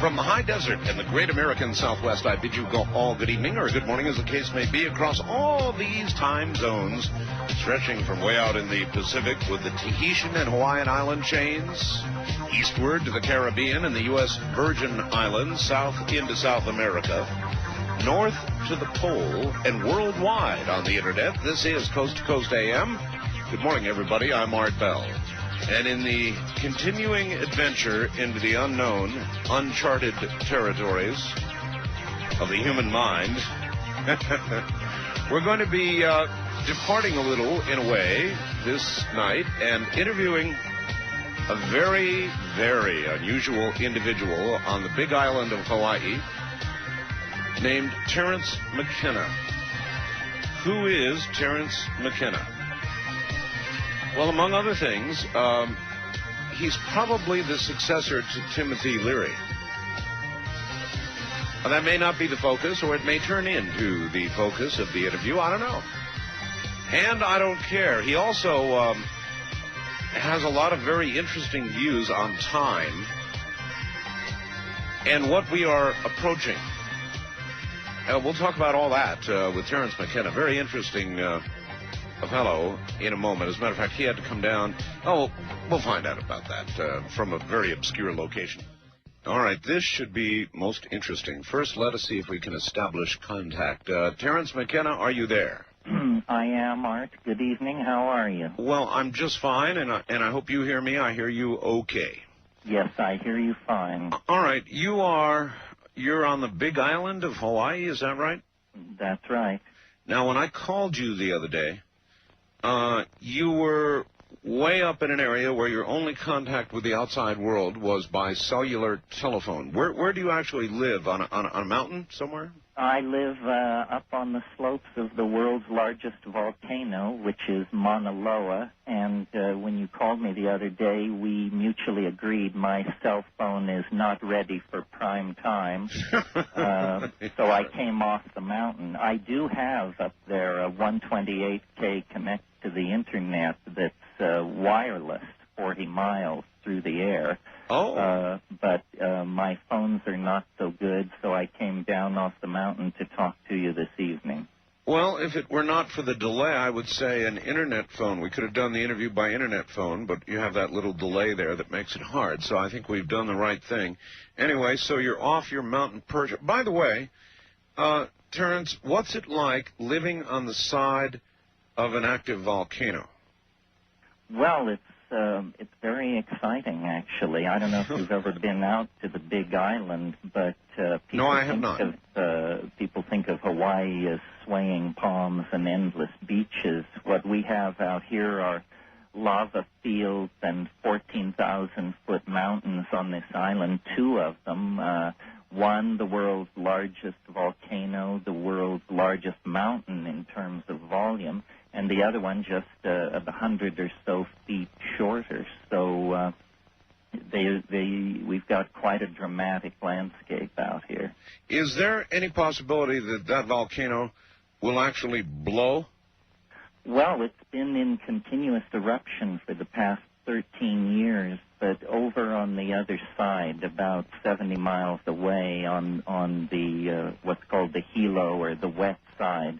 From the high desert and the great American Southwest, I bid you all good evening, or good morning as the case may be, across all these time zones, stretching from way out in the Pacific with the Tahitian and Hawaiian island chains, eastward to the Caribbean and the U.S. Virgin Islands, south into South America, north to the pole, and worldwide on the internet. This is Coast to Coast AM. Good morning, everybody. I'm Art Bell. And in the continuing adventure into the unknown, uncharted territories of the human mind, we're going to be departing a little, in a way, this night and interviewing a very, very unusual individual on the big island of Hawaii named Terence McKenna. Who is Terence McKenna? Well, among other things, he's probably the successor to Timothy Leary. Now, that may not be the focus, or it may turn into the focus of the interview. I don't know. And I don't care. He also has a lot of very interesting views on time and what we are approaching. We'll talk about all that with Terence McKenna. Very interesting fellow in a moment. As a matter of fact, he had to come down. Oh, we'll find out about that from a very obscure location. All right, this should be most interesting. First, let us see if we can establish contact. Terence McKenna, are you there? I am, Art. Good evening. How are you? Well, I'm just fine, and I hope you hear me. I hear you okay. Yes, I hear you fine. All right, you're on the big island of Hawaii, is that right? That's right. Now, when I called you the other day, you were way up in an area where your only contact with the outside world was by cellular telephone. Where do you actually live? On a mountain somewhere? I live up on the slopes of the world's largest volcano, which is Mauna Loa, and when you called me the other day, we mutually agreed my cell phone is not ready for prime time, so I came off the mountain. I do have up there a 128K connect to the internet that's wireless, 40 miles through the air. Oh. But my phones are not so good, so I came down off the mountain to talk to you this evening. Well, if it were not for the delay, I would say an internet phone. We could have done the interview by internet phone, but you have that little delay there that makes it hard, so I think we've done the right thing. Anyway, so you're off your mountain perch. By the way, Terence, what's it like living on the side of an active volcano? Well, it's very exciting, actually. I don't know if you've ever been out to the Big Island, but no, I have not. People think of Hawaii as swaying palms and endless beaches. What we have out here are lava fields and 14,000-foot mountains on this island, two of them. One, the world's largest volcano, the world's largest mountain in terms of volume, and the other one just 100 or so feet shorter. So we've got quite a dramatic landscape out here. Is there any possibility that that volcano will actually blow? Well, it's been in continuous eruption for the past 13 years, but over on the other side, about 70 miles away on the what's called the Hilo, or the wet side.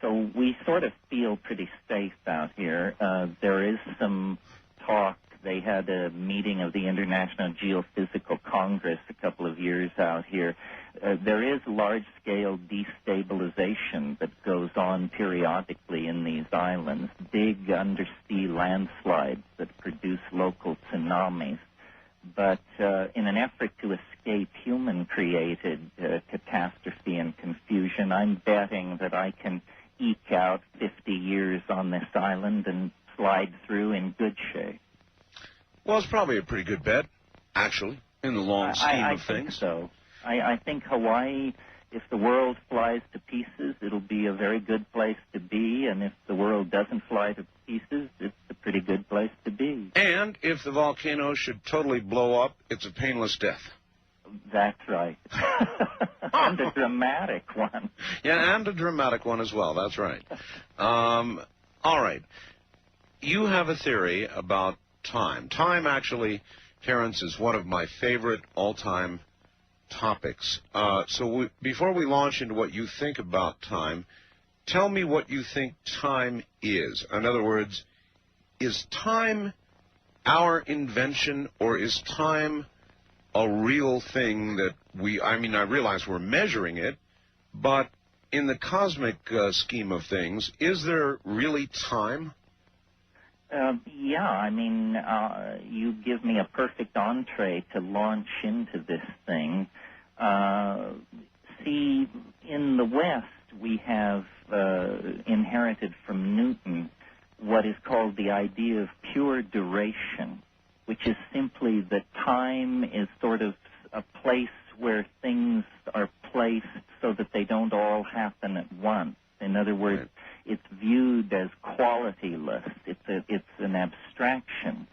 So we sort of feel pretty safe out here. There is some talk. They had a meeting of the International Geophysical Congress a couple of years out here. There is large-scale destabilization that goes on periodically in these islands, big undersea landslides that produce local tsunamis. But in an effort to escape human-created catastrophe and confusion, I'm betting that I can eke out 50 years on this island and slide through in good shape. Well, it's probably a pretty good bet, actually, in the long scheme of things. I think so. I think Hawaii, if the world flies to pieces, it'll be a very good place to be, and if the world doesn't fly to pieces, it's a pretty good place to be. And if the volcano should totally blow up, it's a painless death. That's right. And a dramatic one. Yeah, and a dramatic one as well. That's right. All right. You have a theory about time. Time, actually, Terence, is one of my favorite all-time topics. Before we launch into what you think about time, tell me what you think time is. In other words, is time our invention, or is time a real thing that I realize we're measuring it, but in the cosmic scheme of things, is there really time? You give me a perfect entree to launch into this thing. See, in the West, we have inherited from Newton what is called the idea of pure duration, which is simply that time is sort of a place where things are placed so that they don't all happen at once. In other words, right. It's viewed as qualityless. It's an abstraction.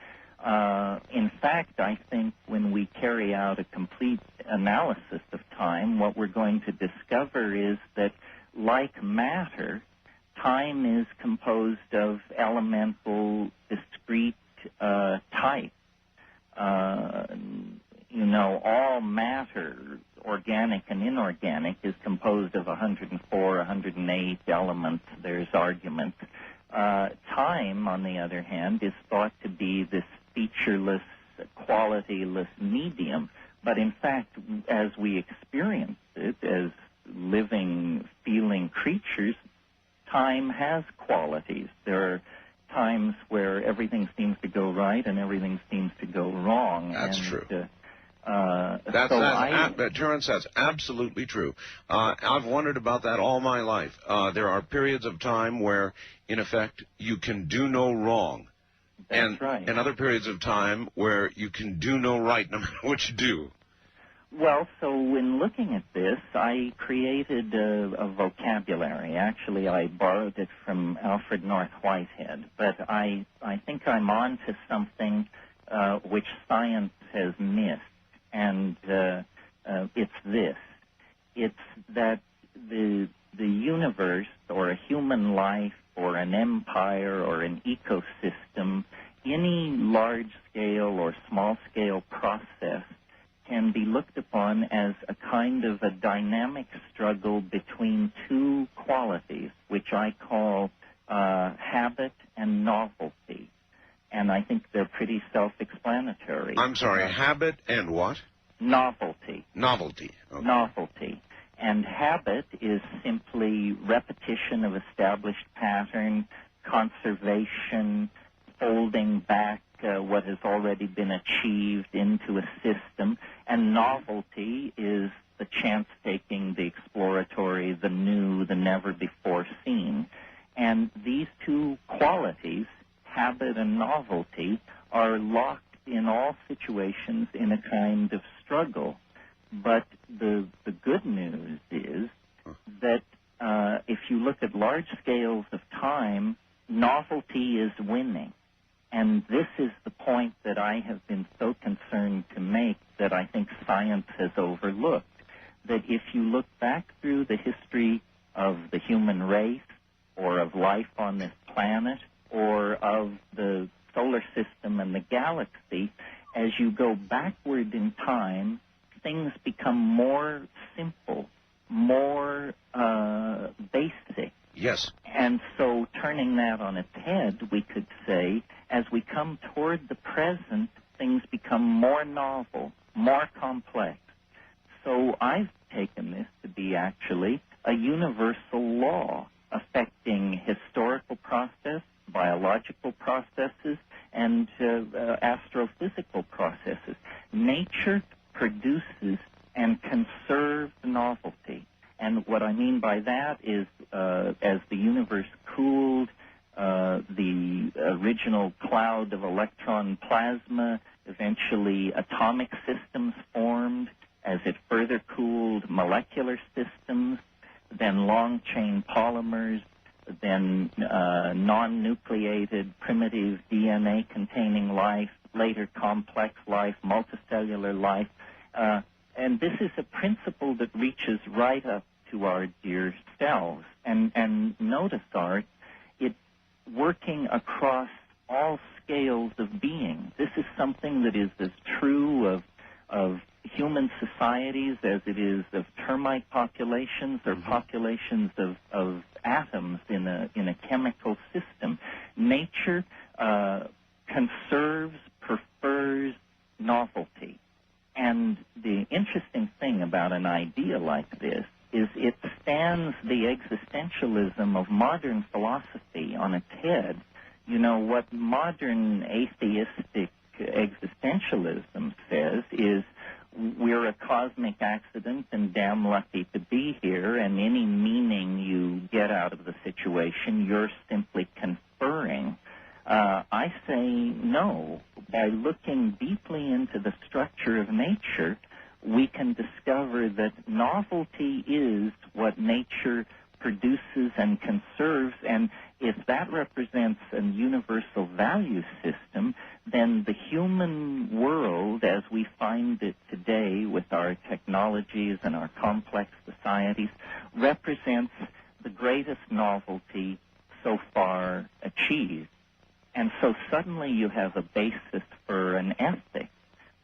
In fact, I think when we carry out a complete analysis of time, what we're going to discover is that, like matter, time is composed of elemental, discrete types. All matter, organic and inorganic, is composed of 104, 108 elements. There's argument. Time, on the other hand, is thought to be this featureless, qualityless medium. But in fact, as we experience it as living, feeling creatures, time has qualities. There are times where everything seems to go right and everything seems to go wrong. That's true. Terence, that's absolutely true. I've wondered about that all my life. There are periods of time where, in effect, you can do no wrong. That's right. And other periods of time where you can do no right, no matter what you do. Well, so in looking at this, I created a vocabulary. Actually, I borrowed it from Alfred North Whitehead. But I think I'm on to something which science has missed. And it's this. It's that the universe, or a human life, or an empire, or an ecosystem, any large-scale or small-scale process can be looked upon as a kind of a dynamic struggle between two qualities, which I call habit and novelty. And I think they're pretty self-explanatory. I'm sorry, habit and what? Novelty. Novelty. Okay. Novelty. And habit is simply repetition of established pattern, conservation, folding back what has already been achieved into a system. And novelty is the chance-taking, the exploratory, the new, the never-before-seen. And these two qualities, habit and novelty, are locked in all situations in a kind of struggle. But the good news is that if you look at large scales of time, novelty is winning. And this is the point that I have been so concerned to make that I think science has overlooked. That if you look back through the history of the human race, or of life on this planet, or of the solar system and the galaxy, as you go backward in time, things become more simple, more basic. Yes. And so turning that on its head, we could say, as we come toward the present, things become more novel, more complex. So I've taken this to be actually a universal law affecting historical process, biological processes, and astrophysical processes. Nature produces and conserves novelty. And what I mean by that is as the universe cooled, the original cloud of electron plasma, eventually atomic systems formed. As it further cooled, molecular systems, then long-chain polymers, then non-nucleated primitive DNA-containing life, later complex life, multicellular life. And this is a principle that reaches right up to our dear selves. And notice, Art, it's working across all scales of being. This is something that is as true of human societies as it is of termite populations or populations of atoms in a chemical system. Nature conserves, prefers novelty. And the interesting thing about an idea like this is it stands the existentialism of modern philosophy on its head. You know, what modern atheistic existentialism says is we're a cosmic accident and damn lucky to be here, and any meaning you get out of the situation, you're simply conferring. I say no. By looking deeply into the structure of nature, we can discover that novelty is what nature produces and conserves, and if that represents a universal value system, then the human world as we find it today with our technologies and our complex societies represents the greatest novelty so far achieved. And so suddenly you have a basis for an ethic.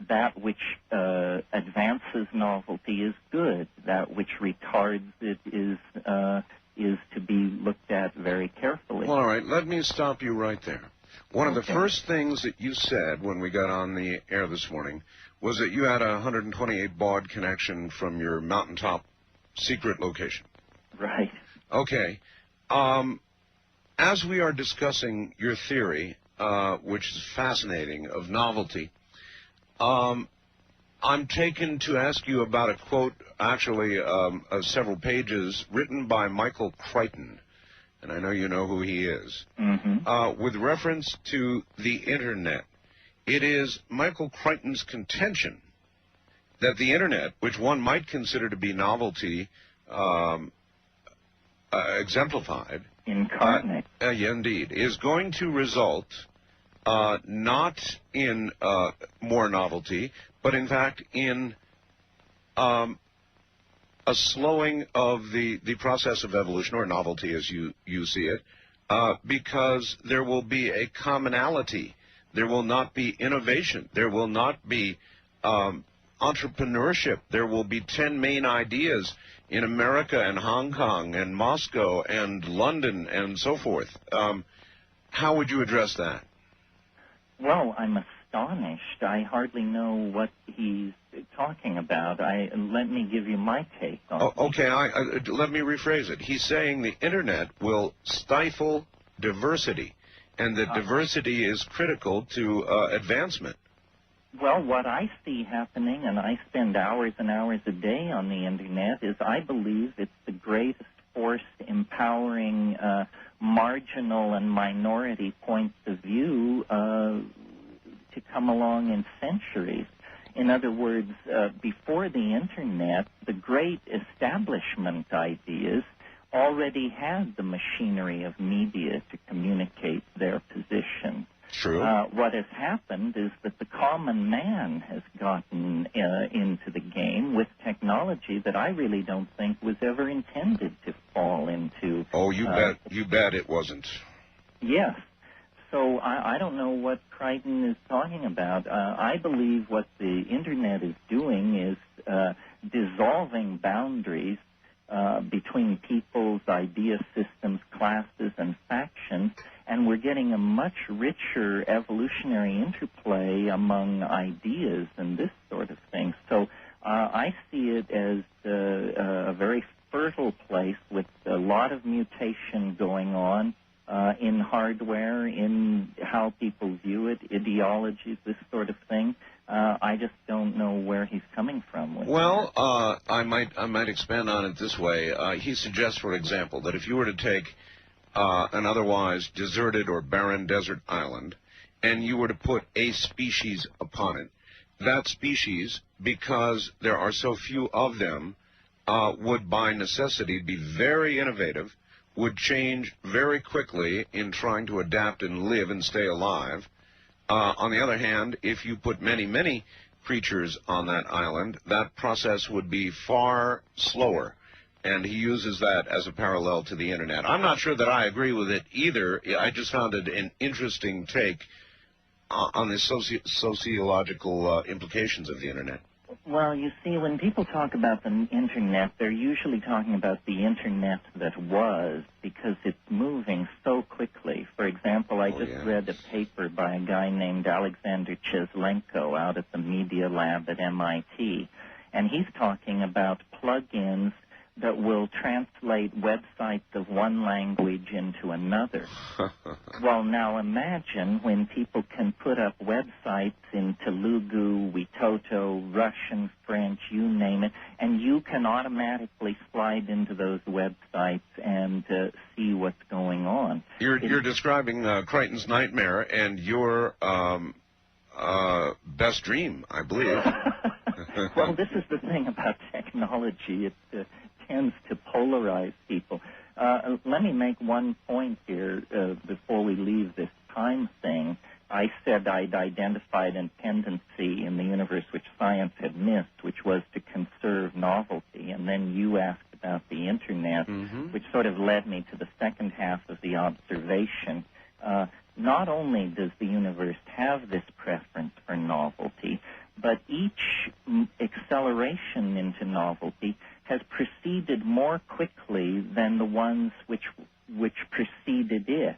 That which advances novelty is good. That which retards it is to be looked at very carefully. Well, all right, let me stop you right there. One of the first things that you said when we got on the air this morning was that you had a 128 baud connection from your mountaintop secret location. Right. Okay. As we are discussing your theory, which is fascinating, of novelty, I'm taken to ask you about a quote, actually, of several pages, written by Michael Crichton, and I know you know who he is, with reference to the Internet. It is Michael Crichton's contention that the Internet, which one might consider to be novelty exemplified, incarnate, yeah, indeed, is going to result not in more novelty, but in fact in a slowing of the process of evolution, or novelty as you see it, because there will be a commonality. There will not be innovation. There will not be entrepreneurship. There will be 10 main ideas in America and Hong Kong and Moscow and London and so forth. How would you address that? Well, I'm astonished. I hardly know what he's talking about. Let me give you my take on it. Okay, let me rephrase it. He's saying the Internet will stifle diversity, and that diversity is critical to advancement. Well, what I see happening, and I spend hours and hours a day on the Internet, is I believe it's the greatest force empowering marginal and minority points of view to come along in centuries. In other words, before the Internet, the great establishment ideas already had the machinery of media to communicate their position. True. What has happened is that the common man has gotten into the game with technology that I really don't think was ever intended to fall into. Oh, you bet it wasn't. Yes. So I don't know what Crichton is talking about. I believe what the Internet is doing is dissolving boundaries between people's idea systems, classes, and factions, and we're getting a much richer evolutionary interplay among ideas and this sort of thing. So I see it as a very fertile place with a lot of mutation going on in hardware, in how people view it, ideologies, this sort of thing. I just don't know where he's coming from with Well, I might expand on it this way. He suggests, for example, that if you were to take an otherwise deserted or barren desert island, and you were to put a species upon it, that species, because there are so few of them, would by necessity be very innovative, would change very quickly in trying to adapt and live and stay alive. On the other hand, if you put many, many creatures on that island, that process would be far slower. And he uses that as a parallel to the Internet. I'm not sure that I agree with it either. I just found it an interesting take on the sociological implications of the Internet. Well, you see, when people talk about the Internet, they're usually talking about the Internet that was, because it's moving so quickly. For example, I just read a paper by a guy named Alexander Cheslenko out at the Media Lab at MIT, and he's talking about plugins that will translate websites of one language into another. Well, now imagine when people can put up websites in Telugu, Witoto, Russian, French, you name it, and you can automatically slide into those websites and see what's going on. You're describing Crichton's nightmare and your best dream, I believe. Well, this is the thing about technology. It tends to polarize people. Let me make one point here before we leave this time thing. I said I'd identified a tendency in the universe which science had missed, which was to conserve novelty. And then you asked about the Internet, which sort of led me to the second half of the observation. Not only does the universe have this preference for novelty, but each acceleration into novelty has proceeded more quickly than the ones which preceded it.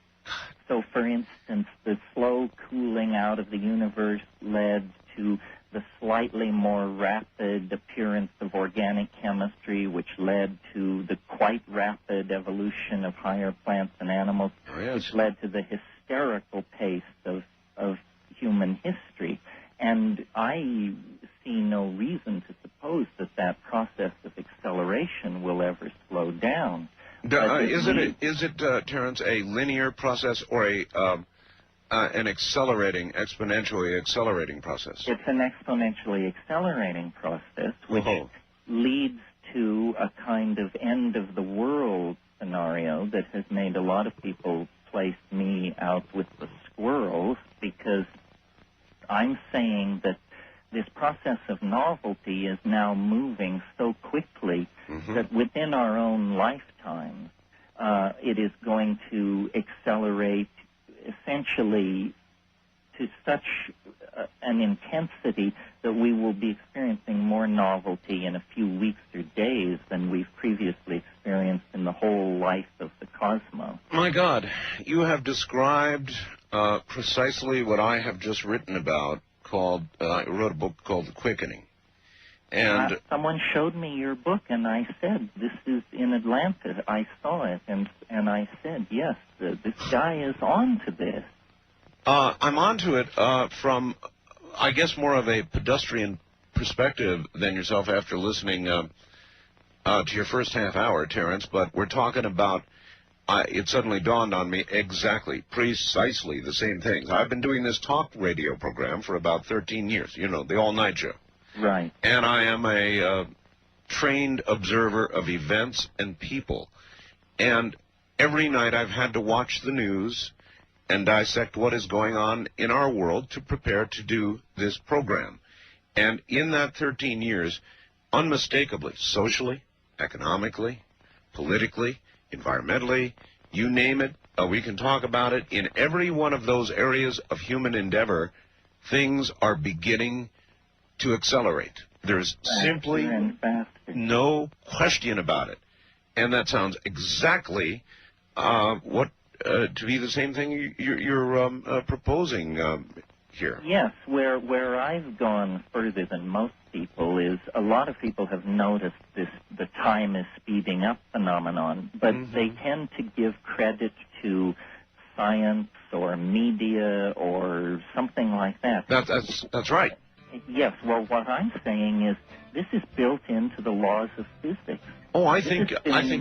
So, for instance, the slow cooling out of the universe led to the slightly more rapid appearance of organic chemistry, which led to the quite rapid evolution of higher plants and animals, which led to the hysterical pace of human history. And I see no reason to suppose that process of acceleration will ever slow down. Is it, Terence, a linear process or an exponentially accelerating process? It's an exponentially accelerating process, which leads to a kind of end-of-the-world scenario that has made a lot of people place me out with the squirrels, because I'm saying that this process of novelty is now moving so quickly that within our own lifetime, it is going to accelerate essentially to such an intensity that we will be experiencing more novelty in a few weeks or days than we've previously experienced in the whole life of the cosmos. My God, you have described precisely what I have just written about. I wrote a book called The Quickening. And someone showed me your book, and I said, this is in Atlanta. I saw it, and I said, yes, this guy is on to this. I'm onto it from, I guess, more of a pedestrian perspective than yourself after listening to your first half hour, Terence, but we're talking about, it suddenly dawned on me precisely the same things. I've been doing this talk radio program for about 13 years, the all-night show. Right. And I am a trained observer of events and people. And every night I've had to watch the news and dissect what is going on in our world to prepare to do this program. And in that 13 years, unmistakably, socially, economically, politically, environmentally, you name it, we can talk about it. In every one of those areas of human endeavor, things are beginning to accelerate. There's simply no question about it. And that sounds exactly to be the same thing you're proposing here. Yes, where I've gone further than most people is a lot of people have noticed the time is speeding up phenomenon, but they tend to give credit to science or media or something like that. That's right. Yes, well, what I'm saying is this is built into the laws of physics. Oh, I think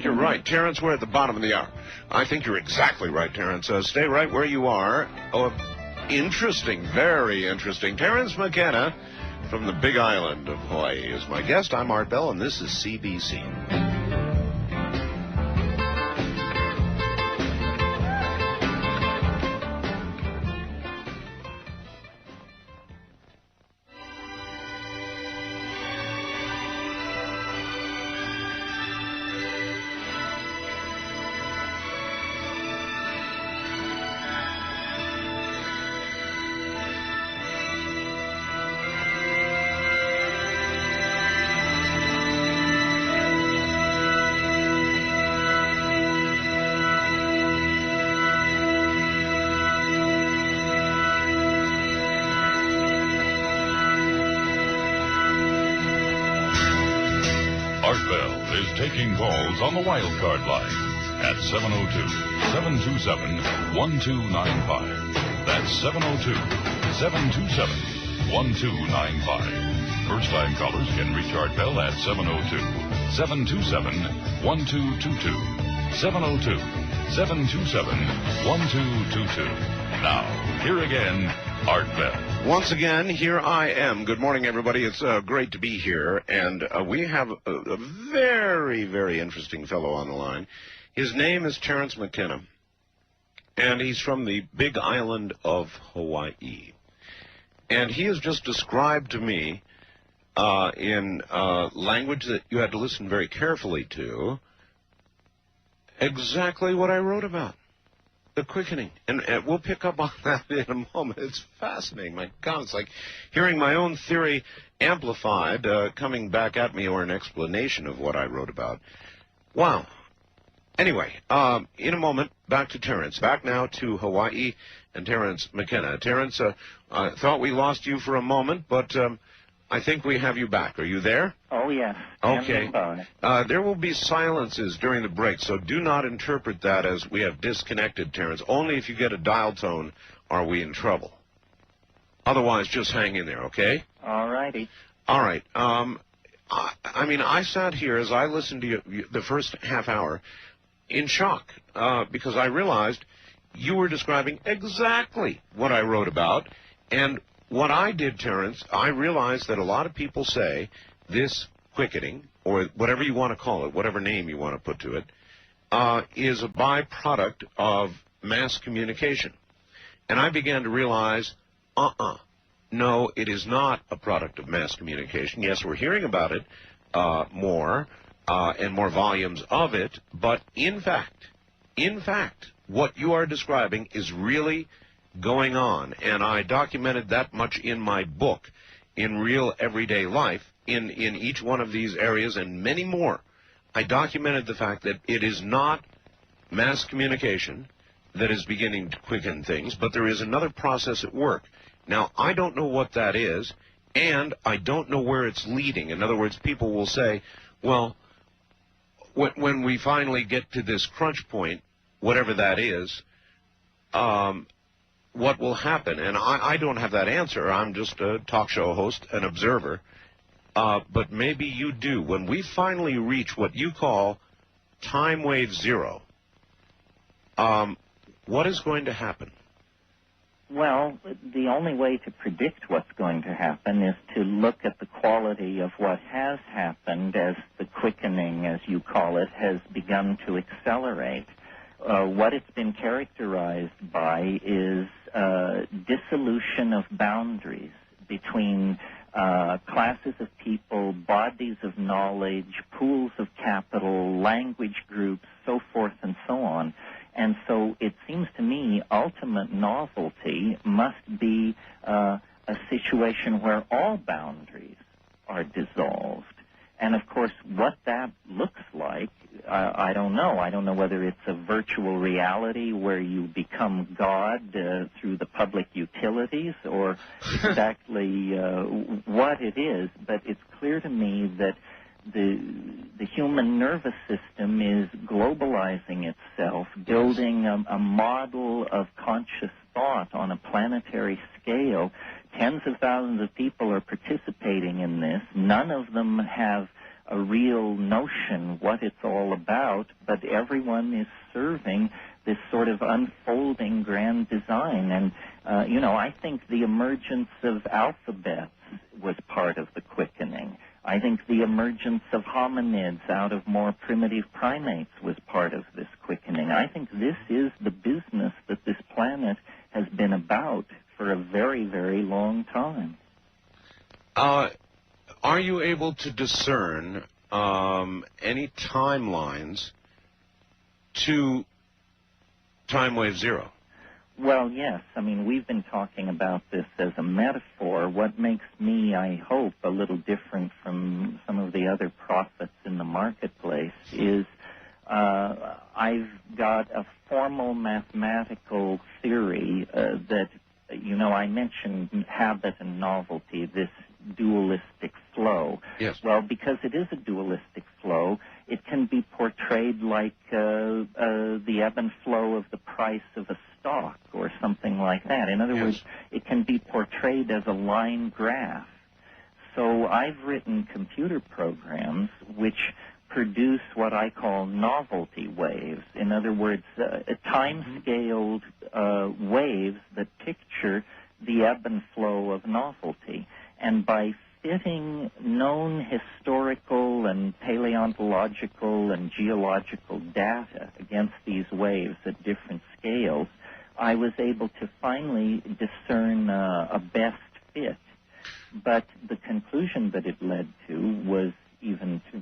you're right. Terence, we're at the bottom of the hour. I think you're exactly right, Terence. Stay right where you are. Oh, interesting, very interesting. Terence McKenna from the Big Island of Hawaii is my guest. I'm Art Bell, and this is CBC. Bell is taking calls on the wild card line at 702-727-1295. That's 702-727-1295. First-time callers can reach Art Bell at 702-727-1222. 702-727-1222. Now, here again, Art Bell. Once again, here I am. Good morning, everybody. It's great to be here, and we have a very, very interesting fellow on the line. His name is Terence McKenna, and he's from the big island of Hawaii. And he has just described to me in language that you had to listen very carefully to exactly what I wrote about. The quickening. And we'll pick up on that in a moment. It's fascinating. My God, it's like hearing my own theory amplified coming back at me, or an explanation of what I wrote about. Wow. Anyway, in a moment, back to Terence. Back now to Hawaii and Terence McKenna. Terence, I thought we lost you for a moment, but I think we have you back. Are you there? Oh, yes. Okay. There will be silences during the break, so do not interpret that as we have disconnected Terence. Only if you get a dial tone are we in trouble. Otherwise, just hang in there, okay? All righty. All right. I mean, I sat here as I listened to you the first half hour in shock because I realized you were describing exactly what I wrote about. And what I did, Terence, I realized that a lot of people say this quickening, or whatever you want to call it, whatever name you want to put to it, is a byproduct of mass communication. And I began to realize, no, it is not a product of mass communication. Yes, we're hearing about it more and more volumes of it, but in fact, what you are describing is really going on, and I documented that much in my book, in real everyday life, in each one of these areas and many more. I documented the fact that it is not mass communication that is beginning to quicken things, but there is another process at work. Now, I don't know what that is, and I don't know where it's leading. In other words, people will say, well, when we finally get to this crunch point, whatever that is, what will happen? And I don't have that answer. I'm just a talk show host, an observer. But maybe you do. When we finally reach what you call Timewave 0, what is going to happen? Well, the only way to predict what's going to happen is to look at the quality of what has happened as the quickening, as you call it, has begun to accelerate. What it's been characterized by is dissolution of boundaries between classes of people, bodies of knowledge, pools of capital, language groups, so forth and so on. And so it seems to me ultimate novelty must be a situation where all boundaries are dissolved. And, of course, what that looks like, I don't know. I don't know whether it's a virtual reality where you become God through the public utilities or exactly what it is. But it's clear to me that the human nervous system is globalizing itself, building a model of conscious thought on a planetary scale. Tens of thousands of people are participating in this. None of them have a real notion what it's all about, but everyone is serving this sort of unfolding grand design. And, I think the emergence of alphabets was part of the quickening. I think the emergence of hominids out of more primitive primates was part of this quickening. I think this is the business that this planet has been about for a very, very long time. Are you able to discern any timelines to Timewave 0? Well, yes. I mean, we've been talking about this as a metaphor. What makes me, I hope, a little different from some of the other prophets in the marketplace is I've got a formal mathematical theory that, I mentioned habit and novelty, this dualistic flow. Yes. Well, because it is a dualistic flow, it can be portrayed like the ebb and flow of the price of a stock or something like that. In other words, it can be portrayed as a line graph. So I've written computer programs which produce what I call novelty waves. In other words, time-scaled waves that picture the ebb and flow of novelty. And by fitting known historical and paleontological and geological data against these waves at different scales, I was able to finally discern a best fit. But the conclusion that it led to was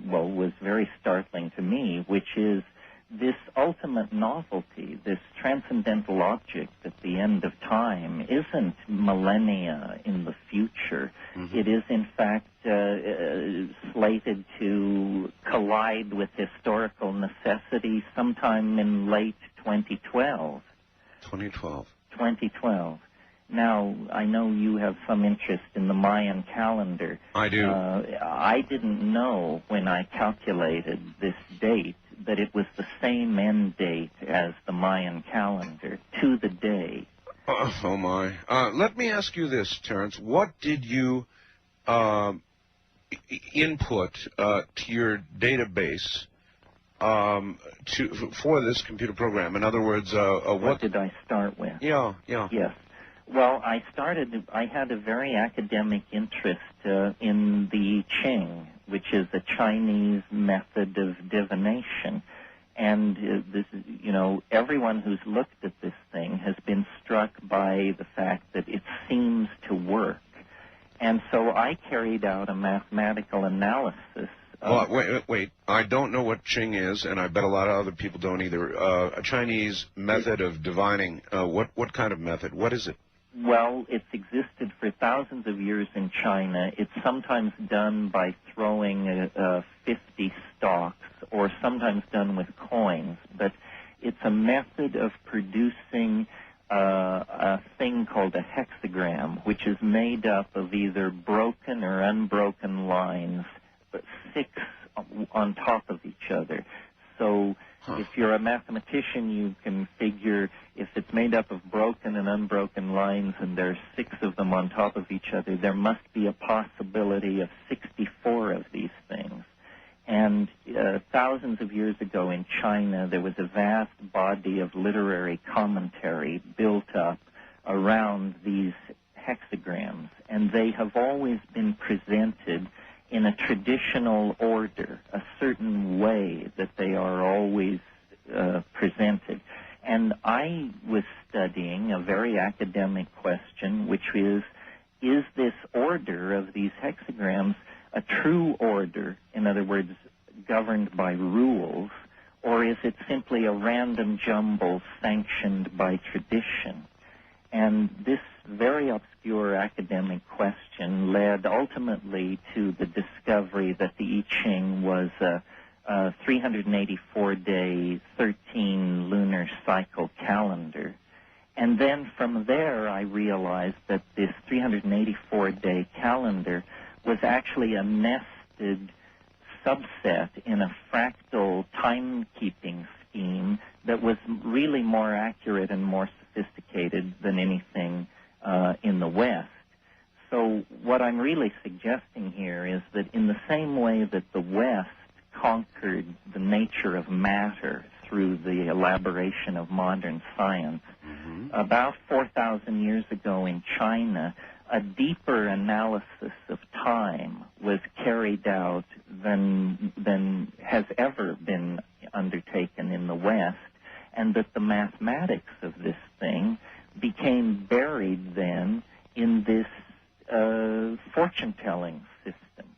was very startling to me, which is this ultimate novelty, this transcendental object at the end of time, isn't millennia in the future. It is, in fact, slated to collide with historical necessity sometime in late 2012. 2012. Now, I know you have some interest in the Mayan calendar. I do. I didn't know when I calculated this date that it was the same end date as the Mayan calendar, to the day. Oh, my. Let me ask you this, Terence. What did you input to your database for this computer program? In other words, what did I start with? Yeah. Yes. Well, I had a very academic interest in the Qing, which is a Chinese method of divination. And this is, everyone who's looked at this thing has been struck by the fact that it seems to work. And so I carried out a mathematical analysis. Wait. I don't know what Qing is, and I bet a lot of other people don't either. A Chinese method of divining. What kind of method? What is it? Well, it's existed for thousands of years in China. It's sometimes done by throwing 50 stalks, or sometimes done with coins. But it's a method of producing a thing called a hexagram, which is made up of either broken or unbroken lines, but 6 on top of each other. So if you're a mathematician, you can figure if it's made up of broken and unbroken lines and there are 6 of them on top of each other, there must be a possibility of 64 of these things. And thousands of years ago in China, there was a vast body of literary commentary built up around these hexagrams, and they have always been presented in a traditional order, a certain way that they are always presented. And I was studying a very academic question, which is this order of these hexagrams a true order, in other words, governed by rules, or is it simply a random jumble sanctioned by tradition? And this very obscure academic question led ultimately to the discovery that the I Ching was a 384-day, 13 lunar cycle calendar. And then from there, I realized that this 384-day calendar was actually a nested subset in a fractal timekeeping scheme that was really more accurate and more sophisticated than anything in the West. So what I'm really suggesting here is that in the same way that the West conquered the nature of matter through the elaboration of modern science, about 4,000 years ago in China, a deeper analysis of time was carried out than has ever been undertaken in the West, and that the mathematics of this thing became buried then in this fortune-telling system.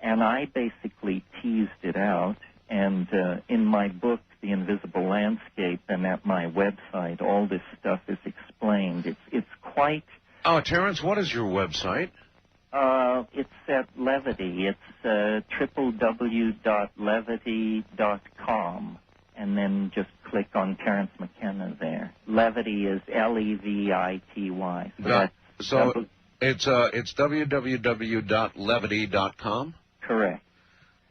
And I basically teased it out, and in my book, The Invisible Landscape, and at my website, all this stuff is explained. It's quite... Oh, Terence, what is your website? It's at Levity. It's www.levity.com, and then just click on Terence McKenna there. Levity is Levity. So It's www.levity.com. Correct.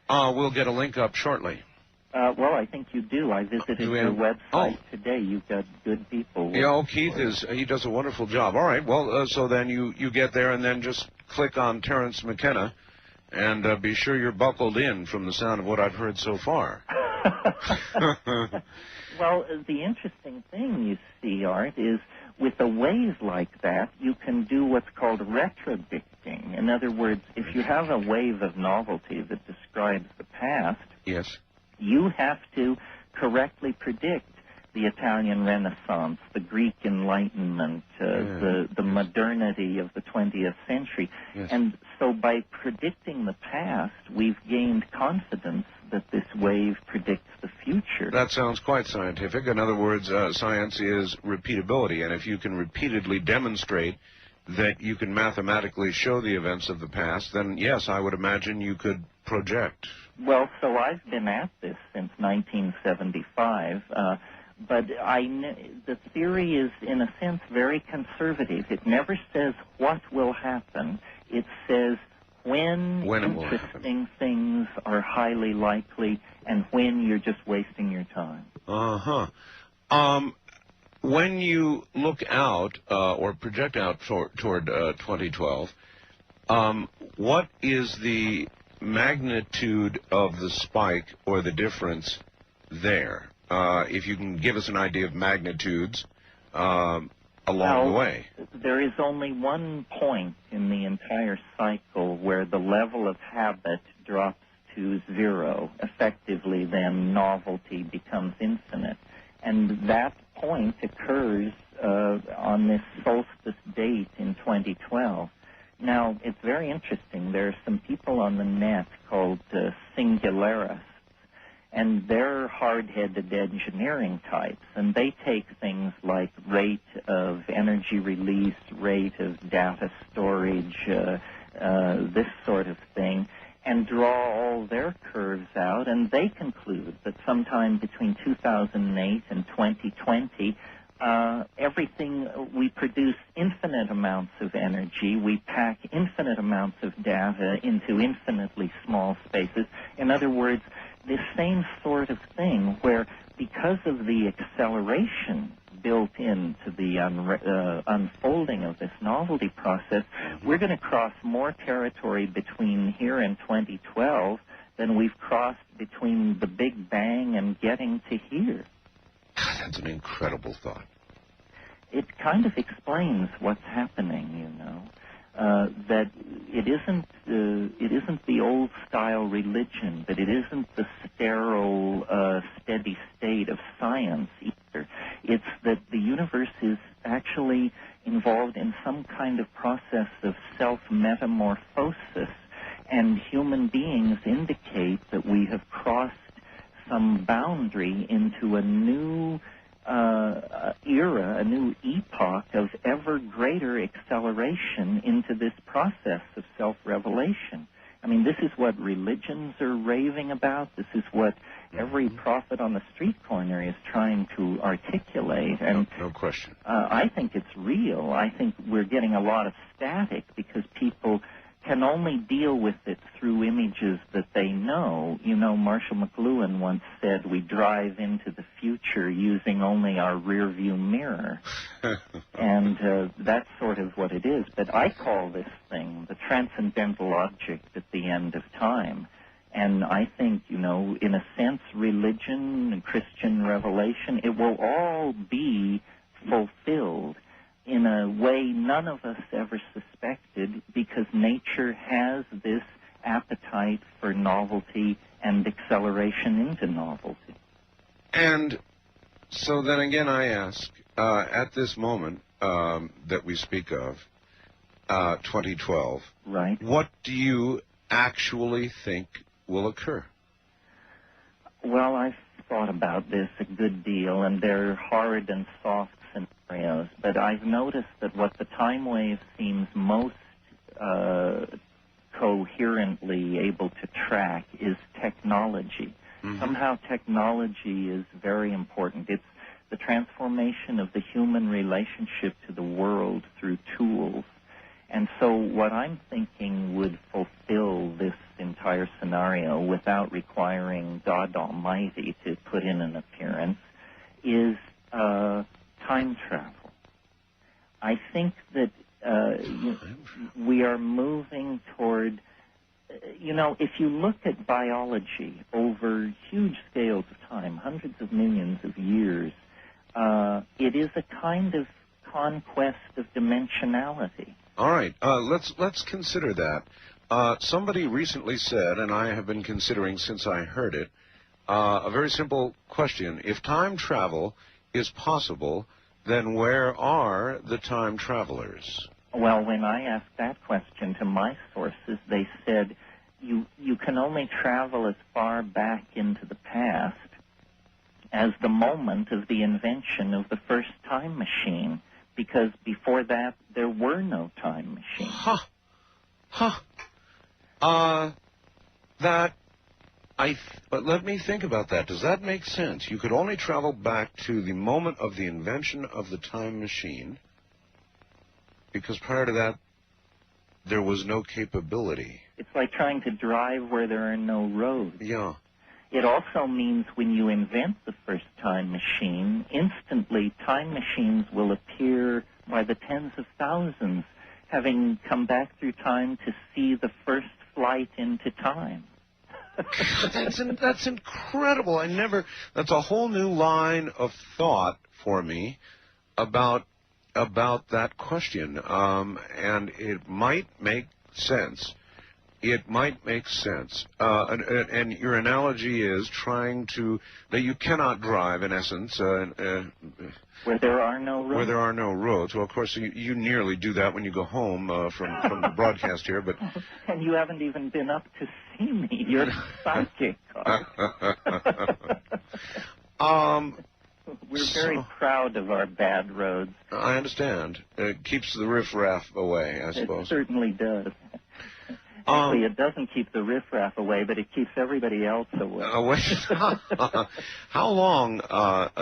We'll get a link up shortly. Well, I think you do. I visited your website today. You've got good people. Yeah, Keith he does a wonderful job. All right, well, so then you get there and then just click on Terence McKenna and be sure you're buckled in from the sound of what I've heard so far. Well, the interesting thing, you see, Art, is with a wave like that, you can do what's called retrodicting. In other words, if you have a wave of novelty that describes the past, yes, you have to correctly predict the Italian Renaissance, the Greek Enlightenment, the modernity of the 20th century. Yes. And so by predicting the past, we've gained confidence that this wave predicts the future. That sounds quite scientific. In other words, science is repeatability, and if you can repeatedly demonstrate that you can mathematically show the events of the past, then yes, I would imagine you could project. Well, so I've been at this since 1975, but the theory is, in a sense, very conservative. It never says what will happen. It says when interesting things are highly likely and when you're just wasting your time. When you look out or project out toward 2012, what is the magnitude of the spike or the difference there? If you can give us an idea of magnitudes along the way. There is only one point in the entire cycle where the level of habit drops to zero. Effectively, then novelty becomes infinite. And that point occurs on this solstice date in 2012. Now, it's very interesting. There are some people on the net called singularists, and they're hard-headed engineering types, and they take things like rate of energy release, rate of data storage, this sort of thing, and draw all their curves out, and they conclude that sometime between 2008 and 2020, everything, we produce infinite amounts of energy, we pack infinite amounts of data into infinitely small spaces. In other words, this same sort of thing where, because of the acceleration built into the unfolding of this novelty process, we're going to cross more territory between here and 2012 than we've crossed between the Big Bang and getting to here. That's an incredible thought. It kind of explains what's happening, you know. That it isn't the old-style religion, but it isn't the sterile, steady state of science either. It's that the universe is actually involved in some kind of process of self-metamorphosis, and human beings indicate that we have crossed some boundary into a new era, a new epoch of ever greater acceleration into this process of self-revelation. I mean, this is what religions are raving about. This is what every prophet on the street corner is trying to articulate. And no question. I think it's real. I think we're getting a lot of static because people can only deal with it through images that they know. You know, Marshall McLuhan once said, we drive into the future using only our rear-view mirror. And that's sort of what it is. But I call this thing the transcendental object at the end of time. And I think, you know, in a sense, religion and Christian revelation, it will all be fulfilled in a way none of us ever suspected, because nature has this appetite for novelty and acceleration into novelty. And so then again I ask, at this moment that we speak of, 2012, right? What do you actually think will occur? Well, I've thought about this a good deal, and they're hard and soft scenarios, but I've noticed that what the Timewave seems most coherently able to track is technology. Mm-hmm. Somehow technology is very important. It's the transformation of the human relationship to the world through tools. And so what I'm thinking would fulfill this entire scenario without requiring God Almighty to put in an appearance is time travel. I think that we are moving toward, if you look at biology over huge scales of time, hundreds of millions of years, it is a kind of conquest of dimensionality. All right, let's consider that. Somebody recently said, and I have been considering since I heard it, a very simple question. If time travel is possible, then where are the time travelers? Well, when I asked that question to my sources, they said you can only travel as far back into the past as the moment of the invention of the first time machine, because before that there were no time machines. But let me think about that. Does that make sense? You could only travel back to the moment of the invention of the time machine, because prior to that, there was no capability. It's like trying to drive where there are no roads. Yeah. It also means when you invent the first time machine, instantly time machines will appear by the tens of thousands, having come back through time to see the first flight into time. That's incredible. That's a whole new line of thought for me about that question. And it might make sense. It might make sense. And your analogy is that you cannot drive, in essence, where there are no roads. Where there are no roads. Well, of course, you nearly do that when you go home from the broadcast here, but... And you haven't even been up to see me. You're psychic. We're very proud of our bad roads. I understand. It keeps the riffraff away, I suppose. It certainly does. Actually, it doesn't keep the riffraff away, but it keeps everybody else away. How long,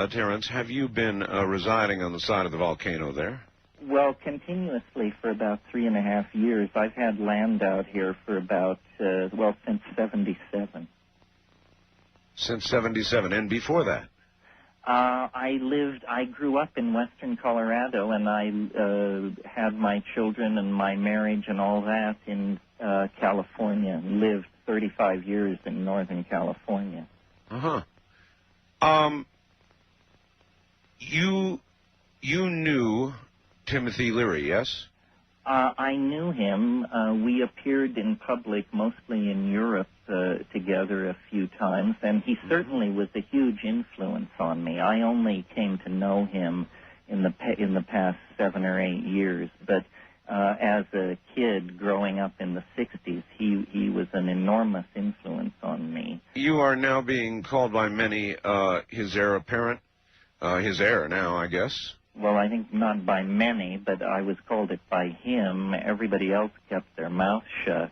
Terence, have you been residing on the side of the volcano there? Well, continuously for about 3.5 years. I've had land out here for about, since 77. Since 77, and before that? I grew up in western Colorado, and I had my children and my marriage and all that in California, and lived 35 years in Northern California. You knew Timothy Leary, yes? I knew him. We appeared in public, mostly in Europe, together a few times, and he certainly was a huge influence on me. I only came to know him in the past 7 or 8 years, but as a kid growing up in the 60s, he was an enormous influence on me. You are now being called by many his heir apparent, his heir now, I guess. Well, I think not by many, but I was called it by him. Everybody else kept their mouth shut.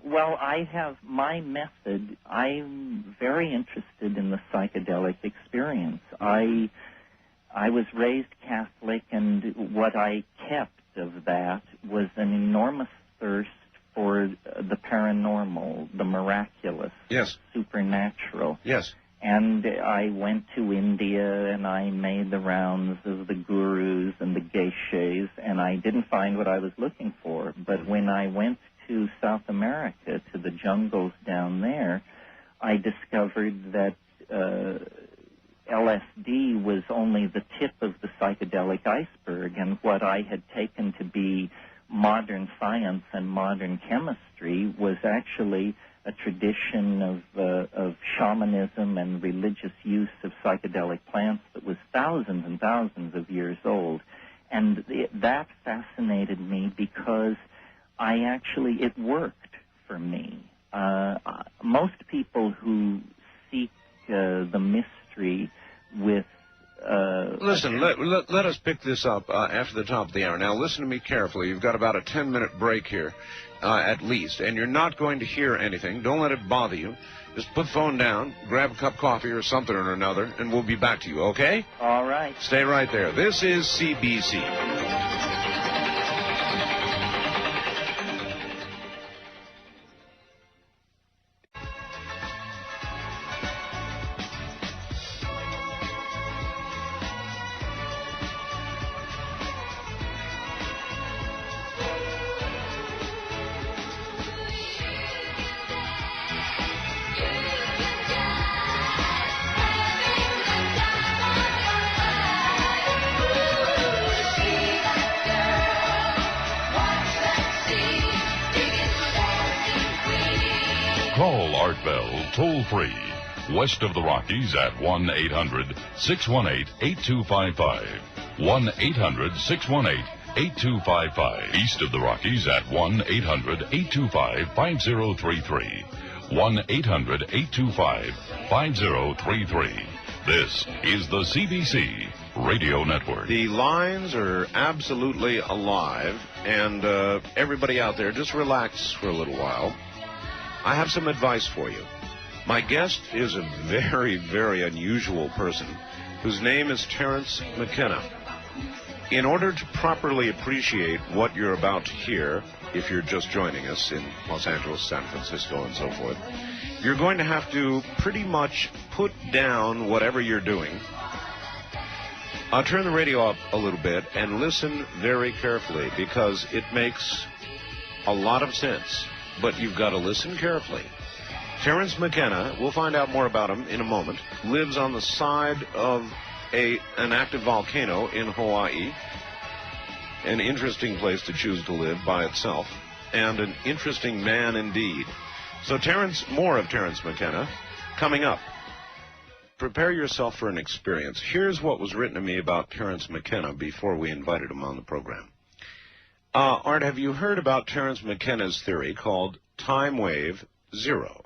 Well, I have my method. I'm very interested in the psychedelic experience. I was raised Catholic, and what I kept of that was an enormous thirst for the paranormal, the miraculous, yes, supernatural. Yes. And I went to India, and I made the rounds of the gurus and the geishas, and I didn't find what I was looking for. But when I went to South America, to the jungles down there, I discovered that LSD was only the tip of the psychedelic iceberg, and what I had taken to be modern science and modern chemistry was actually a tradition of shamanism and religious use of psychedelic plants that was thousands and thousands of years old. And that fascinated me because it worked for me. Most people who seek the mystery with... Listen, let us pick this up after the top of the hour. Now, listen to me carefully. You've got about a 10-minute break here, at least, and you're not going to hear anything. Don't let it bother you. Just put the phone down, grab a cup of coffee or something or another, and we'll be back to you, okay? All right. Stay right there. This is CBC. Bell toll-free. West of the Rockies at 1-800-618-8255. 1-800-618-8255. East of the Rockies at 1-800-825-5033. 1-800-825-5033. This is the CBC Radio Network. The lines are absolutely alive, and everybody out there, just relax for a little while. I have some advice for you. My guest is a very, very unusual person whose name is Terence McKenna. In order to properly appreciate what you're about to hear, if you're just joining us in Los Angeles, San Francisco, and so forth, you're going to have to pretty much put down whatever you're doing. I'll turn the radio up a little bit and listen very carefully, because it makes a lot of sense, but you've got to listen carefully. Terence McKenna, we'll find out more about him in a moment, lives on the side of an active volcano in Hawaii. An interesting place to choose to live by itself, and an interesting man indeed. So more of Terence McKenna coming up. Prepare yourself for an experience. Here's what was written to me about Terence McKenna before we invited him on the program. Art, have you heard about Terence McKenna's theory called Timewave Zero?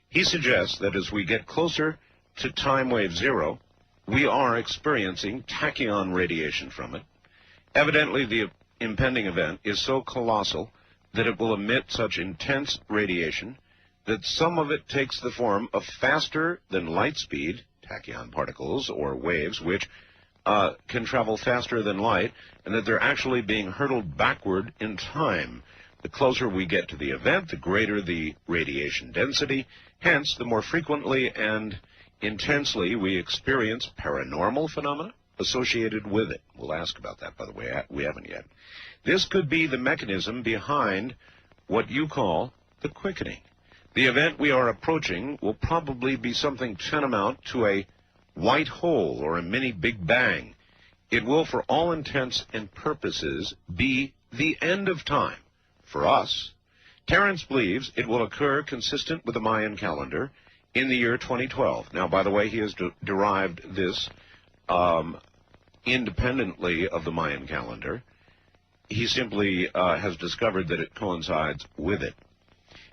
He suggests that as we get closer to Timewave Zero, we are experiencing tachyon radiation from it. Evidently, the impending event is so colossal that it will emit such intense radiation that some of it takes the form of faster than light speed tachyon particles or waves, which can travel faster than light, and that they're actually being hurtled backward in time. The closer we get to the event, the greater the radiation density. Hence, the more frequently and intensely we experience paranormal phenomena associated with it. We'll ask about that, by the way. We haven't yet. This could be the mechanism behind what you call the quickening. The event we are approaching will probably be something tantamount to a white hole or a mini Big Bang. It will, for all intents and purposes, be the end of time for us. Terence believes it will occur consistent with the Mayan calendar in the year 2012. Now, by the way, he has derived this independently of the Mayan calendar. He simply has discovered that it coincides with it.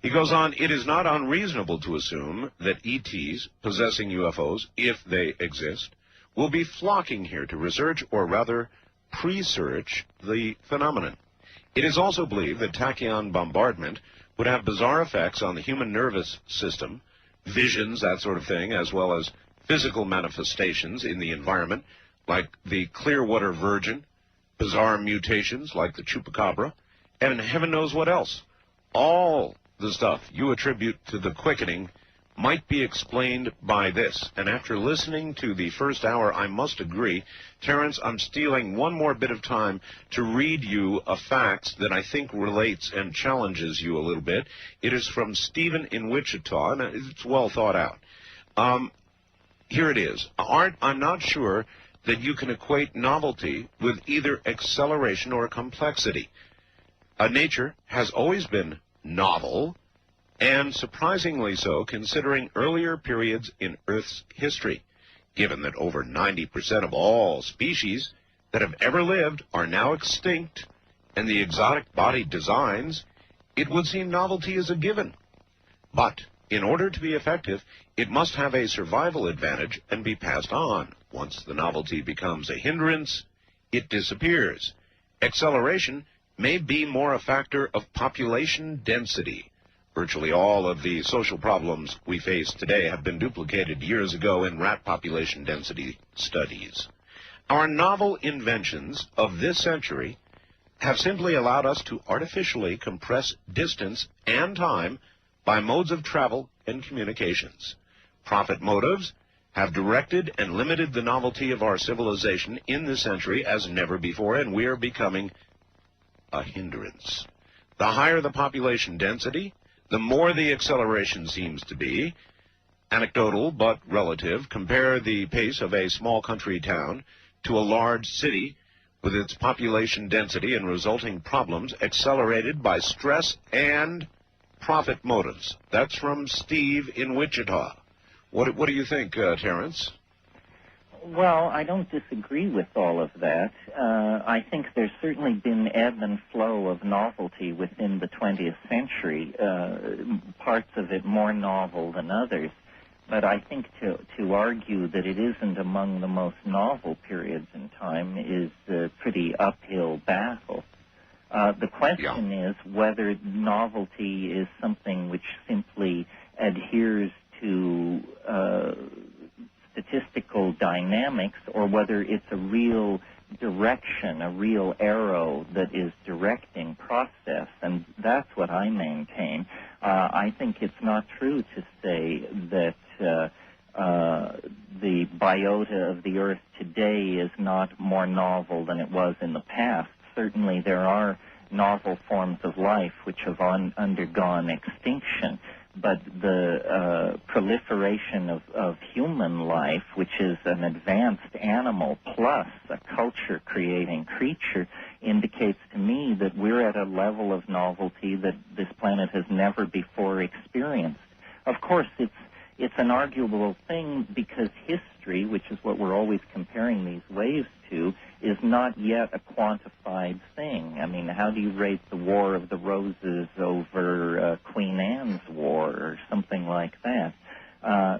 He goes on, it is not unreasonable to assume that ETs possessing UFOs, if they exist, will be flocking here to research, or rather pre-search, the phenomenon. It is also believed that tachyon bombardment would have bizarre effects on the human nervous system, visions, that sort of thing, as well as physical manifestations in the environment, like the Clearwater Virgin, bizarre mutations like the chupacabra, and heaven knows what else. All the stuff you attribute to the quickening might be explained by this. And after listening to the first hour, I must agree, Terence, I'm stealing one more bit of time to read you a fact that I think relates and challenges you a little bit. It is from Stephen in Wichita, and it's well thought out. Here it is. Art, I'm not sure that you can equate novelty with either acceleration or complexity. Nature has always been novel, and surprisingly so, considering earlier periods in Earth's history, given that over 90% of all species that have ever lived are now extinct, and the exotic body designs, it would seem novelty is a given. But in order to be effective, it must have a survival advantage and be passed on. Once the novelty becomes a hindrance, it disappears. Acceleration may be more a factor of population density. Virtually all of the social problems we face today have been duplicated years ago in rat population density studies. Our novel inventions of this century have simply allowed us to artificially compress distance and time by modes of travel and communications. Profit motives have directed and limited the novelty of our civilization in this century as never before, and we are becoming a hindrance. The higher the population density, the more the acceleration seems to be. Anecdotal but relative. Compare the pace of a small country town to a large city with its population density and resulting problems accelerated by stress and profit motives. That's from Steve in Wichita. What do you think, Terence? Well, I don't disagree with all of that. I think there's certainly been ebb and flow of novelty within the 20th century, parts of it more novel than others. But I think to argue that it isn't among the most novel periods in time is a pretty uphill battle. The question is whether novelty is something which simply adheres to statistical dynamics, or whether it's a real direction, a real arrow that is directing process, and that's what I maintain. I think it's not true to say that the biota of the Earth today is not more novel than it was in the past. Certainly there are novel forms of life which have undergone extinction, but the proliferation of human life, which is an advanced animal plus a culture-creating creature, indicates to me that we're at a level of novelty that this planet has never before experienced. Of course, it's an arguable thing because history, which is what we're always comparing these waves to, is not yet a quantified thing. I mean, how do you rate the War of the Roses over Queen Anne's War or something like that?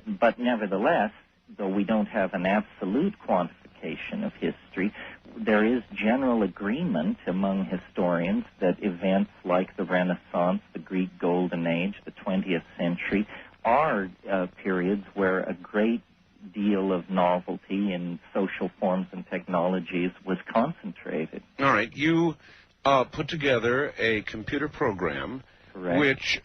But nevertheless, though we don't have an absolute quantification of history, there is general agreement among historians that events like the Renaissance, the Greek Golden Age, the 20th century, are periods where a great deal of novelty in social forms and technologies was concentrated. All right. You put together a computer program which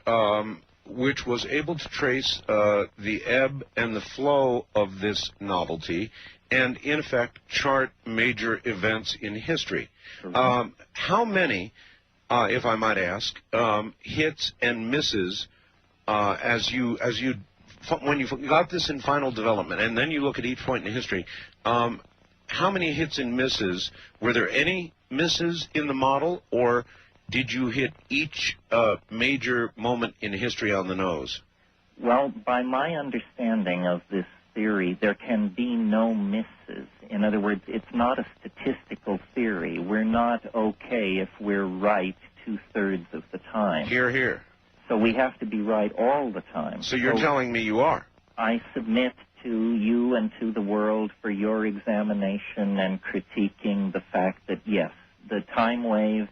was able to trace the ebb and the flow of this novelty and, in effect, chart major events in history. How many, if I might ask, hits and misses when you got this in final development, and then you look at each point in history, how many hits and misses? Were there any misses in the model, or did you hit each major moment in history on the nose? Well, by my understanding of this theory, there can be no misses. In other words, it's not a statistical theory. We're not okay if we're right 2/3 of the time. Hear, hear. So we have to be right all the time. So you're telling me you are? I submit to you and to the world for your examination and critiquing the fact that, yes, the time wave,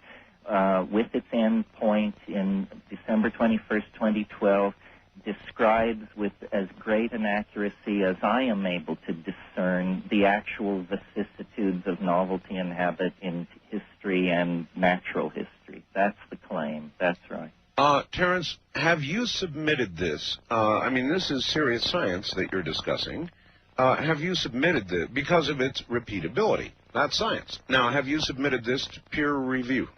with its end point in December 21st, 2012, describes with as great an accuracy as I am able to discern the actual vicissitudes of novelty and habit in history and natural history. That's the claim. That's right. Terence, have you submitted this? I mean, this is serious science that you're discussing. Have you submitted this because of its repeatability? That's science. Now, have you submitted this to peer review?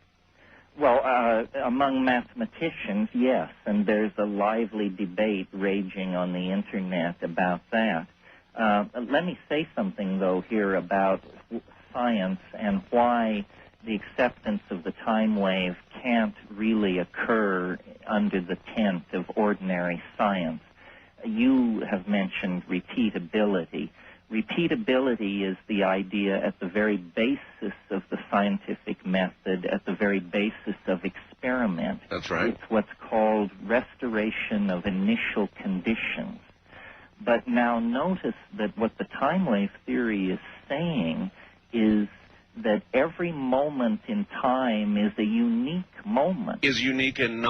Well, among mathematicians, yes, and there's a lively debate raging on the Internet about that. Let me say something, though, here about science and why the acceptance of the time wave can't really occur under the tent of ordinary science. You have mentioned repeatability. Repeatability is the idea at the very basis of the scientific method, at the very basis of experiment. That's right. It's what's called restoration of initial conditions. But now notice that what the time wave theory is saying is that every moment in time is a unique moment. Is unique and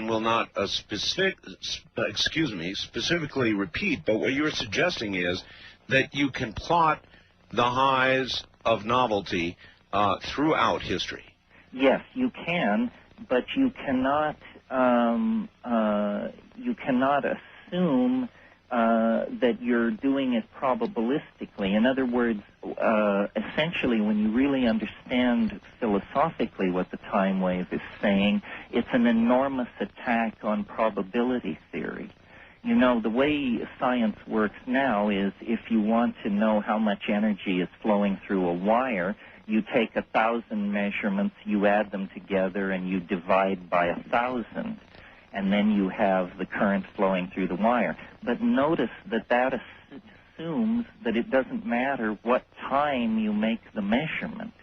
will not specifically repeat. But what you're suggesting is that you can plot the highs of novelty throughout history. Yes, you can, but you cannot assume that you're doing it probabilistically. In other words, essentially, when you really understand philosophically what the time wave is saying, it's an enormous attack on probability theory. You know, the way science works now is if you want to know how much energy is flowing through a wire, you take 1,000 measurements, you add them together, and you divide by 1,000. and then you have the current flowing through the wire. But notice that that assumes that it doesn't matter what time you make the measurement.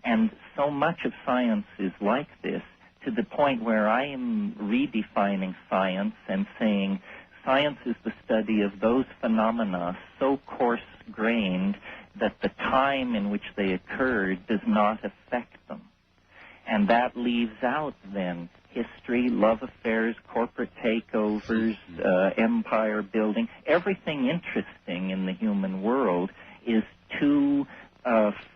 And so much of science is like this, to the point where I am redefining science and saying science is the study of those phenomena so coarse-grained that the time in which they occurred does not affect them. And that leaves out then history, love affairs, corporate takeovers, empire building. Everything interesting in the human world is too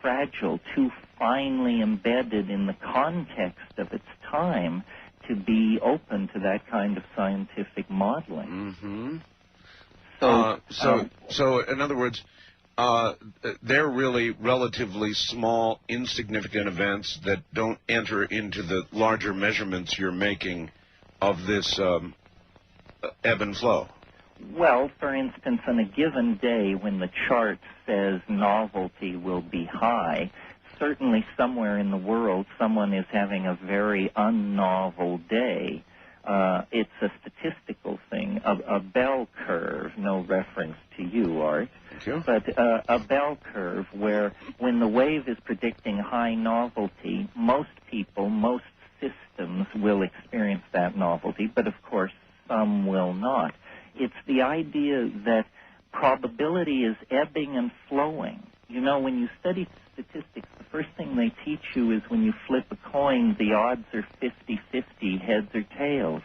fragile, too finely embedded in the context of its time to be open to that kind of scientific modeling. So in other words, they're really relatively small, insignificant events that don't enter into the larger measurements you're making of this ebb and flow. Well, for instance, on a given day when the chart says novelty will be high, certainly somewhere in the world someone is having a very unnovel day. It's a statistical thing, a bell curve, no reference to you, Art, but a bell curve where when the wave is predicting high novelty, most people, most systems will experience that novelty, but of course some will not. It's the idea that probability is ebbing and flowing. You know, when you study statistics, the first thing they teach you is when you flip a coin, the odds are 50-50, heads or tails.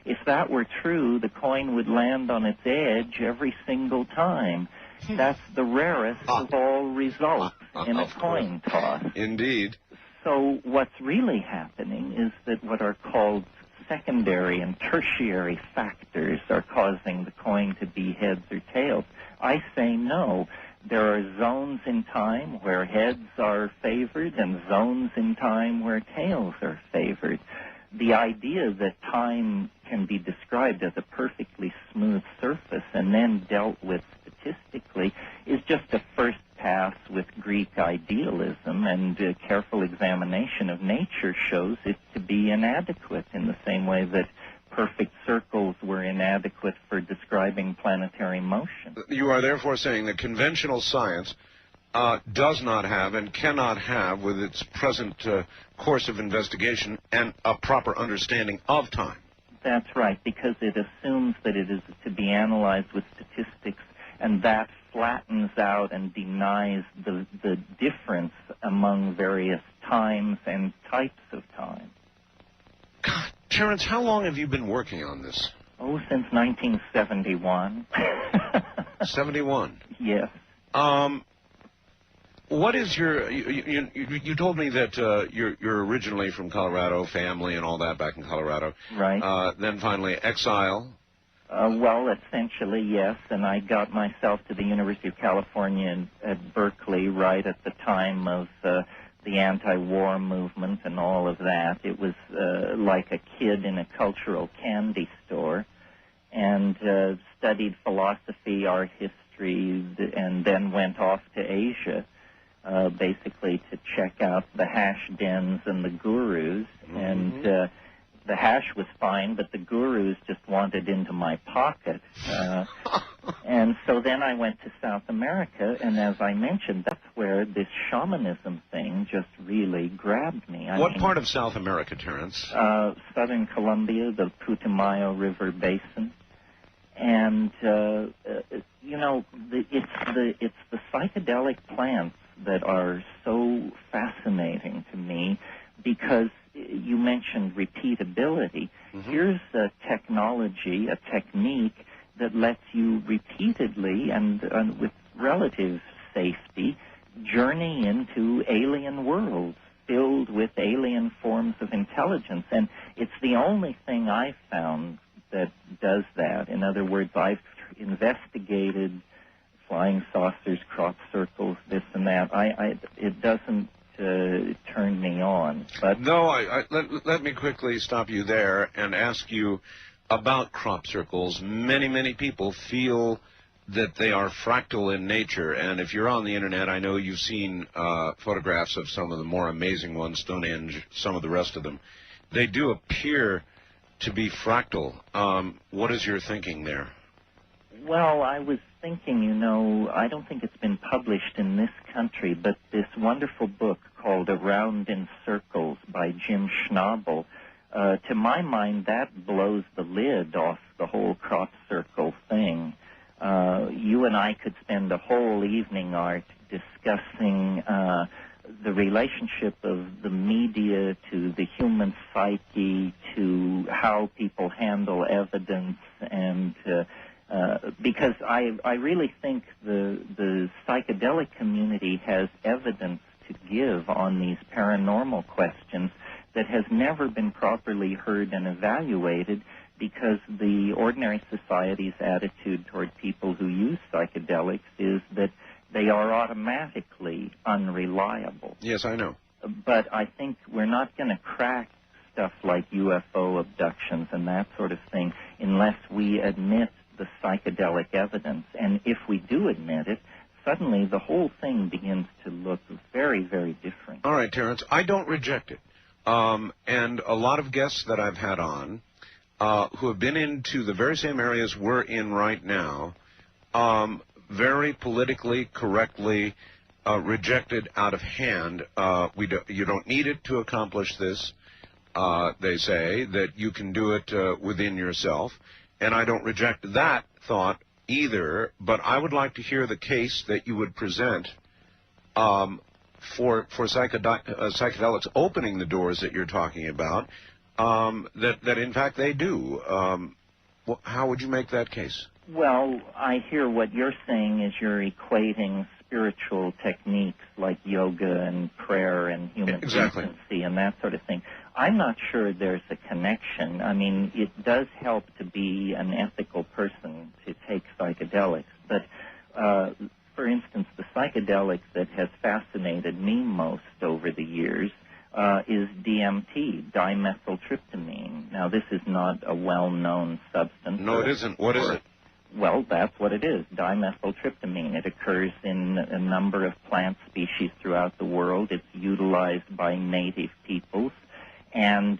If that were true, the coin would land on its edge every single time. That's the rarest of all results in a coin toss. Indeed. So what's really happening is that what are called secondary and tertiary factors are causing the coin to be heads or tails. I say no. There are zones in time where heads are favored and zones in time where tails are favored. The idea that time can be described as a perfectly smooth surface and then dealt with statistically is just a first pass with Greek idealism, and careful examination of nature shows it to be inadequate in the same way that perfect circles were inadequate for describing planetary motion. You are therefore saying that conventional science does not have and cannot have, with its present course of investigation, and a proper understanding of time. That's right, because it assumes that it is to be analyzed with statistics, and that flattens out and denies the difference among various times and types of time. God, Terence, how long have you been working on this? Oh, since 1971. 71? Yes. What is your, you told me that you're originally from Colorado, family and all that back in Colorado. Right. Then finally exile. Well, essentially, yes, and I got myself to the University of California at Berkeley right at the time of the anti-war movement and all of that. It was like a kid in a cultural candy store, and studied philosophy, art history, and then went off to Asia, basically to check out the hash dens and the gurus. And the hash was fine, but the gurus just wanted into my pocket. And so then I went to South America, and as I mentioned, that's where this shamanism thing just really grabbed me. What part of South America, Terence? Southern Colombia, the Putumayo River Basin. And, you know, it's the psychedelic plants that are so fascinating to me, because you mentioned repeatability. Here's a technology, a technique that lets you repeatedly and with relative safety journey into alien worlds filled with alien forms of intelligence. And it's the only thing I've found that does that. In other words, I've investigated flying saucers, crop circles, this and that. It doesn't turn me on. But no, let me quickly stop you there and ask you about crop circles. Many people feel that they are fractal in nature, and if you're on the internet, I know you've seen photographs of some of the more amazing ones, Stonehenge, some of the rest of them. They do appear to be fractal. What is your thinking there? Well, I was thinking, I don't think it's been published in this country, but this wonderful book called Around in Circles by Jim Schnabel, to my mind, that blows the lid off the whole crop circle thing. You and I could spend a whole evening, Art, discussing the relationship of the media to the human psyche, to how people handle evidence, and because I really think the psychedelic community has evidence to give on these paranormal questions that has never been properly heard and evaluated, because the ordinary society's attitude toward people who use psychedelics is that they are automatically unreliable. Yes, I know. But I think we're not going to crack stuff like UFO abductions and that sort of thing unless we admit the psychedelic evidence. And if we do admit it, suddenly the whole thing begins to look very, very different. All right, Terence, I don't reject it. And a lot of guests that I've had on who have been into the very same areas we're in right now, very politically correctly rejected out of hand. You don't need it to accomplish this. They say that you can do it within yourself. And I don't reject that thought either, but I would like to hear the case that you would present for psychedelics opening the doors that you're talking about, that in fact they do. How would you make that case? Well, I hear what you're saying is you're equating spiritual techniques like yoga and prayer and human decency and that sort of thing. I'm not sure there's a connection. I mean, it does help to be an ethical person to take psychedelics, but for instance, the psychedelic that has fascinated me most over the years is DMT, dimethyltryptamine. Now, this is not a well-known substance. No, it isn't. What is it? Well, that's what it is, dimethyltryptamine. It occurs in a number of plant species throughout the world. It's utilized by native peoples. And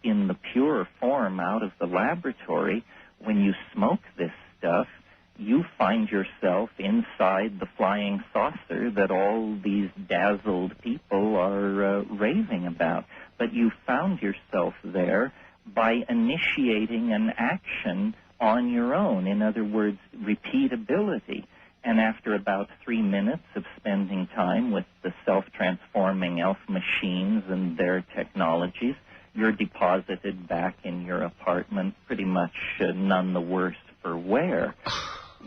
in the pure form out of the laboratory, when you smoke this stuff, you find yourself inside the flying saucer that all these dazzled people are raving about. But you found yourself there by initiating an action on your own. In other words, repeatability. And after about 3 minutes of spending time with the self-transforming elf machines and their technologies, you're deposited back in your apartment, pretty much none the worse for wear.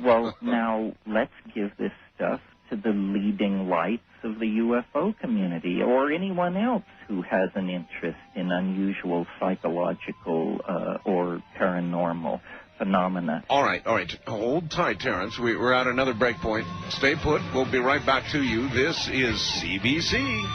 Well, now let's give this stuff to the leading lights of the UFO community or anyone else who has an interest in unusual psychological or paranormal phenomena. All right. Hold tight, Terence. We're at another break point. Stay put. We'll be right back to you. This is CBC.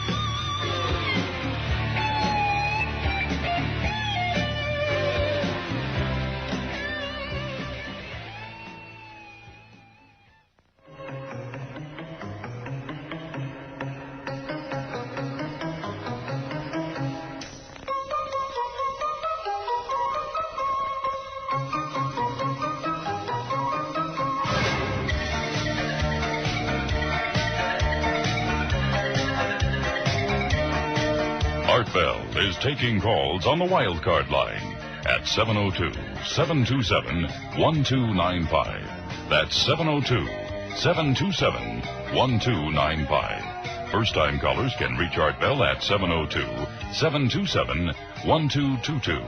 Art Bell is taking calls on the wildcard line at 702-727-1295. That's 702-727-1295. First-time callers can reach Art Bell at 702-727-1222.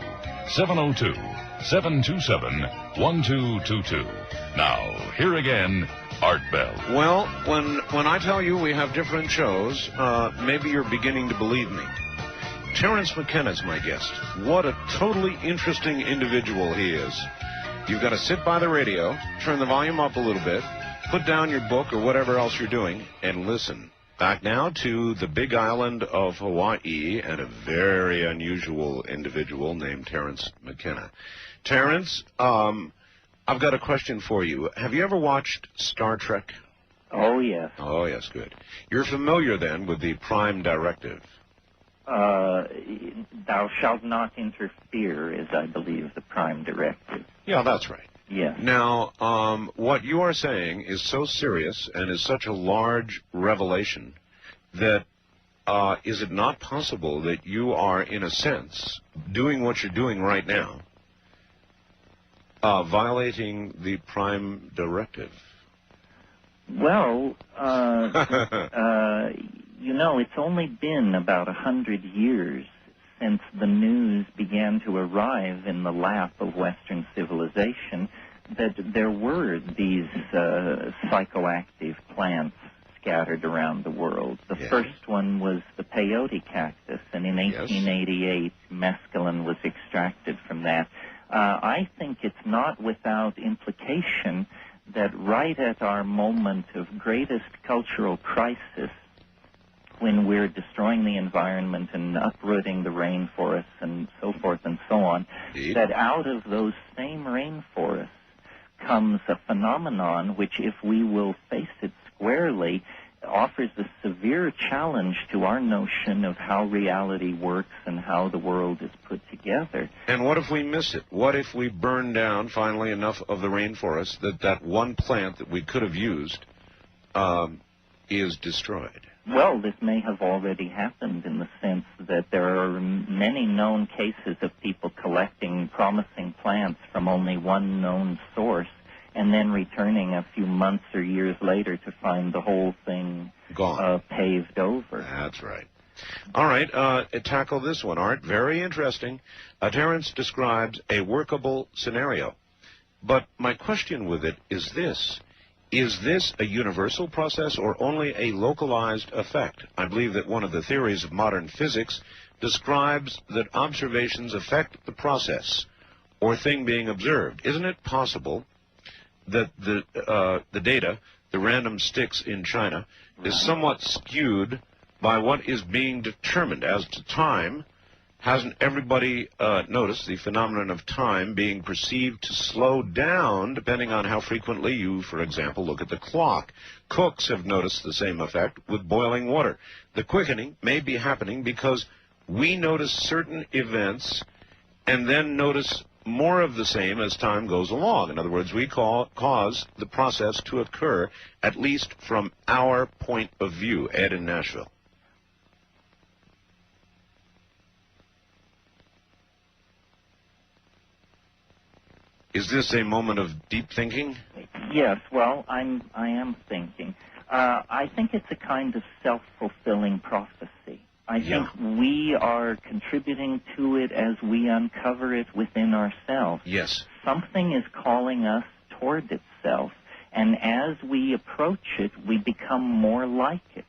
702-727-1222. Now, here again, Art Bell. Well, when I tell you we have different shows, maybe you're beginning to believe me. Terence McKenna is my guest. What a totally interesting individual he is. You've got to sit by the radio, turn the volume up a little bit, put down your book or whatever else you're doing, and listen. Back now to the big island of Hawaii and a very unusual individual named Terence McKenna. Terence, I've got a question for you. Have you ever watched Star Trek? Oh, yes. Oh, yes, good. You're familiar, then, with the Prime Directive. Thou shalt not interfere is, I believe, the prime directive. Yeah, that's right. Yes. Now, what you are saying is so serious and is such a large revelation that is it not possible that you are, in a sense, doing what you're doing right now, violating the prime directive? Well, you know, it's only been about 100 years since the news began to arrive in the lap of Western civilization that there were these psychoactive plants scattered around the world. The Yes. first one was the peyote cactus, and in 1888, mescaline was extracted from that. I think it's not without implication that right at our moment of greatest cultural crisis, when we're destroying the environment and uprooting the rainforests and so forth and so on, Indeed. that out of those same rainforests comes a phenomenon which, if we will face it squarely, offers a severe challenge to our notion of how reality works and how the world is put together. And what if we miss it? What if we burn down, finally, enough of the rainforest that that one plant that we could have used is destroyed? Well, this may have already happened in the sense that there are many known cases of people collecting promising plants from only one known source and then returning a few months or years later to find the whole thing Gone. paved over. That's right. All right, tackle this one, Art. Very interesting. Terence describes a workable scenario. But my question with it is this. Is this a universal process or only a localized effect? I believe that one of the theories of modern physics describes that observations affect the process or thing being observed. Isn't it possible that the data, the random sticks in China, is somewhat skewed by what is being determined as to time? Hasn't everybody noticed the phenomenon of time being perceived to slow down depending on how frequently you, for example, look at the clock? Cooks have noticed the same effect with boiling water. The quickening may be happening because we notice certain events and then notice more of the same as time goes along. In other words, we cause the process to occur, at least from our point of view. Ed in Nashville. Is this a moment of deep thinking? Yes, well, I am thinking. I think it's a kind of self-fulfilling prophecy. I think we are contributing to it as we uncover it within ourselves. Yes. Something is calling us toward itself, and as we approach it, we become more like it.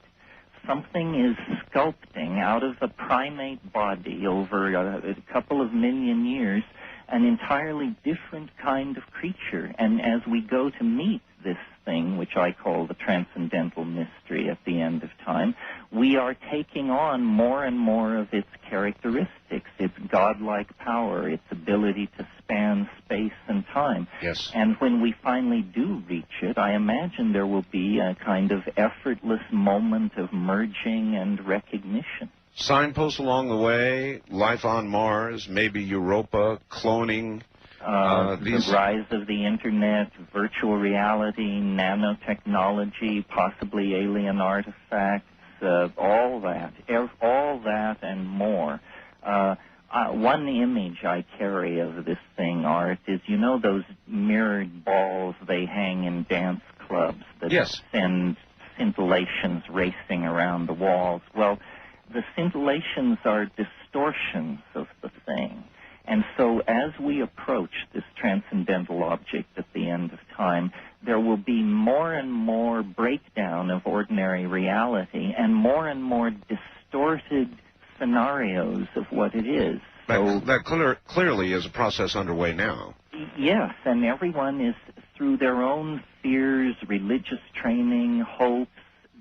Something is sculpting out of a primate body over a couple of million years an entirely different kind of creature. And as we go to meet this thing, which I call the transcendental mystery at the end of time, we are taking on more and more of its characteristics, its godlike power, its ability to span space and time. Yes. And when we finally do reach it, I imagine there will be a kind of effortless moment of merging and recognition. Signposts along the way, life on Mars, maybe Europa, cloning. The rise of the Internet, virtual reality, nanotechnology, possibly alien artifacts, all that and more. One image I carry of this thing, Art, is, you know those mirrored balls they hang in dance clubs that send scintillations racing around the walls? Well, the scintillations are distortions of the thing. And so as we approach this transcendental object at the end of time, there will be more and more breakdown of ordinary reality and more distorted scenarios of what it is. So That clearly is a process underway now. Yes, and everyone is, through their own fears, religious training, hopes,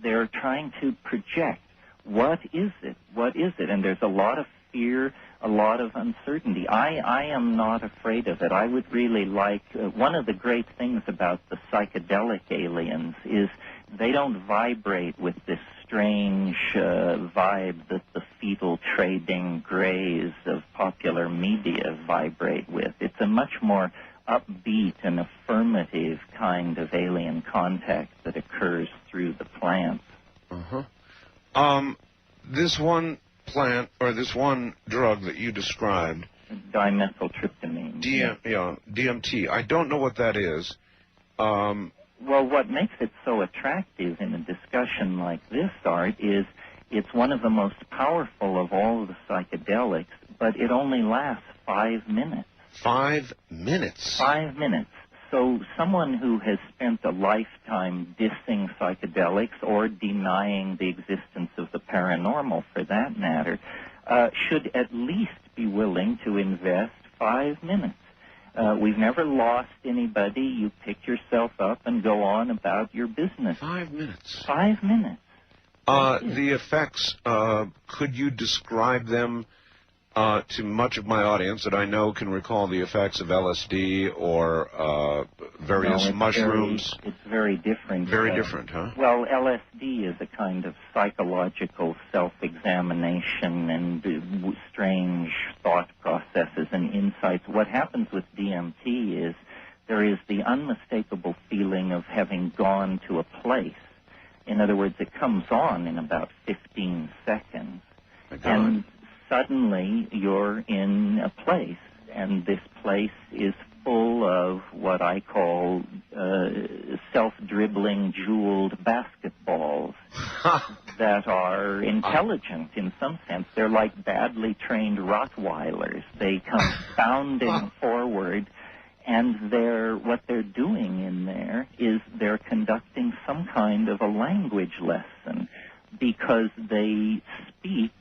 they're trying to project. What is it? What is it? And there's a lot of fear, a lot of uncertainty. I am not afraid of it. I would really like, one of the great things about the psychedelic aliens is they don't vibrate with this strange vibe that the bipedal trading grays of popular media vibrate with. It's a much more upbeat and affirmative kind of alien contact that occurs through the plants. This one plant, or this one drug that you described, Dimethyltryptamine. DMT, I don't know what that is. Well, what makes it so attractive in a discussion like this, Art, is it's one of the most powerful of all of the psychedelics, but it only lasts 5 minutes. 5 minutes? 5 minutes. So someone who has spent a lifetime dissing psychedelics or denying the existence of the paranormal, for that matter, should at least be willing to invest 5 minutes. We've never lost anybody. You pick yourself up and go on about your business. 5 minutes. 5 minutes. The effects, could you describe them to much of my audience that I know can recall the effects of LSD or various mushrooms? It's very different. Very different, huh? Well, LSD is a kind of psychological self-examination and strange thought processes and insights. What happens with DMT is there is the unmistakable feeling of having gone to a place. In other words, it comes on in about 15 seconds. And suddenly you're in a place, and this place is full of what I call self-dribbling jeweled basketballs that are intelligent in some sense. They're like badly trained Rottweilers. They come bounding forward, and what they're doing in there is they're conducting some kind of a language lesson, because they speak.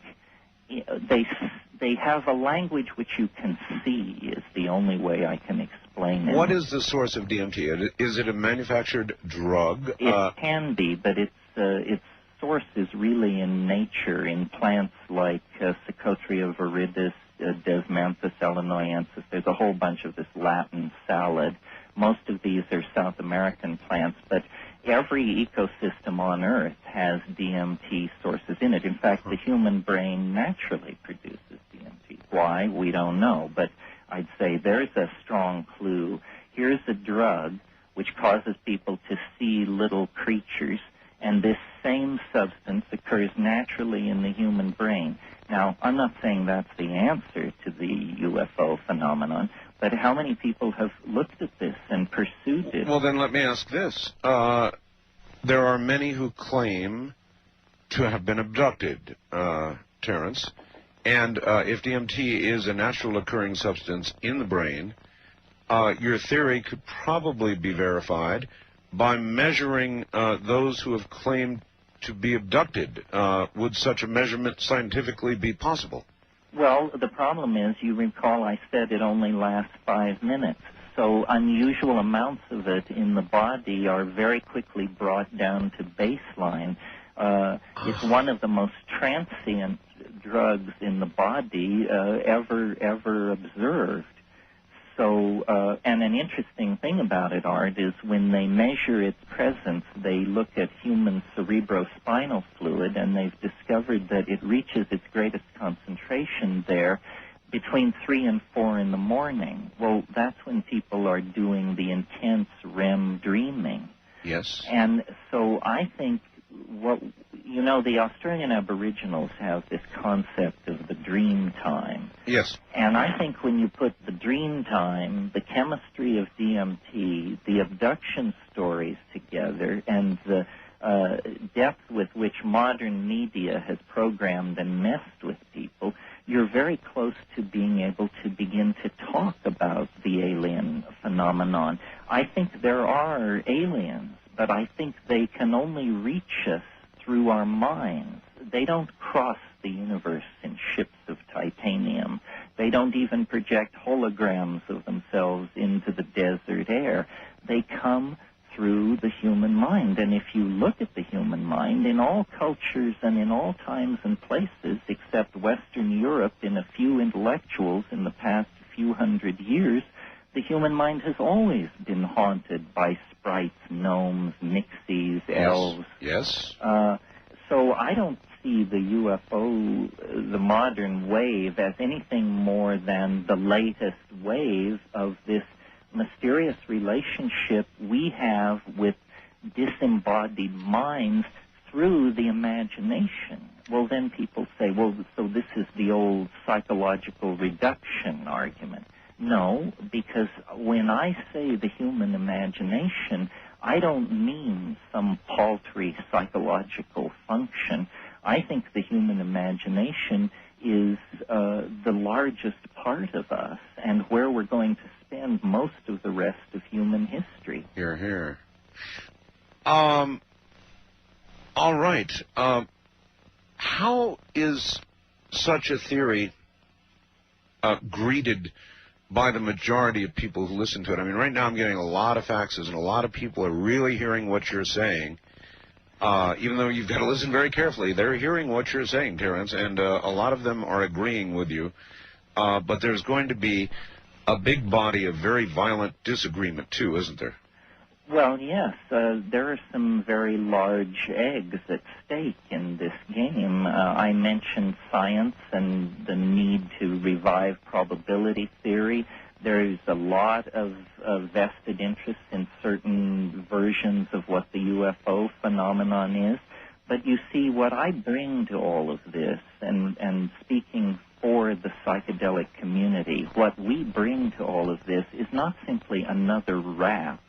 They have a language which you can see, is the only way I can explain it. What is the source of DMT? Is it a manufactured drug? It can be, but its source is really in nature, in plants like Secotria viridis, Desmanthus illinoisensis. There's a whole bunch of this Latin salad. Most of these are South American plants, but every ecosystem on Earth has DMT sources in it. In fact, the human brain naturally produces DMT. Why? We don't know, but I'd say there's a strong clue. Here's a drug which causes people to see little creatures, and this same substance occurs naturally in the human brain. Now, I'm not saying that's the answer to the UFO phenomenon, but how many people have looked at this and pursued it? Well, then let me ask this. There are many who claim to have been abducted, Terence, and if DMT is a natural occurring substance in the brain, your theory could probably be verified by measuring those who have claimed to be abducted. Would such a measurement scientifically be possible? Well, the problem is, you recall I said it only lasts 5 minutes. So unusual amounts of it in the body are very quickly brought down to baseline. It's one of the most transient drugs in the body ever observed. So, and an interesting thing about it, Art, is when they measure its presence, they look at human cerebrospinal fluid, and they've discovered that it reaches its greatest concentration there between 3 and 4 in the morning. Well, that's when people are doing the intense REM dreaming. Yes. And so I think the Australian Aboriginals have this concept of the dream time. Yes. And I think when you put the dream time, the chemistry of DMT, the abduction stories together, and the depth with which modern media has programmed and messed with people, you're very close to being able to begin to talk about the alien phenomenon. I think there are aliens, but I think they can only reach us through our minds. They don't cross the universe in ships of titanium. They don't even project holograms of themselves into the desert air. They come through the human mind. And if you look at the human mind, in all cultures and in all times and places, except Western Europe, in a few intellectuals in the past few hundred years, the human mind has always been haunted by sprites, gnomes, nixies, elves. Yes. So I don't see the UFO, the modern wave, as anything more than the latest wave of this mysterious relationship we have with disembodied minds through the imagination. Well, then people say, well, so this is the old psychological reduction argument. No, because when I say the human imagination, I don't mean some paltry psychological function. I think the human imagination is the largest part of us and where we're going to spend most of the rest of human history. Hear, hear. All right. How is such a theory greeted by the majority of people who listen to it? I mean, right now I'm getting a lot of faxes, and a lot of people are really hearing what you're saying. Even though you've got to listen very carefully, they're hearing what you're saying, Terence, and a lot of them are agreeing with you. But there's going to be a big body of very violent disagreement, too, isn't there? Well, yes, there are some very large eggs at stake in this game. I mentioned science and the need to revive probability theory. There's a lot of vested interest in certain versions of what the UFO phenomenon is. But you see, what I bring to all of this, and speaking for the psychedelic community, what we bring to all of this is not simply another rap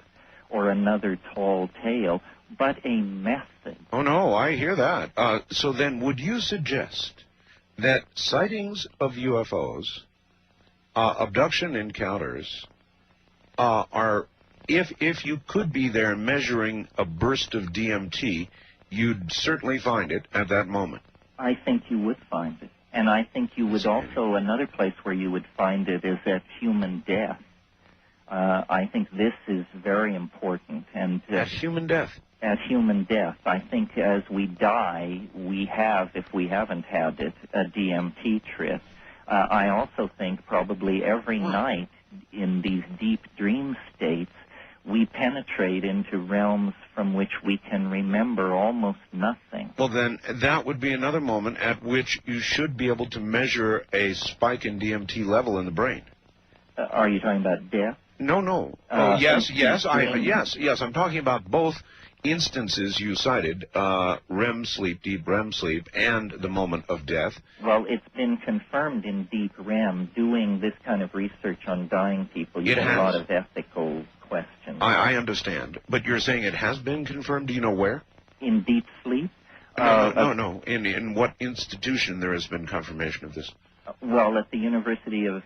or another tall tale, but a method. Oh, no, I hear that. So then would you suggest that sightings of UFOs, abduction encounters, are, if you could be there measuring a burst of DMT, you'd certainly find it at that moment? I think you would find it. And I think you would also, another place where you would find it is at human death. I think this is very important. And at human death? At human death. I think as we die, we have, if we haven't had it, a DMT trip. I also think probably every night in these deep dream states, we penetrate into realms from which we can remember almost nothing. Well, then, that would be another moment at which you should be able to measure a spike in DMT level in the brain. Are you talking about death? No. Yes. I'm talking about both instances you cited, REM sleep, deep REM sleep, and the moment of death. Well, it's been confirmed in deep REM. Doing this kind of research on dying people, you have a lot of ethical questions. I understand. But you're saying it has been confirmed? Do you know where? In deep sleep? No. In what institution there has been confirmation of this? Well, at the University of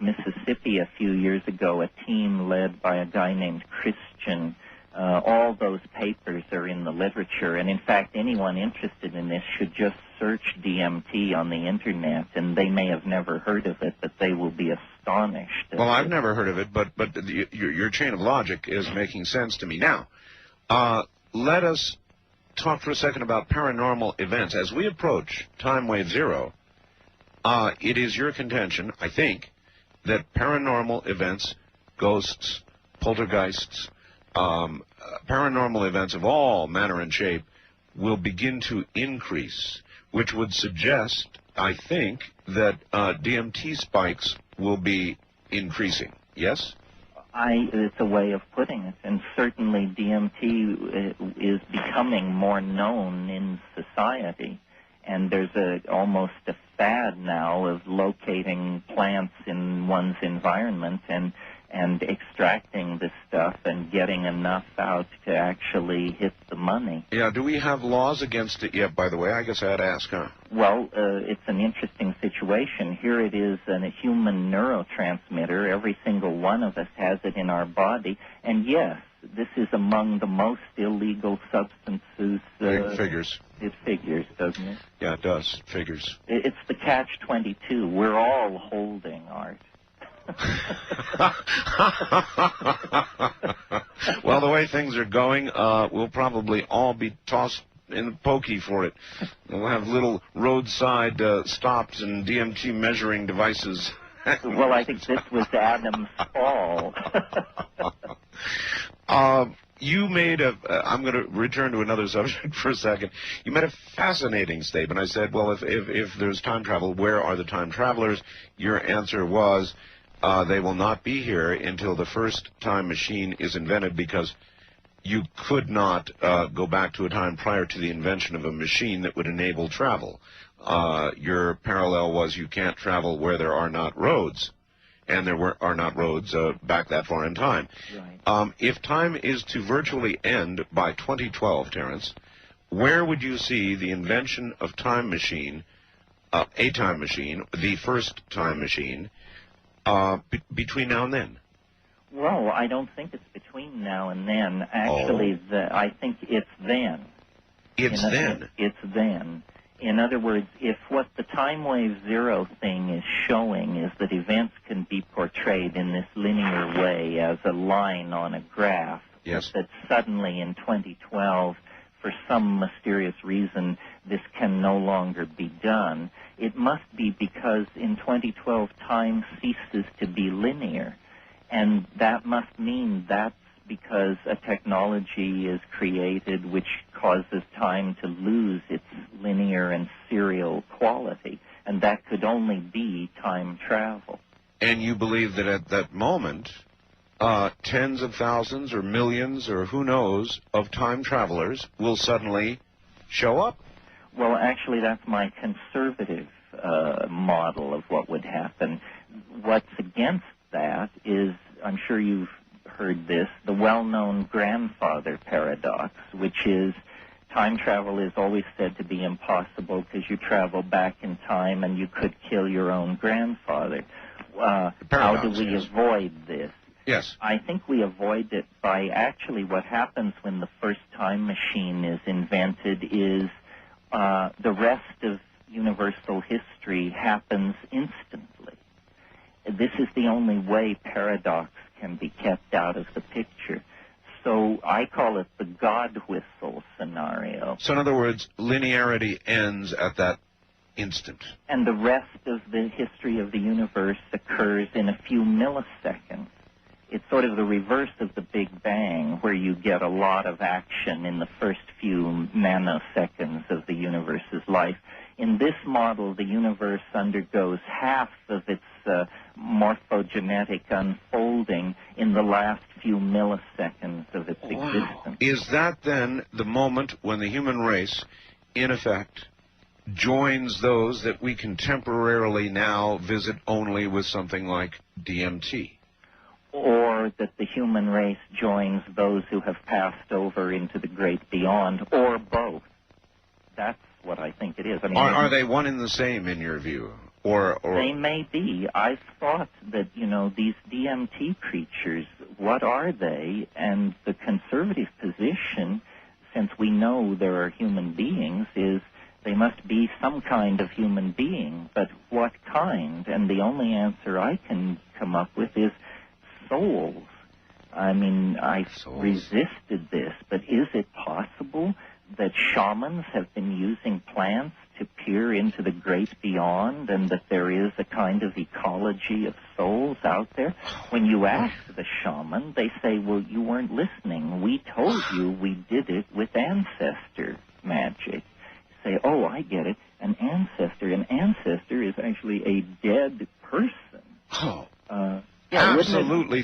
Mississippi a few years ago, a team led by a guy named Christian, all those papers are in the literature, and in fact, anyone interested in this should just search DMT on the Internet, and they may have never heard of it, but they will be astonished. Well, I've never heard of it, but your chain of logic is making sense to me. Now, let us talk for a second about paranormal events. As we approach Timewave Zero, it is your contention, I think, that paranormal events, ghosts, poltergeists, paranormal events of all manner and shape will begin to increase, which would suggest, I think, that DMT spikes will be increasing. Yes? It's a way of putting it, and certainly DMT is becoming more known in society. And there's almost a fad now of locating plants in one's environment and extracting the stuff and getting enough out to actually hit the money. Yeah, do we have laws against it yet, by the way? I guess I'd ask, huh? Well, it's an interesting situation. Here it is a human neurotransmitter. Every single one of us has it in our body. And yes, this is among the most illegal substances. It figures. It figures, doesn't it? Yeah, it does. It figures. It's the catch-22. We're all holding, Art. Well, the way things are going, we'll probably all be tossed in the pokey for it. We'll have little roadside stops and DMT measuring devices. Well, I think this was Adam's fall. You made I'm going to return to another subject for a second. You made a fascinating statement. I said, well, if there's time travel, where are the time travelers? Your answer was, they will not be here until the first time machine is invented, because you could not go back to a time prior to the invention of a machine that would enable travel. Your parallel was you can't travel where there are not roads. And there are not roads back that far in time. Right. If time is to virtually end by 2012, Terence, where would you see the invention of time machine, a time machine, the first time machine, between now and then? Well, I don't think it's between now and then. Actually, I think it's then. It's then? It's then. In other words, if what the Timewave Zero thing is showing is that events can be portrayed in this linear way as a line on a graph, yes, that suddenly in 2012, for some mysterious reason, this can no longer be done, it must be because in 2012 time ceases to be linear. And that must mean that's because a technology is created which causes time to lose its linear and serial quality, and that could only be time travel. And you believe that at that moment, tens of thousands or millions or who knows of time travelers will suddenly show up? Well, actually, that's my conservative model of what would happen. What's against that is, I'm sure you've heard this, the well-known grandfather paradox, which is time travel is always said to be impossible because you travel back in time and you could kill your own grandfather. How do we avoid this? Yes. I think we avoid it by actually what happens when the first time machine is invented is the rest of universal history happens instantly. This is the only way paradox can be kept out of the picture. So I call it the God whistle scenario. So in other words, linearity ends at that instant. And the rest of the history of the universe occurs in a few milliseconds. It's sort of the reverse of the Big Bang, where you get a lot of action in the first few nanoseconds of the universe's life. In this model, the universe undergoes half of its morphogenetic unfolding in the last few milliseconds of its existence. Is that then the moment when the human race, in effect, joins those that we can temporarily now visit only with something like DMT? Or that the human race joins those who have passed over into the great beyond, or both. That's what I think it is. I mean, are they one and the same in your view? Or they may be. I've thought that, these DMT creatures, what are they? And the conservative position, since we know there are human beings, is they must be some kind of human being. But what kind? And the only answer I can come up with is souls. I mean, I resisted this, but is it possible that shamans have been using plants to peer into the great beyond, and that there is a kind of ecology of souls out there? When you ask the shaman, they say, well, you weren't listening. We told you we did it with ancestor magic. You say, oh, I get it. An ancestor is actually a dead person. Oh. Yeah, absolutely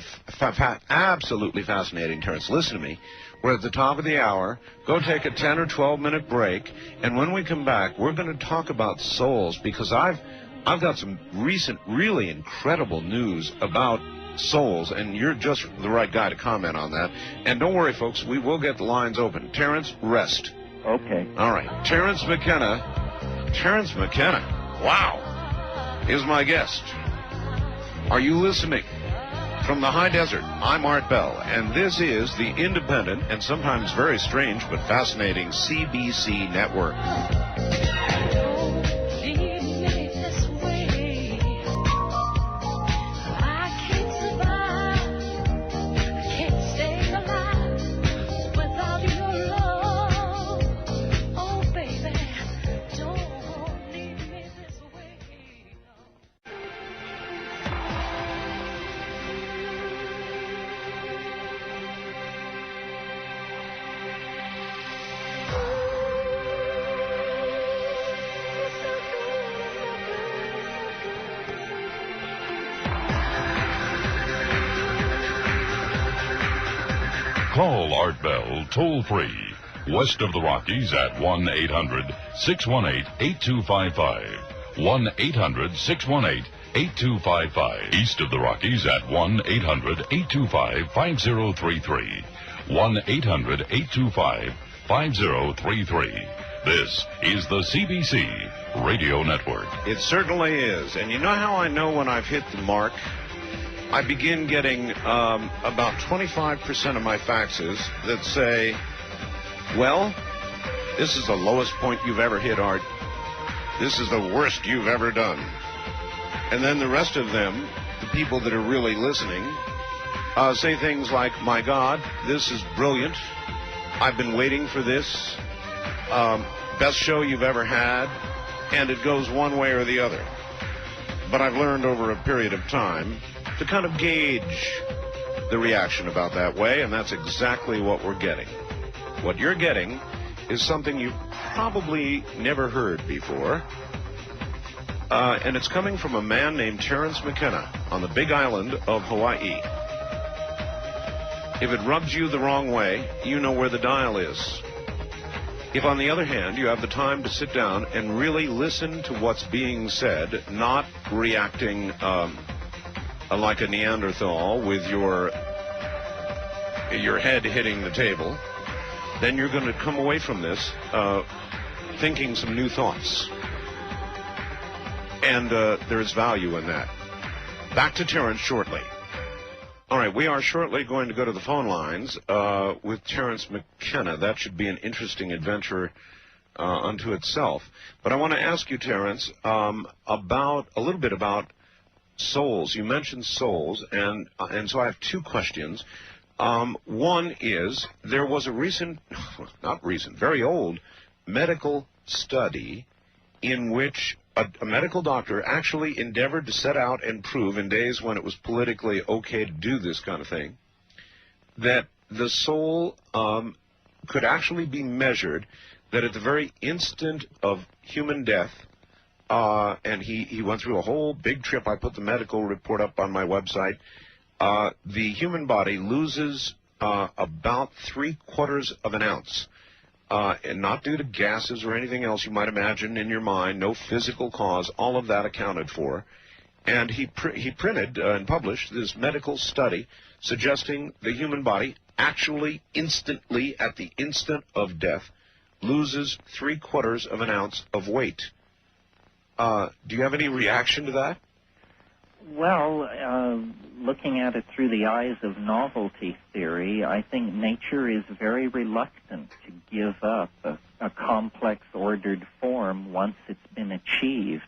fascinating, Terence. Listen to me. We're at the top of the hour. Go take a 10 or 12-minute break, and when we come back, we're going to talk about souls, because I've got some recent, really incredible news about souls, and you're just the right guy to comment on that. And don't worry, folks, we will get the lines open. Terence, rest. Okay. All right. Terence McKenna. Terence McKenna, wow, is my guest. Are you listening? From the high desert, I'm Art Bell, and this is the independent and sometimes very strange but fascinating CBC network. Call Art Bell toll-free, west of the Rockies at 1-800-618-8255. 1-800-618-8255. East of the Rockies at 1-800-825-5033. 1-800-825-5033. This is the CBC Radio Network. It certainly is. And you know how I know when I've hit the mark? I begin getting about 25% of my faxes that say, well, this is the lowest point you've ever hit, Art. This is the worst you've ever done. And then the rest of them, the people that are really listening, say things like, my God, this is brilliant. I've been waiting for this. Best show you've ever had. And it goes one way or the other. But I've learned over a period of time to kind of gauge the reaction about that way, and that's exactly what we're getting. What you're getting is something you've probably never heard before, and it's coming from a man named Terence McKenna on the big island of Hawaii. If it rubs you the wrong way, you know where the dial is. If, on the other hand, you have the time to sit down and really listen to what's being said, not reacting like a Neanderthal with your head hitting the table, then you're going to come away from this thinking some new thoughts. And there is value in that. Back to Terence shortly. All right, we are shortly going to go to the phone lines with Terence McKenna. That should be an interesting adventure unto itself. But I want to ask you, Terence, about a little bit about souls. You mentioned souls, and so I have two questions. One is, there was a very old medical study in which a medical doctor actually endeavored to set out and prove, in days when it was politically okay to do this kind of thing, that the soul could actually be measured, that at the very instant of human death, and he went through a whole big trip. I put the medical report up on my website. The human body loses about 3/4 of an ounce. And not due to gases or anything else you might imagine in your mind, no physical cause, all of that accounted for. And he printed and published this medical study suggesting the human body actually instantly, at the instant of death, loses 3/4 of an ounce of weight. Do you have any reaction to that? Well, looking at it through the eyes of novelty theory, I think nature is very reluctant to give up a complex ordered form once it's been achieved.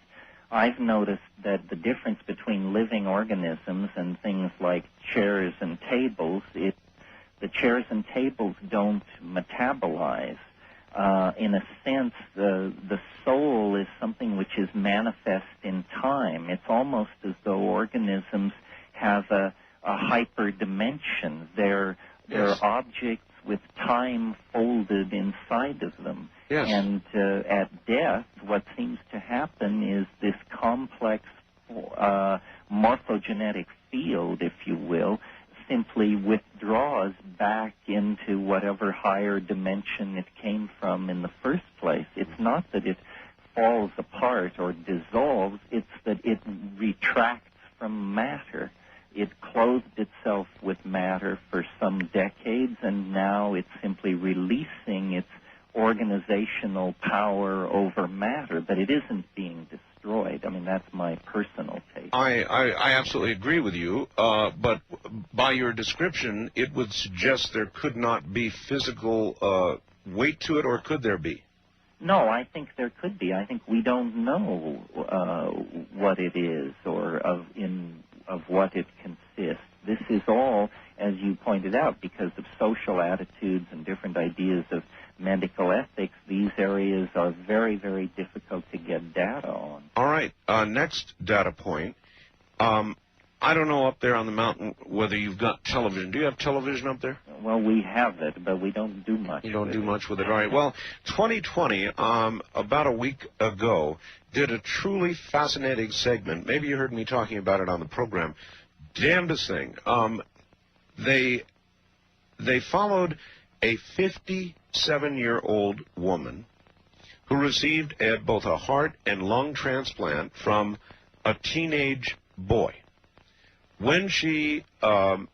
I've noticed that the difference between living organisms and things like chairs and tables, the chairs and tables don't metabolize. In a sense, the soul is something which is manifest in time. It's almost as though organisms have a hyperdimension. They're objects with time folded inside of them. Yes. And at death, what seems to happen is this complex morphogenetic field, if you will, simply withdraws back into whatever higher dimension it came from in the first place. It's not that it falls apart or dissolves, it's that it retracts from matter. It clothed itself with matter for some decades, and now it's simply releasing its organizational power over matter, but it isn't being destroyed. I mean, that's my personal take. I absolutely agree with you, but by your description, it would suggest there could not be physical weight to it, or could there be? No, I think there could be. I think we don't know what it is or of what it consists. This is all, as you pointed out, because of social attitudes and different ideas of medical ethics. These areas are very, very difficult to get data on. All right. Next data point. I don't know up there on the mountain whether you've got television. Do you have television up there? Well, we have it, but we don't do much. You don't do much with it. All right. Well, 2020, about a week ago, did a truly fascinating segment. Maybe you heard me talking about it on the program. Damnedest thing. They they followed a 57-year-old woman who received both a heart and lung transplant from a teenage boy. When she woke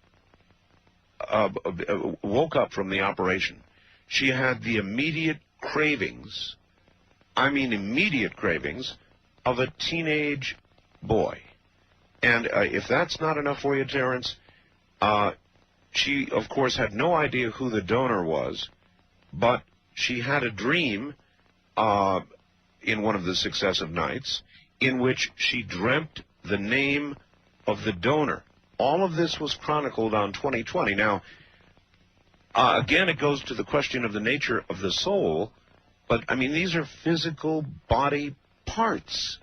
up from the operation, she had the immediate cravings, I mean immediate cravings, of a teenage boy. And if that's not enough for you, Terence, she, of course, had no idea who the donor was, but she had a dream in one of the successive nights in which she dreamt the name of the donor. All of this was chronicled on 2020. Now, again, it goes to the question of the nature of the soul, but, I mean, these are physical body parts.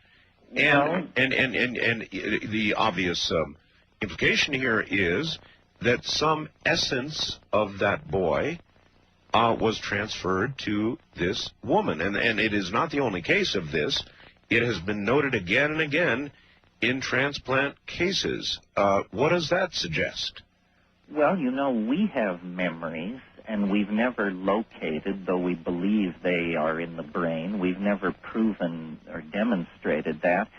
And the obvious implication here is that some essence of that boy was transferred to this woman. And it is not the only case of this. It has been noted again and again in transplant cases. What does that suggest? Well, you know, we have memories, and we've never located, though we believe they are in the brain. We've never proven or demonstrated that.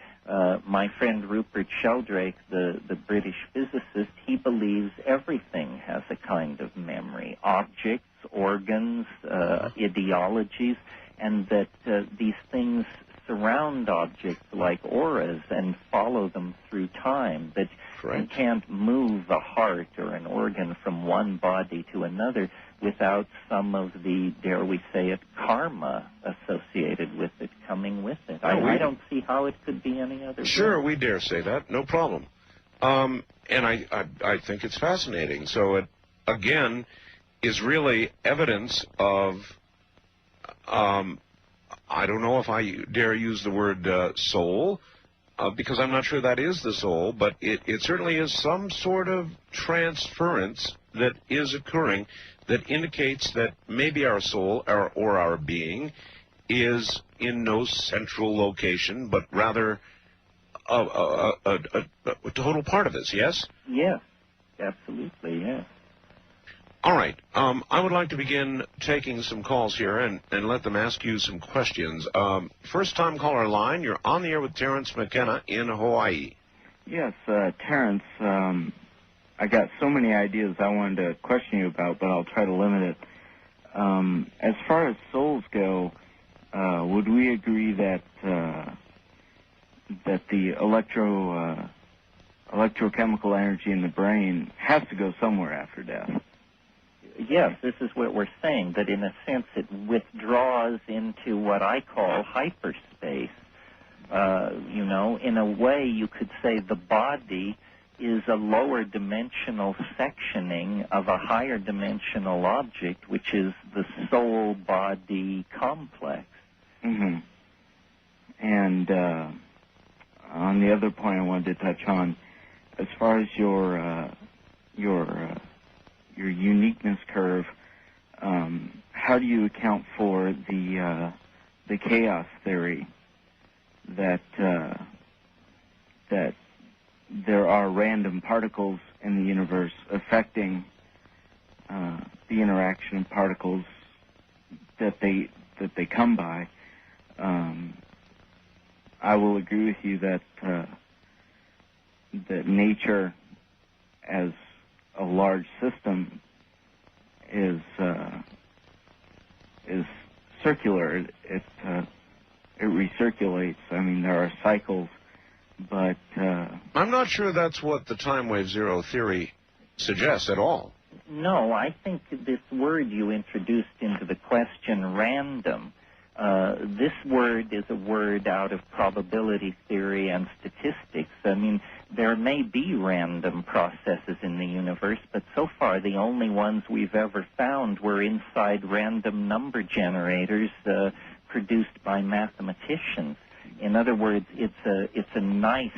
My friend Rupert Sheldrake, the British physicist, he believes everything has a kind of memory, objects, organs, ideologies, and that these things surround objects like auras and follow them through time, that you can't move a heart or an organ from one body to another without some of the, dare we say it, karma associated with it coming with it. I don't see how it could be any other way. Sure, we dare say that, no problem. And I think it's fascinating. So it, again, is really evidence of, I don't know if I dare use the word soul, because I'm not sure that is the soul, but it certainly is some sort of transference that is occurring that indicates that maybe our soul or our being is in no central location, but rather a total part of us, yes? Yes, absolutely, yes. All right. I would like to begin taking some calls here and let them ask you some questions. First-time caller line, you're on the air with Terence McKenna in Hawaii. Yes, Terence, I got so many ideas I wanted to question you about, but I'll try to limit it. As far as souls go, would we agree that the electrochemical energy in the brain has to go somewhere after death? Yes, this is what we're saying, that in a sense it withdraws into what I call hyperspace. You know, in a way you could say the body is a lower dimensional sectioning of a higher dimensional object, which is the soul-body complex. Mm-hmm. And on the other point I wanted to touch on, as far as your uniqueness curve, how do you account for the chaos theory that there are random particles in the universe affecting the interaction of particles that they come by? I will agree with you that nature as a large system is circular. It recirculates. I mean, there are cycles, but I'm not sure that's what the Timewave Zero theory suggests at all. No, I think this word you introduced into the question, random, this word is a word out of probability theory and statistics. I mean, there may be random processes in the universe, but so far the only ones we've ever found were inside random number generators produced by mathematicians. In other words, it's a nice,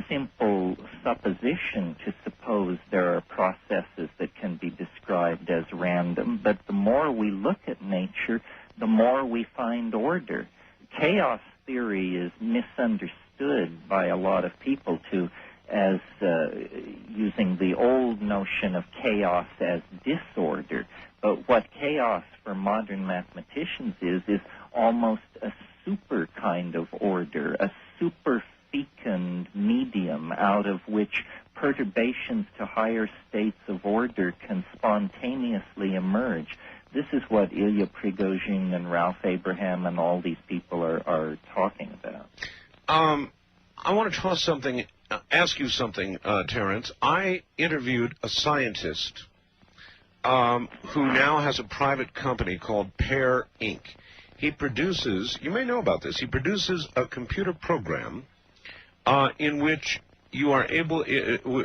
simple supposition to suppose there are processes that can be described as random, but the more we look at nature, the more we find order. Chaos theory is misunderstood by a lot of people to as using the old notion of chaos as disorder. But what chaos for modern mathematicians is almost a super kind of order, a super fecund medium out of which perturbations to higher states of order can spontaneously emerge. This is what Ilya Prigozhin and Ralph Abraham and all these people are talking about. I want to ask you something, Terence. I interviewed a scientist who now has a private company called Pear Inc. He produces, you may know about this, he produces a computer program in which you are able,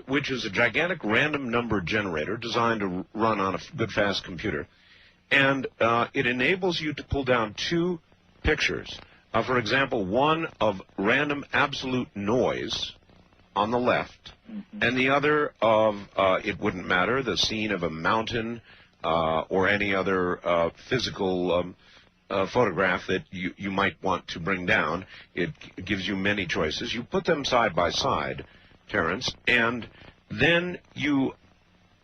which is a gigantic random number generator designed to run on a good fast computer. And it enables you to pull down two pictures. For example, one of random absolute noise on the left, and the other of, it wouldn't matter, the scene of a mountain or any other physical photograph that you might want to bring down. It gives you many choices. You put them side by side, Terence, and then you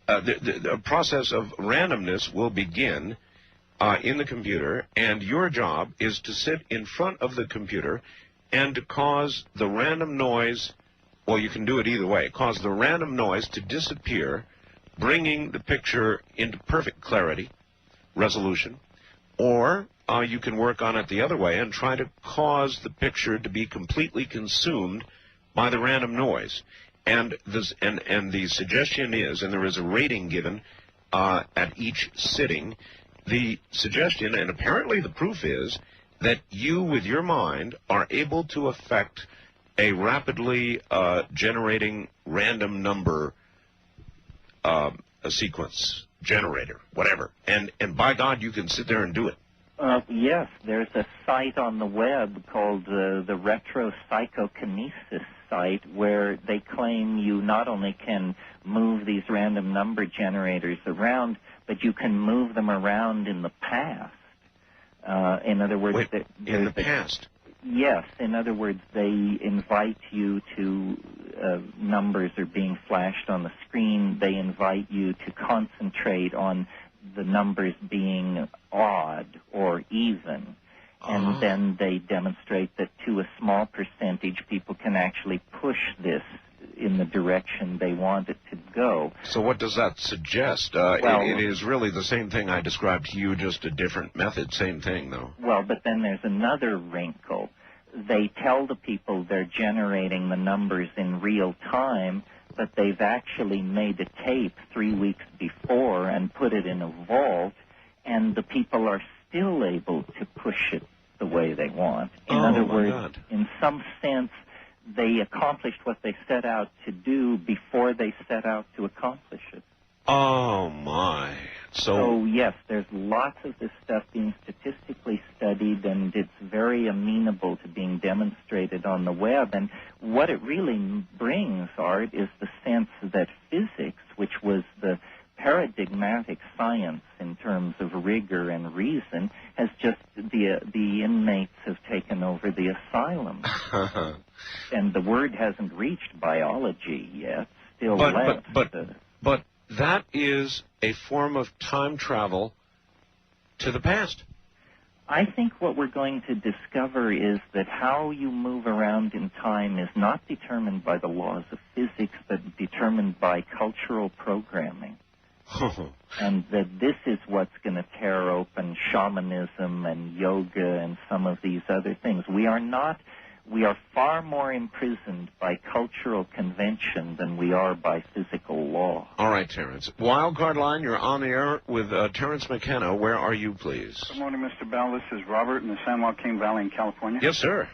the process of randomness will begin in the computer, and your job is to sit in front of the computer and to cause the random noise, well, you can do it either way, cause the random noise to disappear, bringing the picture into perfect clarity, resolution, or you can work on it the other way and try to cause the picture to be completely consumed by the random noise. And the suggestion is, and there is a rating given at each sitting, the suggestion, and apparently the proof is, that you, with your mind, are able to affect a rapidly generating random number a sequence generator, whatever. And by God, you can sit there and do it. Yes, there's a site on the web called the Retropsychokinesis site where they claim you not only can move these random number generators around, but you can move them around in the past. In other words, wait, in the past? Yes. In other words, they invite you to, numbers are being flashed on the screen. They invite you to concentrate on the numbers being odd or even. And then they demonstrate that to a small percentage, people can actually push this in the direction they want it to go. So what does that suggest? It is really the same thing I described to you, just a different method. Same thing, though. Well, but then there's another wrinkle. They tell the people they're generating the numbers in real time, but they've actually made a tape 3 weeks before and put it in a vault, and the people are still able to push it the way they want. In other words, in some sense, they accomplished what they set out to do before they set out to accomplish it. Oh, my. So, yes, there's lots of this stuff being statistically studied, and it's very amenable to being demonstrated on the web. And what it really brings, Art, is the sense that physics, which was the paradigmatic science in terms of rigor and reason, has just, the inmates have taken over the asylum. And the word hasn't reached biology yet, still less. But that is a form of time travel to the past. I think what we're going to discover is that how you move around in time is not determined by the laws of physics, but determined by cultural programming. And that this is what's going to tear open shamanism and yoga and some of these other things. We are far more imprisoned by cultural convention than we are by physical law. All right, Terence. Wildcard line, you're on the air with Terence McKenna. Where are you, please? Good morning, Mr. Bell. This is Robert in the San Joaquin Valley in California. Yes, sir.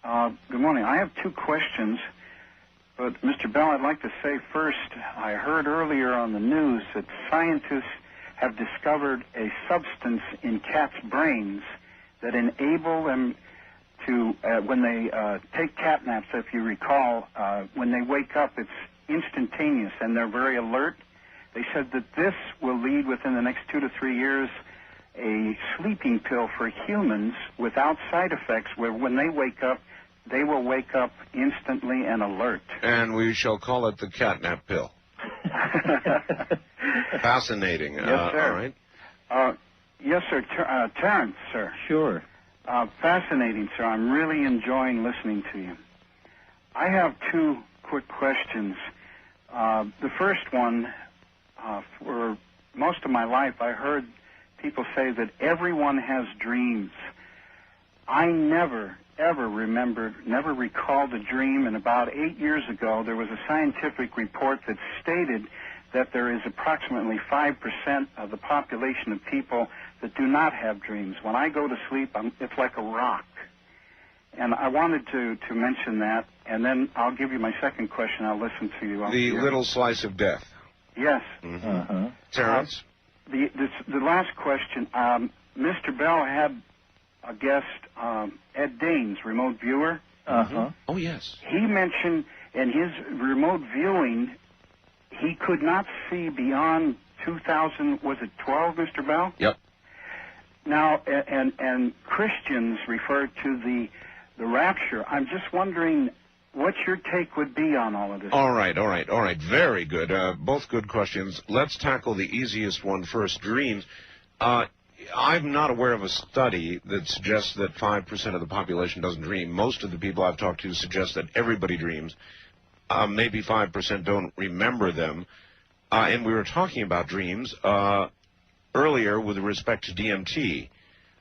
Good morning. I have two questions. But, Mr. Bell, I'd like to say first, I heard earlier on the news that scientists have discovered a substance in cats' brains that enable them to, when they take cat naps, if you recall, when they wake up, it's instantaneous and they're very alert. They said that this will lead within the next 2 to 3 years a sleeping pill for humans without side effects, where when they wake up, they will wake up instantly and alert. And we shall call it the catnap pill. Fascinating. Yes, sir. All right. Yes, sir. Terence, sir. Sure. Fascinating, sir. I'm really enjoying listening to you. I have two quick questions. The first one, for most of my life, I heard people say that everyone has dreams. I never, ever never recalled a dream, and about 8 years ago, there was a scientific report that stated that there is approximately 5% of the population of people that do not have dreams. When I go to sleep, it's like a rock. And I wanted to mention that, and then I'll give you my second question. I'll listen to you. The little slice of death. Yes. Mm-hmm. Terence? The last question. Mr. Bell had a guest, Ed Daines, remote viewer. Uh-huh. Oh, yes. He mentioned in his remote viewing, he could not see beyond 2000, was it 12, Mr. Bell? Yep. Now, and Christians refer to the rapture. I'm just wondering what your take would be on all of this. All right. Very good. Both good questions. Let's tackle the easiest one first, dreams. I'm not aware of a study that suggests that 5% of the population doesn't dream. Most of the people I've talked to suggest that everybody dreams. Maybe 5% don't remember them. And we were talking about dreams earlier with respect to DMT.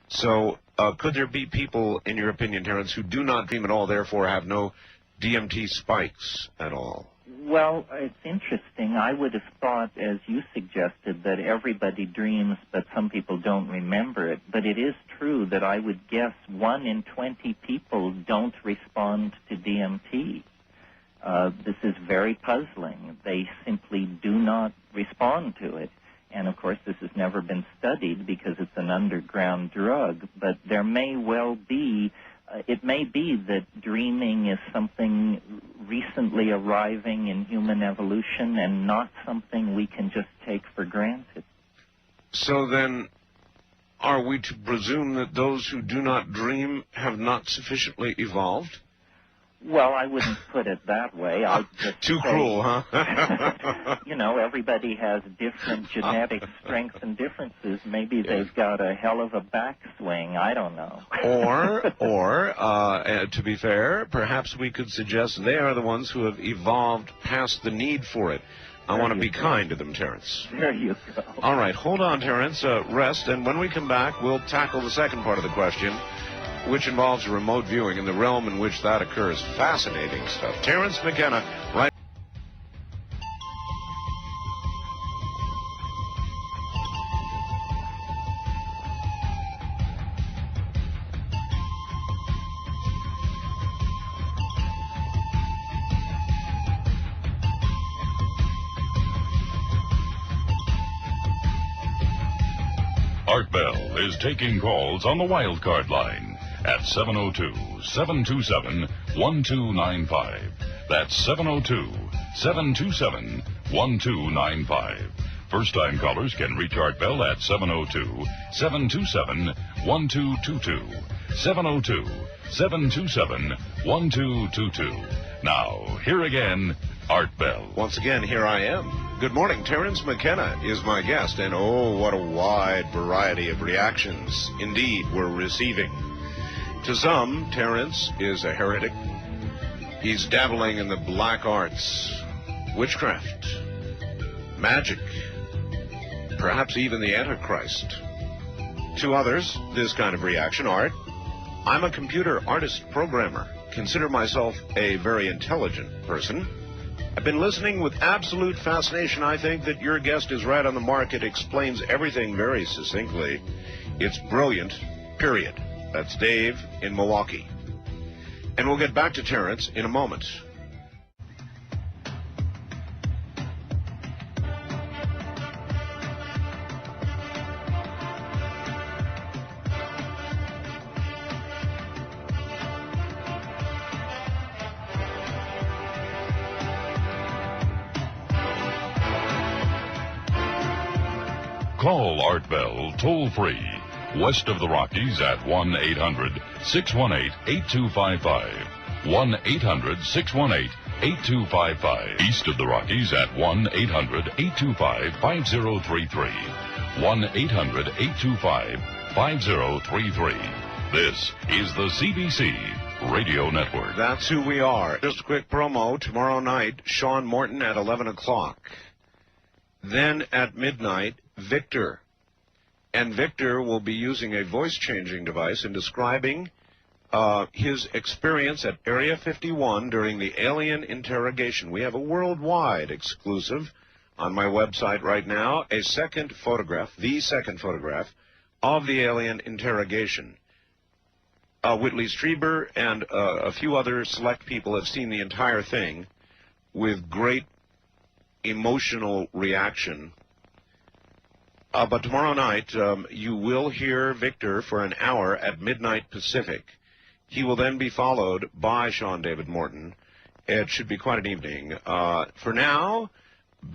So could there be people, in your opinion, Terence, who do not dream at all, therefore have no DMT spikes at all? Well, it's interesting. I would have thought, as you suggested, that everybody dreams, but some people don't remember it. But it is true that I would guess 1 in 20 people don't respond to DMT. This is very puzzling. They simply do not respond to it. And, of course, this has never been studied because it's an underground drug. But there may well be, it may be that dreaming is something recently arriving in human evolution and not something we can just take for granted. So then, are we to presume that those who do not dream have not sufficiently evolved? Well, I wouldn't put it that way. I'd just Too say, cruel, huh? you know, everybody has different genetic strengths and differences. Maybe they've got a hell of a backswing. I don't know. Or, to be fair, perhaps we could suggest they are the ones who have evolved past the need for it. I want to be kind to them, Terence. There you go. All right, hold on, Terence. Rest, and when we come back, we'll tackle the second part of the question, which involves remote viewing and the realm in which that occurs. Fascinating stuff. Terence McKenna, right. Art Bell is taking calls on the wild card line at 702-727-1295. That's 702-727-1295. First-time callers can reach Art Bell at 702-727-1222. 702-727-1222. Now, here again, Art Bell. Once again, here I am. Good morning. Terence McKenna is my guest, and oh, what a wide variety of reactions indeed we're receiving. To some, Terence is a heretic. He's dabbling in the black arts, witchcraft, magic, perhaps even the Antichrist. To others, this kind of reaction, Art, I'm a computer artist programmer. Consider myself a very intelligent person. I've been listening with absolute fascination. I think that your guest is right on the mark. It explains everything very succinctly. It's brilliant, period. That's Dave in Milwaukee. And we'll get back to Terence in a moment. Call Art Bell toll-free, west of the Rockies at 1-800-618-8255. 1-800-618-8255. East of the Rockies at 1-800-825-5033. 1-800-825-5033. This is the CBC Radio Network. That's who we are. Just a quick promo. Tomorrow night, Sean Morton at 11 o'clock. Then at midnight, Victor. And Victor will be using a voice-changing device and describing his experience at Area 51 during the alien interrogation. We have a worldwide exclusive on my website right now, a second photograph, the second photograph, of the alien interrogation. Whitley Strieber and a few other select people have seen the entire thing with great emotional reaction. But tomorrow night, you will hear Victor for an hour at midnight Pacific. He will then be followed by Sean David Morton. It should be quite an evening. For now,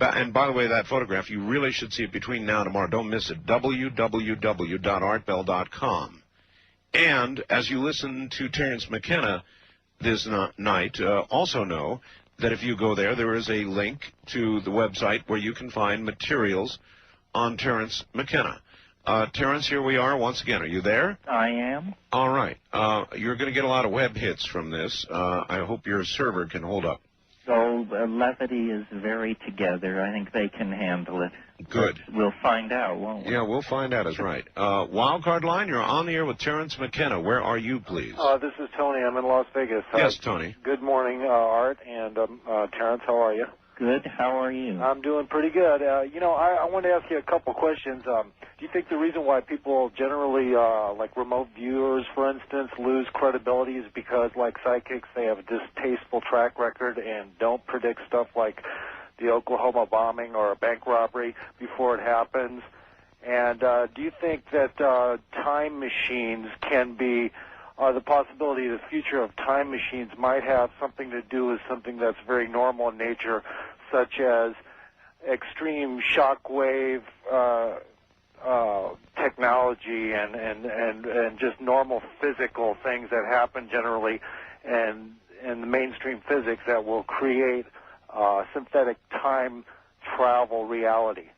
and by the way, that photograph, you really should see it between now and tomorrow. Don't miss it. www.artbell.com. And as you listen to Terence McKenna this night, also know that if you go there, there is a link to the website where you can find materials on Terence McKenna. Terence, here we are once again. Are you there? I am. All right. You're going to get a lot of web hits from this. I hope your server can hold up. So levity is very together. I think they can handle it. Good. But we'll find out, won't we? Yeah, we'll find out is right. Wildcard line, you're on the air with Terence McKenna. Where are you, please? This is Tony. I'm in Las Vegas. Yes, Tony. Good morning, Art and Terence. How are you? Good. How are you? I'm doing pretty good. I wanted to ask you a couple questions. Do you think the reason why people generally, like remote viewers, for instance, lose credibility is because, like psychics, they have a distasteful track record and don't predict stuff like the Oklahoma bombing or a bank robbery before it happens? And do you think that time machines can be, the possibility the future of time machines might have something to do with something that's very normal in nature, such as extreme shockwave technology and just normal physical things that happen generally and in the mainstream physics that will create synthetic time travel reality?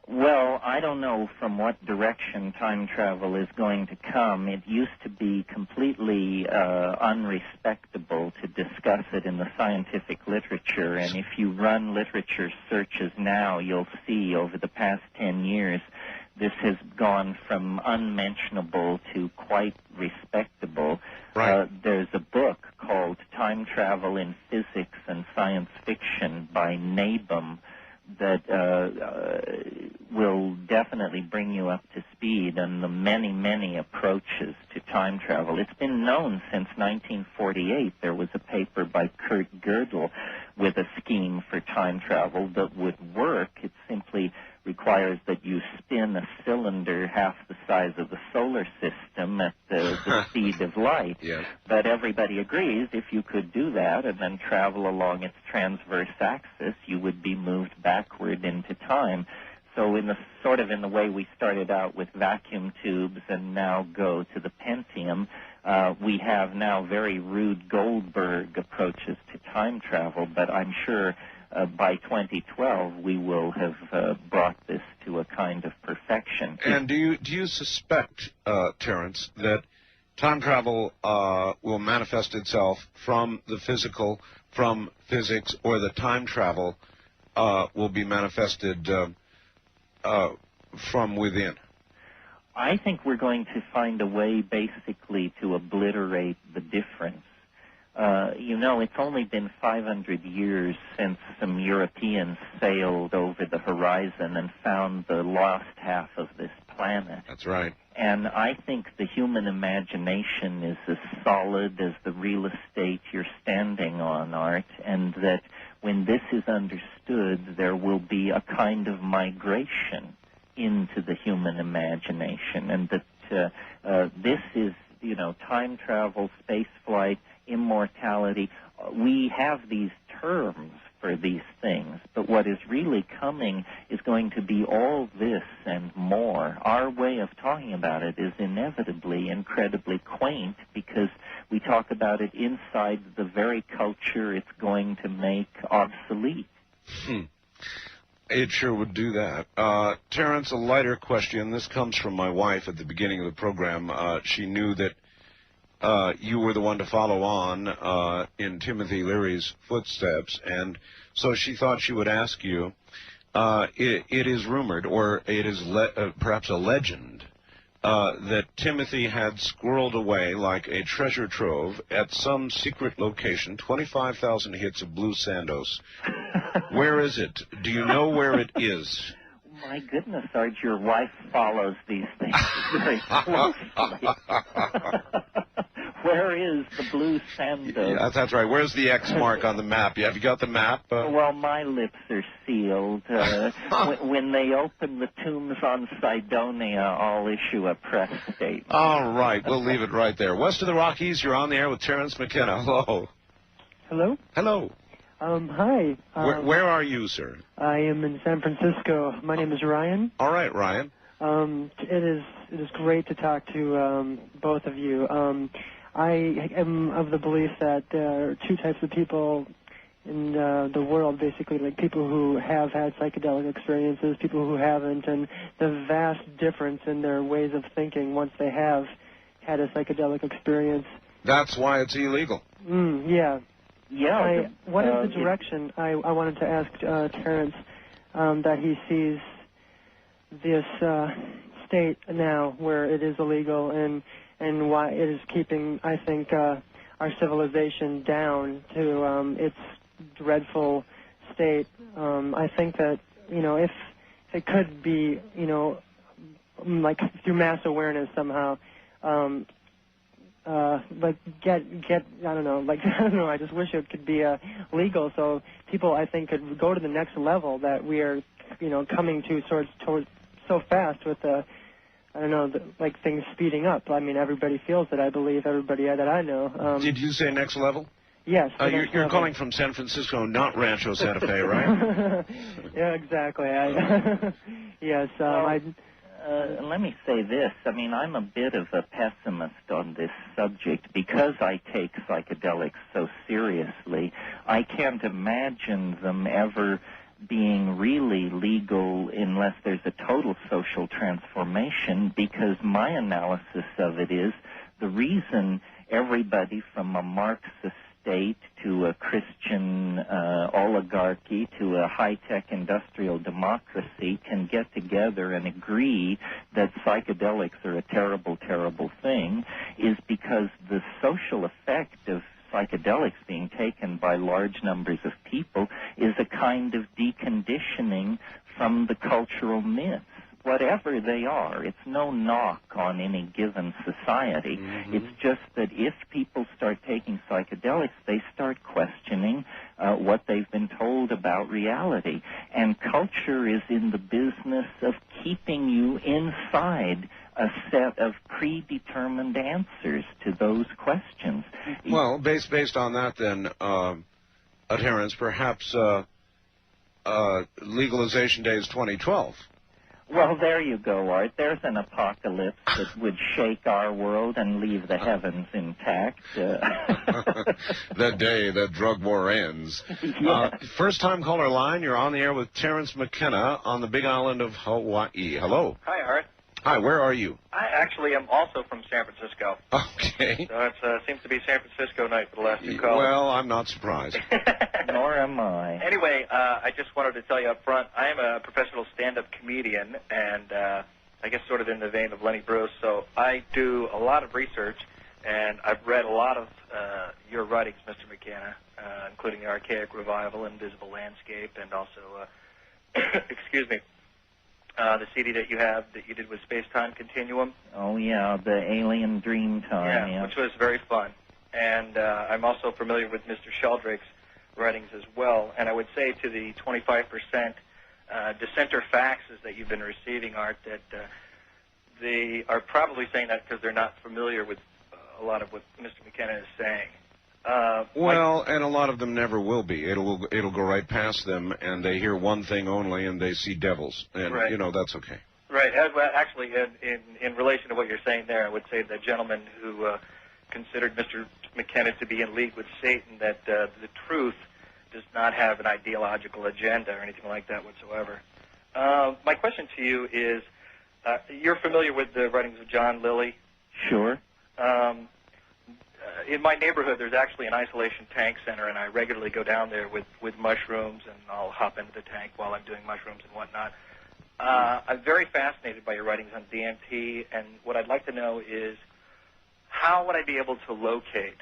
Well, I don't know from what direction time travel is going to come. It used to be completely unrespectable to discuss it in the scientific literature, and if you run literature searches now, you'll see over the past 10 years this has gone from unmentionable to quite respectable. Right. There's a book called Time Travel in Physics and Science Fiction by Nabum that will definitely bring you up to speed on the many, many approaches to time travel. It's been known since 1948. There was a paper by Kurt Gödel with a scheme for time travel that would work. It simply requires that you spin a cylinder half the size of the solar system at the speed of light. Yes. But everybody agrees if you could do that and then travel along its transverse axis, you would be moved backward into time. So in the way we started out with vacuum tubes and now go to the Pentium, we have now very Rube Goldberg approaches to time travel, but I'm sure by 2012 we will have brought this to a kind of perfection. And do you suspect, Terence, that time travel will manifest itself from the physical, from physics, or the time travel will be manifested from within? I think we're going to find a way basically to obliterate the difference. It's only been 500 years since some Europeans sailed over the horizon and found the lost half of this planet. That's right. And I think the human imagination is as solid as the real estate you're standing on, Art, and that when this is understood, there will be a kind of migration into the human imagination, and that this is, time travel, space flight, immortality. We have these terms for these things, but what is really coming is going to be all this and more. Our way of talking about it is inevitably incredibly quaint because we talk about it inside the very culture it's going to make obsolete. It sure would do that. Terence, a lighter question. This comes from my wife at the beginning of the program. She knew that you were the one to follow on in Timothy Leary's footsteps, and so she thought she would ask you. It is rumored, or it is perhaps a legend, that Timothy had squirreled away like a treasure trove at some secret location 25,000 hits of Blue Sandos. Where is it? Do you know where it is? My goodness, Arch, your wife follows these things very closely. Where is the Blue Sandos? Yeah, that's right. Where's the X mark on the map? Have you got the map? Well, my lips are sealed. When they open the tombs on Cydonia, I'll issue a press statement. All right. We'll leave it right there. West of the Rockies, you're on the air with Terence McKenna. Hello. Hello? Hello. Hi. Where are you, sir? I am in San Francisco. My name is Ryan. All right, Ryan. It is great to talk to both of you. I am of the belief that there are two types of people in the world, basically, like people who have had psychedelic experiences, people who haven't, and the vast difference in their ways of thinking once they have had a psychedelic experience. That's why it's illegal. Yeah. Yeah. What is the direction, I wanted to ask Terence, that he sees this state now where it is illegal and why it is keeping, I think, our civilization down to its dreadful state. I think that, if it could be, like through mass awareness somehow, I just wish it could be legal so people, I think, could go to the next level that we are, coming to towards so fast with things speeding up. I mean, everybody feels it, I believe, everybody that I know. Did you say next level? Yes. You're calling from San Francisco, not Rancho Santa Fe, right? Yeah, exactly. Yes. Let me say this. I mean, I'm a bit of a pessimist on this subject because I take psychedelics so seriously. I can't imagine them ever being really legal unless there's a total social transformation, because my analysis of it is the reason everybody from a Marxist state to a Christian oligarchy to a high-tech industrial democracy can get together and agree that psychedelics are a terrible, terrible thing is because the social effect of psychedelics being taken by large numbers of people is a kind of deconditioning from the cultural myths. Whatever they are, it's no knock on any given society. It's just that if people start taking psychedelics, they start questioning what they've been told about reality. And culture is in the business of keeping you inside a set of predetermined answers to those questions. Well, based on that, then, Terence, perhaps legalization day is 2012. Well, there you go, Art. There's an apocalypse that would shake our world and leave the heavens intact. The day that drug war ends. Yeah. First time caller line, you're on the air with Terence McKenna on the big island of Hawaii. Hello. Hi, Art. Hi, where are you? I actually am also from San Francisco. Okay. So it seems to be San Francisco night for the last two callers. Well, I'm not surprised. Nor am I. Anyway, I just wanted to tell you up front, I am a professional stand-up comedian, and I guess sort of in the vein of Lenny Bruce, so I do a lot of research, and I've read a lot of your writings, Mr. McKenna, including The Archaic Revival, Invisible Landscape, and also, excuse me, the CD that you did with Space-Time Continuum. Oh, yeah, the Alien Dream Time. Yeah, which was very fun. And I'm also familiar with Mr. Sheldrake's writings as well. And I would say to the 25% dissenter faxes that you've been receiving, Art, that they are probably saying that because they're not familiar with a lot of what Mr. McKenna is saying. And a lot of them never will be. It'll go right past them, and they hear one thing only, and they see devils. And, right. That's okay. Right. Well, actually, in relation to what you're saying there, I would say the gentleman who considered Mr. McKenna to be in league with Satan, that the truth does not have an ideological agenda or anything like that whatsoever. My question to you is, you're familiar with the writings of John Lilly? Sure. In my neighborhood, there's actually an isolation tank center, and I regularly go down there with mushrooms, and I'll hop into the tank while I'm doing mushrooms and whatnot. I'm very fascinated by your writings on DMT, and what I'd like to know is, how would I be able to locate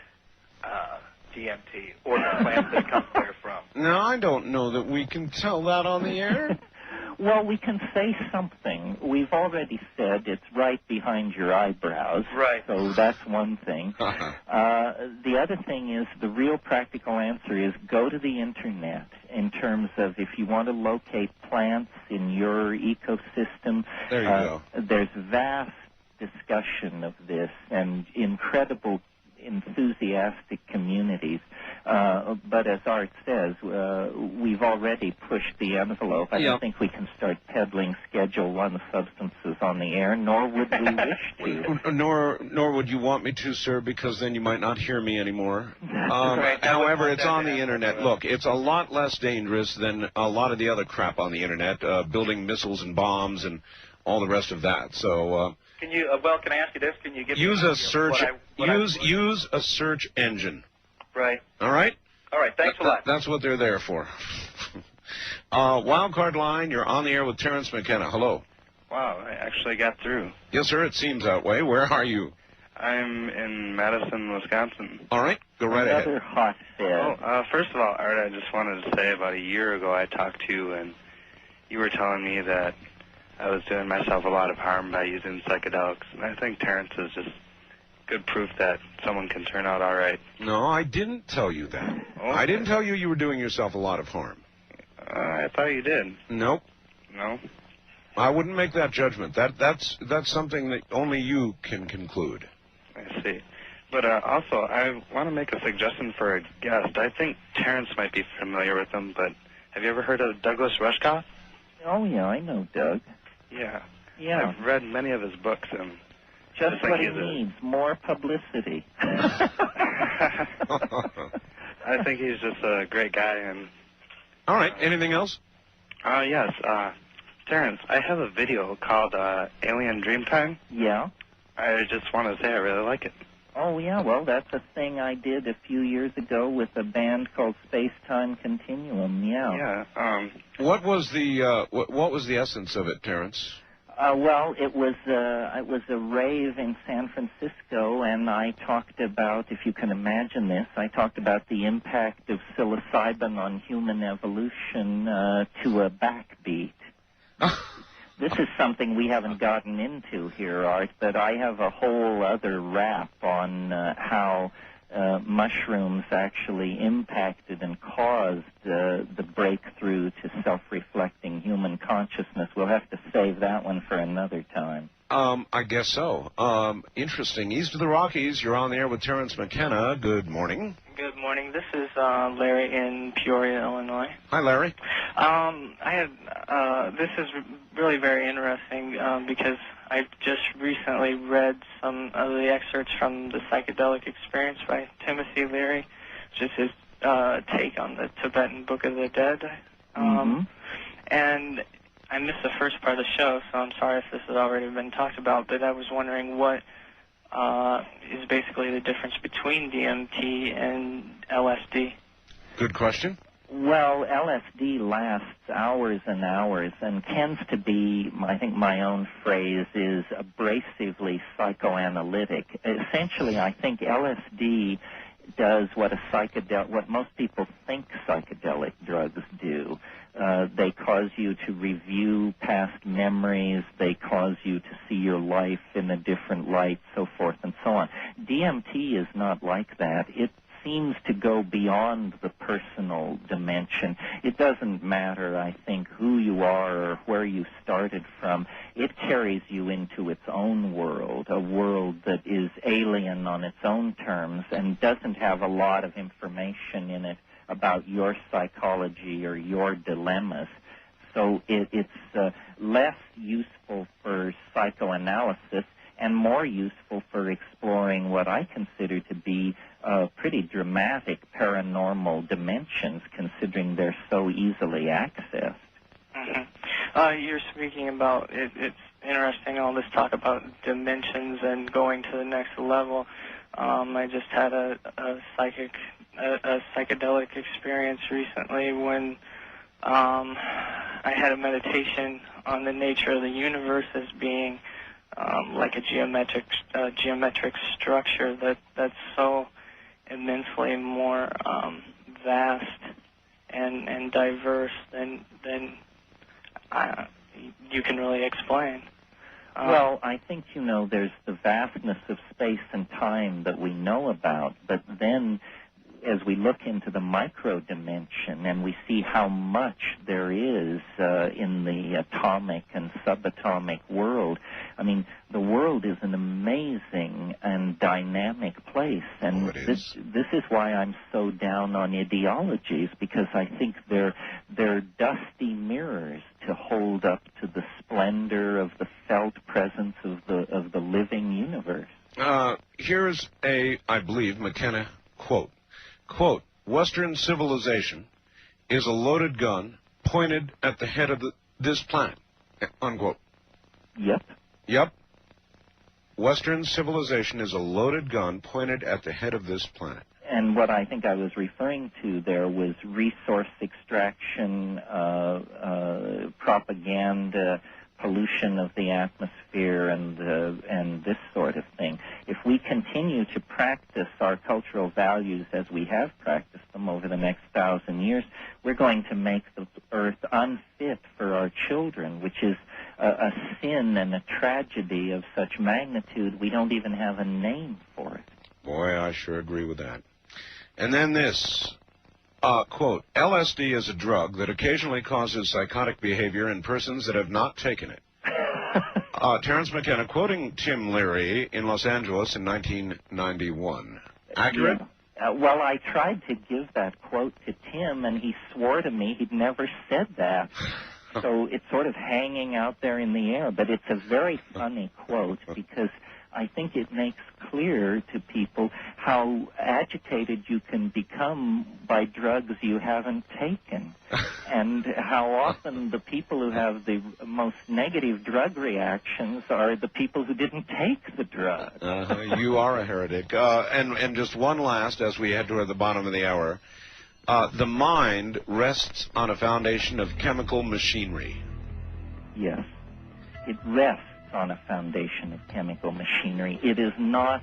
DMT or the plant that it comes there from? No, I don't know that we can tell that on the air. Well, we can say something. We've already said it's right behind your eyebrows. Right. So that's one thing. The other thing is, the real practical answer is go to the Internet in terms of if you want to locate plants in your ecosystem. There you go. There's vast discussion of this and incredible enthusiastic communities. But as Art says, we've already pushed the envelope. I don't think we can start peddling Schedule I substances on the air, nor would we wish to. Nor would you want me to, sir, because then you might not hear me anymore. Right. However, it's on the Internet. Look, it's a lot less dangerous than a lot of the other crap on the Internet, building missiles and bombs and all the rest of that. So... Can you? Can I ask you this? Can you give use me a search? Use a search engine. Right. All right. All right. Thanks a lot. That's what they're there for. Wildcard line. You're on the air with Terence McKenna. Hello. Wow, I actually got through. Yes, sir. It seems that way. Where are you? I'm in Madison, Wisconsin. All right. Go right ahead. Another hot bed. First of all, Art, I just wanted to say about a year ago I talked to you, and you were telling me that I was doing myself a lot of harm by using psychedelics, and I think Terence is just good proof that someone can turn out all right. No, I didn't tell you that. Okay. I didn't tell you were doing yourself a lot of harm. I thought you did. Nope. No? I wouldn't make that judgment. That's something that only you can conclude. I see. But also, I want to make a suggestion for a guest. I think Terence might be familiar with him, but have you ever heard of Douglas Rushkoff? Oh, yeah, I know Doug. Yeah. Yeah. I've read many of his books, and just what he needs, more publicity. I think he's just a great guy. And all right. Anything else? Yes. Terence, I have a video called Alien Dreamtime. Yeah? I just want to say I really like it. Oh, yeah, well, that's a thing I did a few years ago with a band called Space-Time Continuum, yeah. Yeah. What was the essence of it, Terence? Well, it was a rave in San Francisco, and I talked about, if you can imagine this, I talked about the impact of psilocybin on human evolution to a backbeat. This is something we haven't gotten into here, Art, but I have a whole other rap on how mushrooms actually impacted and caused the breakthrough to self-reflecting human consciousness. We'll have to save that one for another time. I guess so. Interesting. East of the Rockies, you're on the air with Terence McKenna. Good morning. Good morning. This is Larry in Peoria, Illinois. Hi, Larry. This is really very interesting because I just recently read some of the excerpts from The Psychedelic Experience by Timothy Leary, which is his take on the Tibetan Book of the Dead. And I missed the first part of the show, so I'm sorry if this has already been talked about, but I was wondering what is basically the difference between DMT and LSD. Good question. Well, LSD lasts hours and hours and tends to be, I think my own phrase is abrasively psychoanalytic. Essentially, I think LSD does what most people think psychedelic drugs do. They cause you to review past memories. They cause you to see your life in a different light, so forth and so on. DMT is not like that. It seems to go beyond the personal dimension. It doesn't matter, I think, who you are or where you started from. It carries you into its own world, a world that is alien on its own terms and doesn't have a lot of information in it about your psychology or your dilemmas. So it's less useful for psychoanalysis. and more useful for exploring what I consider to be pretty dramatic paranormal dimensions, considering they're so easily accessed. Mm-hmm. You're speaking about, it's interesting, all this talk about dimensions and going to the next level. I just had a psychedelic experience recently when I had a meditation on the nature of the universe as being like a geometric structure that's so immensely more vast and diverse than you can really explain. Well, I think, there's the vastness of space and time that we know about, but then as we look into the micro dimension and we see how much there is in the atomic and subatomic world, I mean, the world is an amazing and dynamic place, and this is why I'm so down on ideologies, because I think they're dusty mirrors to hold up to the splendor of the felt presence of the living universe. Here's I believe, McKenna quote. Quote, Western civilization is a loaded gun pointed at the head of this planet. Unquote. Yep. Yep. Western civilization is a loaded gun pointed at the head of this planet. And what I think I was referring to there was resource extraction, propaganda, pollution of the atmosphere, and this sort of thing. If we continue to practice our cultural values as we have practiced them over the next 1,000 years, we're going to make the earth unfit for our children, which is a sin and a tragedy of such magnitude we don't even have a name for it. Boy, I sure agree with that. And then this, quote, LSD is a drug that occasionally causes psychotic behavior in persons that have not taken it. Terence McKenna quoting Tim Leary in Los Angeles in 1991. Accurate? Yeah. Well, I tried to give that quote to Tim, and he swore to me he'd never said that. So it's sort of hanging out there in the air. But it's a very funny quote because I think it makes clear to people how agitated you can become by drugs you haven't taken, and how often the people who have the most negative drug reactions are the people who didn't take the drug. You are a heretic. And just one last, as we head toward the bottom of the hour, the mind rests on a foundation of chemical machinery. Yes, it rests on a foundation of chemical machinery. It is not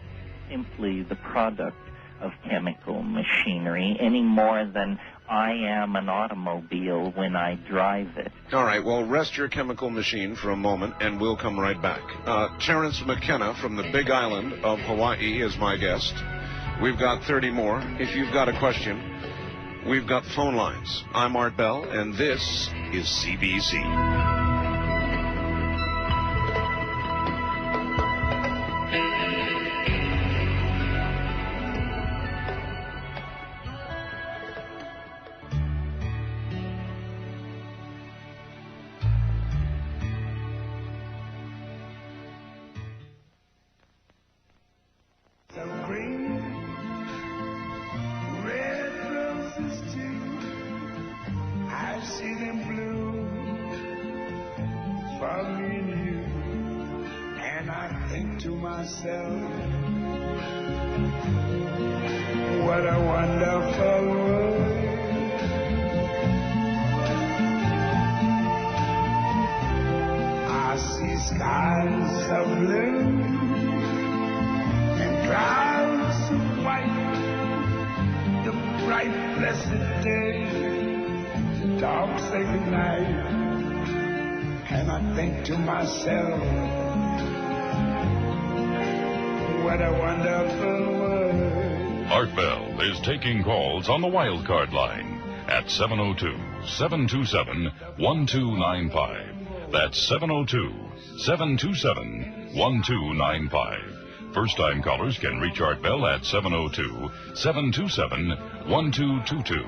simply the product of chemical machinery any more than I am an automobile when I drive it. All right, well, rest your chemical machine for a moment, and we'll come right back. Terence McKenna from the Big Island of Hawaii is my guest. We've got 30 more. If you've got a question, we've got phone lines. I'm Art Bell, and this is CBC. What a wonderful world. I see skies of blue and clouds of white, the bright blessed day, the dark sacred night, and I think to myself, what a wonderful world. Art Bell is taking calls on the wildcard line at 702-727-1295. That's 702-727-1295. First-time callers can reach Art Bell at 702-727-1222.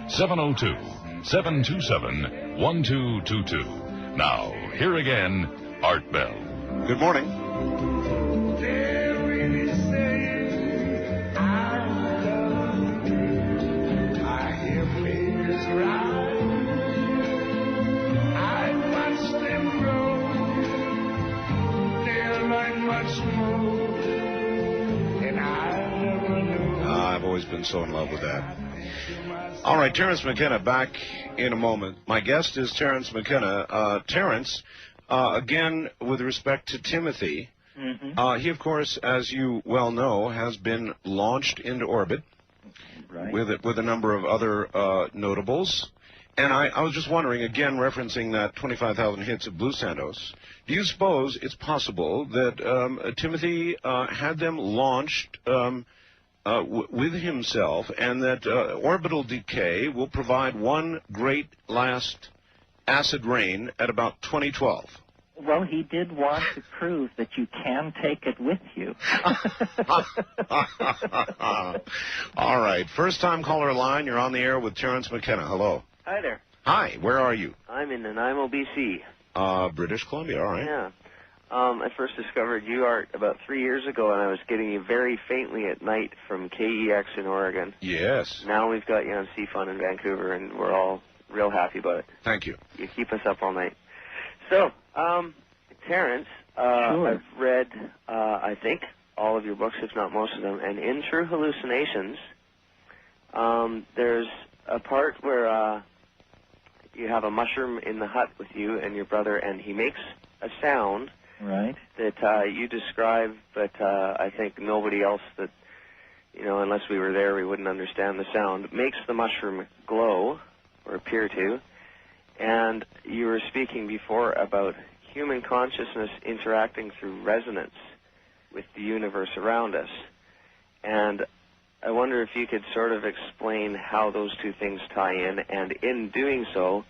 702-727-1222. Now, here again, Art Bell. Good morning. always been so in love with that. All right, Terence McKenna back in a moment. My guest is Terence McKenna. Terence, again, with respect to Timothy, he, of course, as you well know, has been launched into orbit with a number of other notables. And I was just wondering, again, referencing that 25,000 hits of Blue Santos, do you suppose it's possible that Timothy had them launched with himself, and that orbital decay will provide one great last acid rain at about 2012? Well, he did want to prove that you can take it with you. All right. First-time caller line. You're on the air with Terence McKenna. Hello. Hi there. Hi. Where are you? I'm in Nanaimo, BC. British Columbia. All right. Yeah. I first discovered UART about 3 years ago, and I was getting you very faintly at night from KEX in Oregon. Yes. Now we've got you on CFUN in Vancouver, and we're all real happy about it. Thank you. You keep us up all night. So, Terence, Sure. I've read, I think, all of your books, if not most of them, and in True Hallucinations, there's a part where you have a mushroom in the hut with you and your brother, and he makes a sound that you describe, but I think nobody else that, unless we were there, we wouldn't understand the sound. It makes the mushroom glow, or appear to, and you were speaking before about human consciousness interacting through resonance with the universe around us. And I wonder if you could sort of explain how those two things tie in, and in doing so,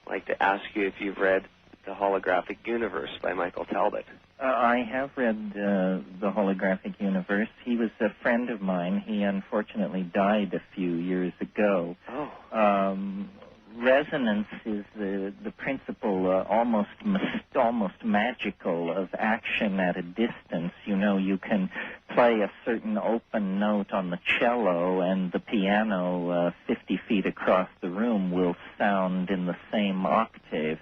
I'd like to ask you if you've read The Holographic Universe by Michael Talbot. I have read The Holographic Universe. He was a friend of mine. He unfortunately died a few years ago. Resonance is the principle, almost magical, of action at a distance. You can play a certain open note on the cello, and the piano 50 feet across the room will sound in the same octave.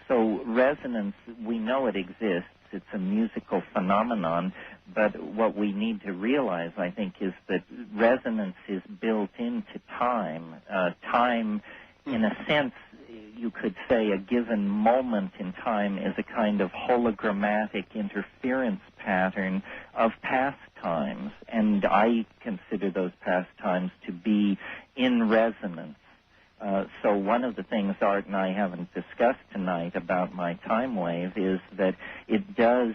So resonance, we know it exists. It's a musical phenomenon, but what we need to realize, I think, is that resonance is built into time. Time, in a sense, you could say a given moment in time is a kind of hologrammatic interference pattern of past times, and I consider those past times to be in resonance. So one of the things Art and I haven't discussed tonight about my Timewave is that it does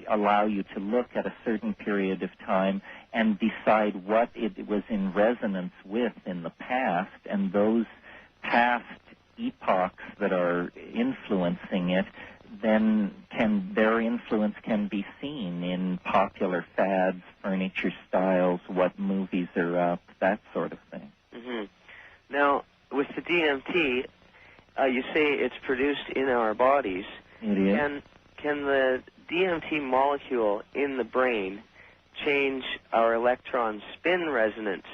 allow you to look at a certain period of time and decide what it was in resonance with in the past, and those past epochs that are influencing it, then their influence can be seen in popular fads, furniture styles, what movies are up, that sort of thing. Mm-hmm. Now, with the DMT, you say it's produced in our bodies. It is. Can the DMT molecule in the brain change our electron spin resonance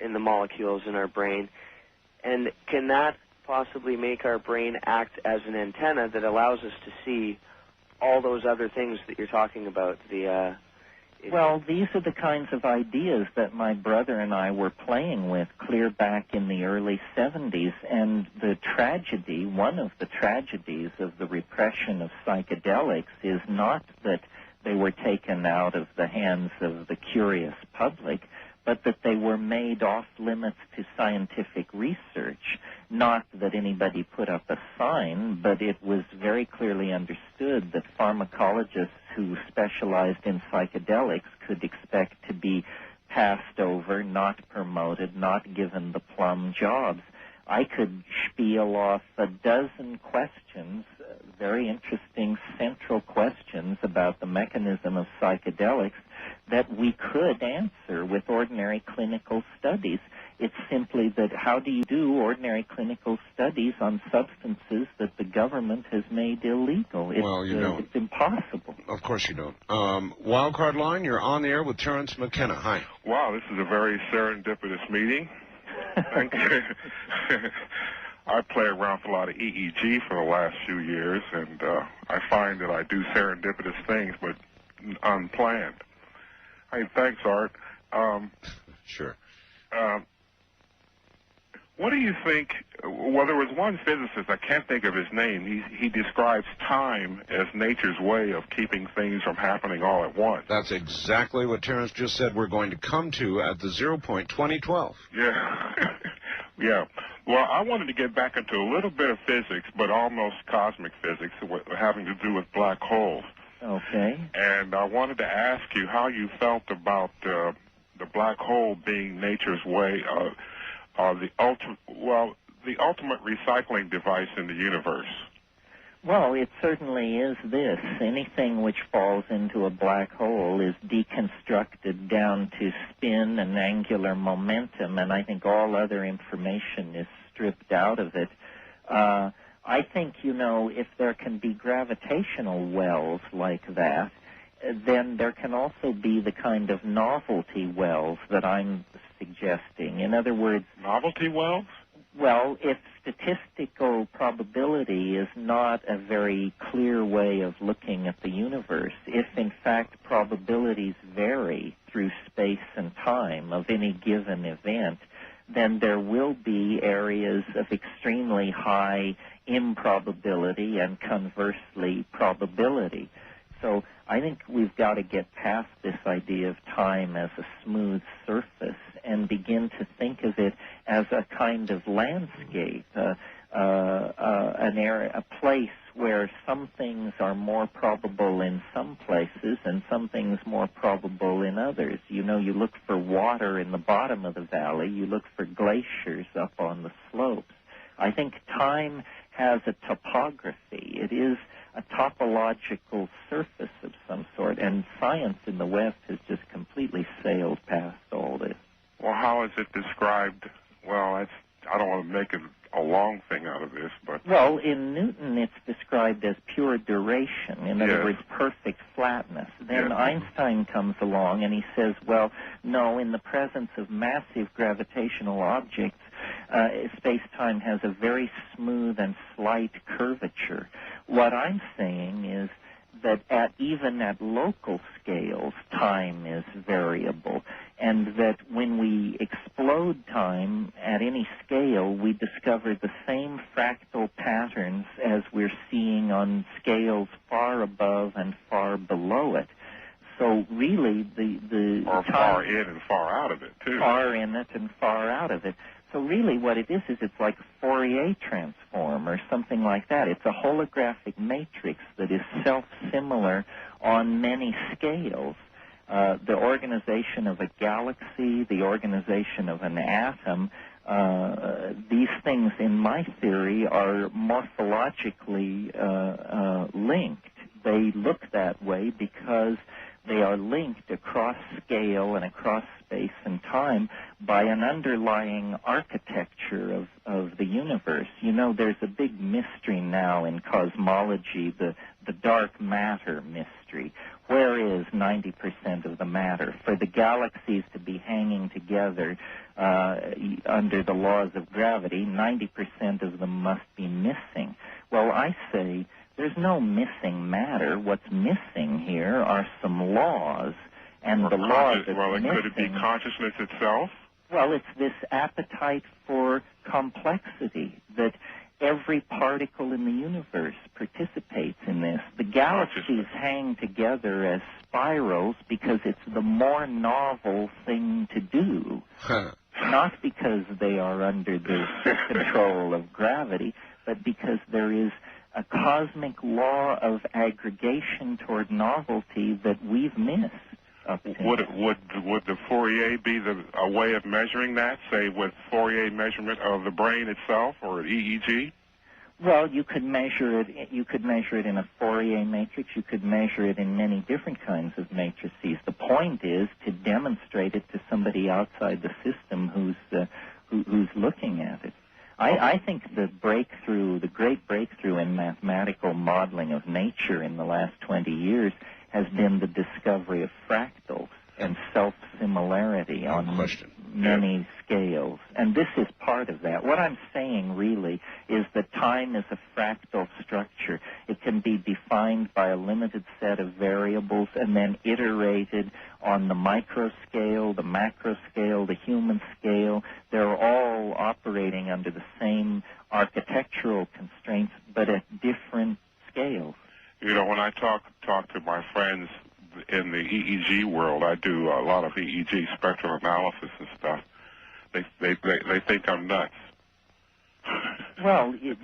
in the molecules in our brain? And can that possibly make our brain act as an antenna that allows us to see all those other things that you're talking about? Well, these are the kinds of ideas that my brother and I were playing with clear back in the early 70s, and the tragedy, one of the tragedies of the repression of psychedelics is not that they were taken out of the hands of the curious public, but that they were made off limits to scientific research. Not that anybody put up a sign, but it was very clearly understood that pharmacologists who specialized in psychedelics could expect to be passed over, not promoted, not given the plum jobs. I could spiel off a dozen questions, very interesting central questions about the mechanism of psychedelics that we could answer with ordinary clinical studies. It's simply that how do you do ordinary clinical studies on substances that the government has made illegal? Well, you don't. It's impossible. Of course you don't. Wildcard line, you're on the air with Terence McKenna. Hi. Wow, this is a very serendipitous meeting. Thank you. I play around with a lot of EEG for the last few years, and I find that I do serendipitous things, but unplanned. Hey, thanks, Art. Sure. What do you think? Well, there was one physicist, I can't think of his name. He describes time as nature's way of keeping things from happening all at once. That's exactly what Terence just said we're going to come to at the 0 point 2012. Yeah. Yeah. Well, I wanted to get back into a little bit of physics, but almost cosmic physics, having to do with black holes. Okay. And I wanted to ask you how you felt about the black hole being nature's way of the ultimate recycling device in the universe. Well, it certainly is this. Anything which falls into a black hole is deconstructed down to spin and angular momentum, and I think all other information is stripped out of it. I think, if there can be gravitational wells like that, then there can also be the kind of novelty wells that I'm suggesting. In other words... Novelty wells? Well, if statistical probability is not a very clear way of looking at the universe, if in fact probabilities vary through space and time of any given event, then there will be areas of extremely high improbability and conversely probability. So I think we've got to get past this idea of time as a smooth surface and begin to think of it as a kind of landscape, an area, a place where some things are more probable in some places and some things more probable in others. You look for water in the bottom of the valley, you look for glaciers up on the slopes. I think time has a topography. It is a topological surface of some sort, and science in the West has just completely sailed past all this. Well, how is it described? Well, I don't want to make a long thing out of this, but... Well, in Newton, it's described as pure duration, in other words, perfect flatness. Then Einstein comes along and he says, well, no, in the presence of massive gravitational objects, space-time has a very smooth and slight curvature. What I'm saying is that even at local scales, time is variable, and that when we explode time at any scale, we discover the same fractal patterns as we're seeing on scales far above and far below it. So really, the or far in and far out of it, too. Far in it and far out of it. So really what it is it's like a Fourier transform or something like that. It's a holographic matrix that is self-similar on many scales. The organization of a galaxy, the organization of an atom, these things, in my theory, are morphologically linked. They look that way because they are linked across scale and across space and time by an underlying architecture of the universe. There's a big mystery now in cosmology, the dark matter mystery. Where is 90% of the matter? For the galaxies to be hanging together under the laws of gravity, 90% of them must be missing. Well, I say there's no missing matter. What's missing here are some laws, and the laws are missing. Could it be consciousness itself? Well, it's this appetite for complexity, that every particle in the universe participates in this. The galaxies hang together as spirals because it's the more novel thing to do, not because they are under the control of gravity, but because there is a cosmic law of aggregation toward novelty that we've missed. Would the Fourier be a way of measuring that, say with Fourier measurement of the brain itself or EEG? Well, you could measure it. You could measure it in a Fourier matrix. You could measure it in many different kinds of matrices. The point is to demonstrate it to somebody outside the system who's looking at it. I think the great breakthrough in mathematical modeling of nature in the last 20 years has been the discovery of fractals. and self-similarity on many scales. And this is part of that. What I'm saying really is that time is a fractal structure. It can be defined by a limited set of variables and then iterated on the micro scale, the macro scale, the human scale. They're all operating under the same architectural constraints, but at different scales. You know, when I talk to my friends in the EEG world, I do a lot of EEG spectral analysis and stuff. They think I'm nuts. Well, you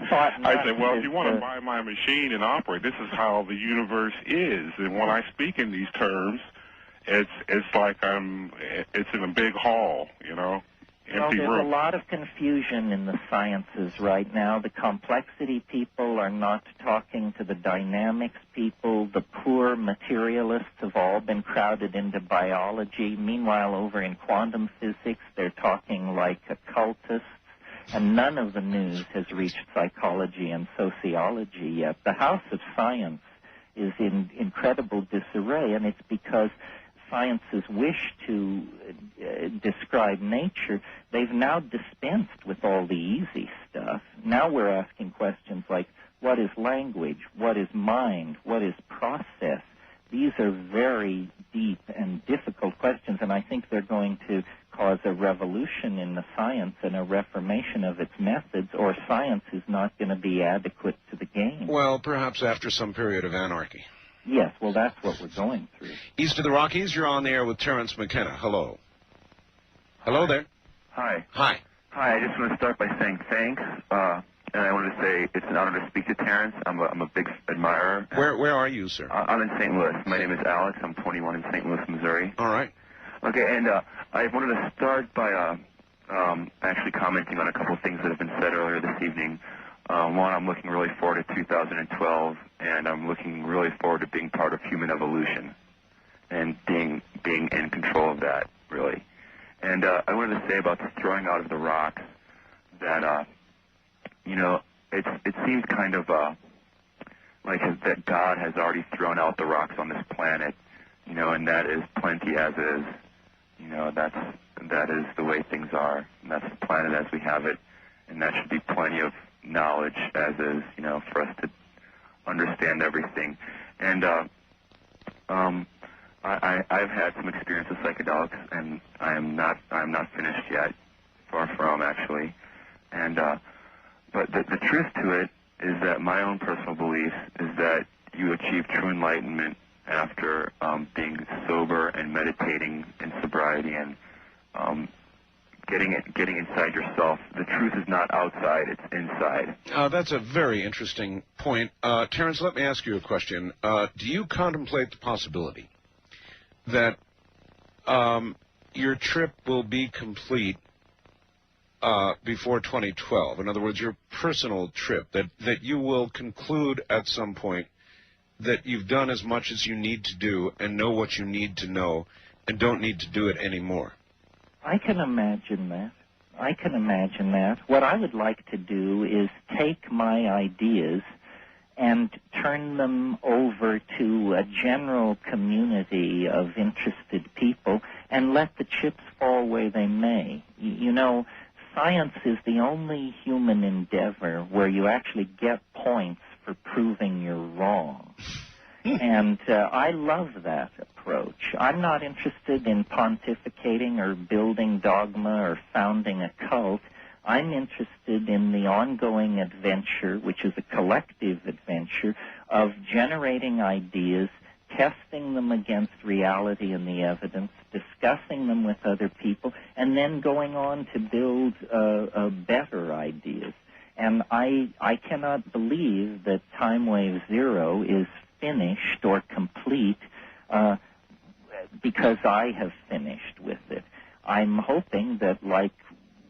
thought nuts. I say, well, if you want to buy my machine and operate, this is how the universe is. And when I speak in these terms, it's like it's in a big hall, you know. Well, there's a lot of confusion in the sciences right now. The complexity people are not talking to the dynamics people. The poor materialists have all been crowded into biology. Meanwhile, over in quantum physics, they're talking like occultists. And none of the news has reached psychology and sociology yet. The house of science is in incredible disarray, and it's because science's wish to describe nature, they've now dispensed with all the easy stuff. Now we're asking questions like, what is language? What is mind? What is process? These are very deep and difficult questions, and I think they're going to cause a revolution in the science and a reformation of its methods, or science is not going to be adequate to the game. Well, perhaps after some period of anarchy. Yes, well, that's what we're going through. East of the Rockies, you're on the air with Terence McKenna. Hello. Hello there. Hi. Hi. Hi, I just want to start by saying thanks, and I wanted to say it's an honor to speak to Terence. I'm a big admirer. Where are you, sir? I'm in St. Louis. My name is Alex. I'm 21 in St. Louis, Missouri. All right. Okay, and I wanted to start by actually commenting on a couple of things that have been said earlier this evening. One, I'm looking really forward to 2012, and I'm looking really forward to being part of human evolution and being in control of that, really. And I wanted to say about the throwing out of the rocks that, you know, it seems kind of like that God has already thrown out the rocks on this planet, you know, and that is plenty as is. You know, that is the way things are, and that's the planet as we have it, and that should be plenty of knowledge as is, you know, for us to understand everything. And I've had some experience with psychedelics, and I'm not finished yet, far from actually. And but the truth to it is that my own personal belief is that you achieve true enlightenment after being sober and meditating in sobriety and getting inside yourself. The truth is not outside, it's inside. That's a very interesting point. Terence, let me ask you a question. Do you contemplate the possibility that your trip will be complete before 2012? In other words, your personal trip, that you will conclude at some point that you've done as much as you need to do and know what you need to know and don't need to do it anymore? I can imagine that. What I would like to do is take my ideas and turn them over to a general community of interested people and let the chips fall where they may. You know, science is the only human endeavor where you actually get points for proving you're wrong. And I love that approach. I'm not interested in pontificating or building dogma or founding a cult. I'm interested in the ongoing adventure, which is a collective adventure, of generating ideas, testing them against reality and the evidence, discussing them with other people, and then going on to build better ideas. And I cannot believe that Timewave Zero is finished or complete because I have finished with it. I'm hoping that, like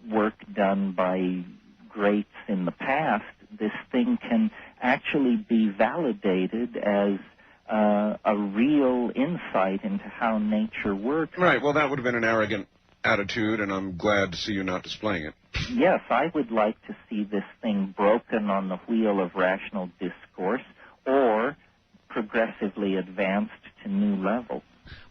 work done by greats in the past, this thing can actually be validated as a real insight into how nature works. Right, well, that would have been an arrogant attitude, and I'm glad to see you not displaying it. Yes, I would like to see this thing broken on the wheel of rational discourse or progressively advanced to new levels.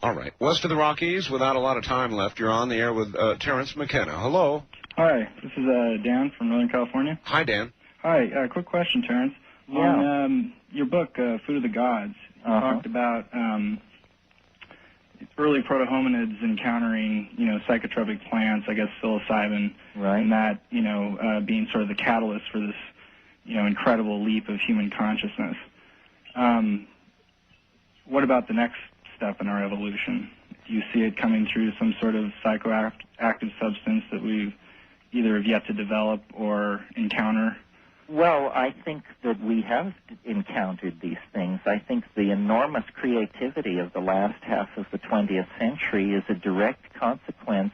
All right. West of the Rockies, without a lot of time left, you're on the air with Terence McKenna. Hello. Hi, this is Dan from Northern California. Hi, Dan. Hi, quick question, Terence. Yeah. On your book, Food of the Gods, you talked about early proto-hominids encountering, psychotropic plants, I guess psilocybin, and that, being sort of the catalyst for this, incredible leap of human consciousness. What about the next step in our evolution? Do you see it coming through some sort of psychoactive substance that we either have yet to develop or encounter? Well, I think that we have encountered these things. I think the enormous creativity of the last half of the 20th century is a direct consequence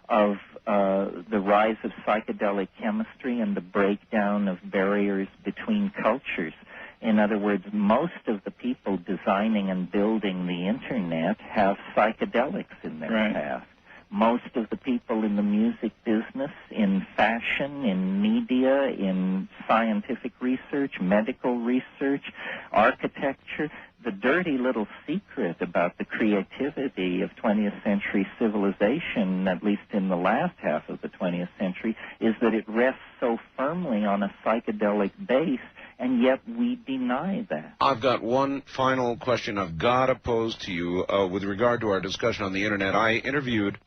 of the rise of psychedelic chemistry and the breakdown of barriers between cultures. In other words, most of the people designing and building the Internet have psychedelics in their past. Most of the people in the music business, in fashion, in media, in scientific research, medical research, architecture, the dirty little secret about the creativity of 20th century civilization, at least in the last half of the 20th century, is that it rests so firmly on a psychedelic base, and yet we deny that. I've got one final question I've got to pose to you with regard to our discussion on the Internet. I interviewed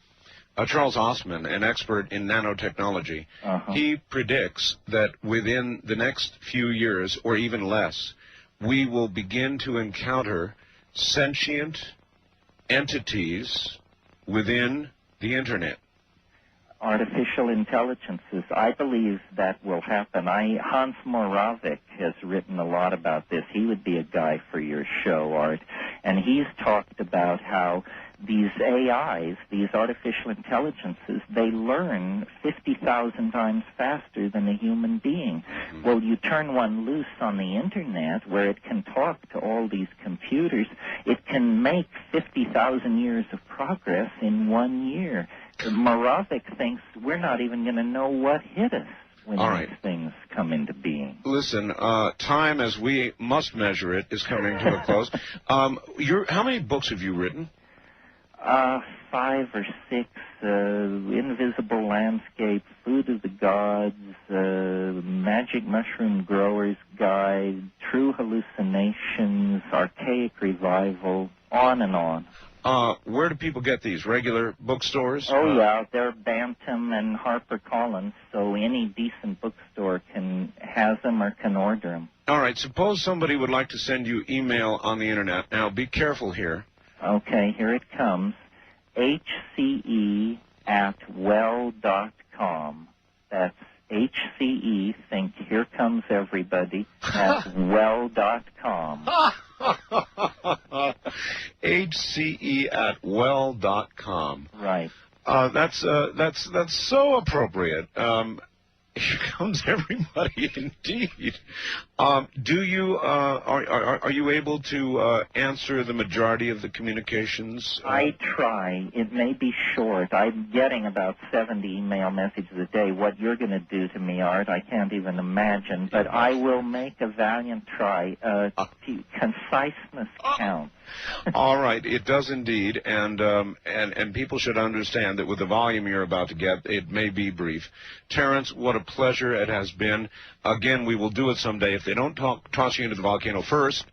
Charles Osman, an expert in nanotechnology. He predicts that within the next few years, or even less, we will begin to encounter sentient entities within the Internet. Artificial intelligences. I believe that will happen. Hans Moravec has written a lot about this. He would be a guy for your show, Art. And he's talked about how these AIs, these artificial intelligences, they learn 50,000 times faster than a human being. Well, you turn one loose on the Internet where it can talk to all these computers, it can make 50,000 years of progress in 1 year. Moravec thinks we're not even going to know what hit us when these things come into being. Listen, time as we must measure it is coming to a close. How many books have you written? 5 or 6, Invisible Landscape, Food of the Gods, Magic Mushroom Grower's Guide, True Hallucinations, Archaic Revival, on and on. Where do people get these? Regular bookstores? Oh, yeah, they're Bantam and HarperCollins, so any decent bookstore has them or can order them. All right, suppose somebody would like to send you email on the Internet. Now, be careful here. Okay, here it comes. HCE@well.com. That's HCE, think here comes everybody, at well.com. HCE@well.com. Right. That's so appropriate. Here comes everybody, indeed. Do you are you able to answer the majority of the communications? I try. It may be short. I'm getting about 70 email messages a day. What you're going to do to me, Art, I can't even imagine. But I will make a valiant try. Conciseness counts. All right, it does indeed, and people should understand that with the volume you're about to get, it may be brief. Terence, what a pleasure it has been. Again, we will do it someday. If they don't toss you into the volcano first,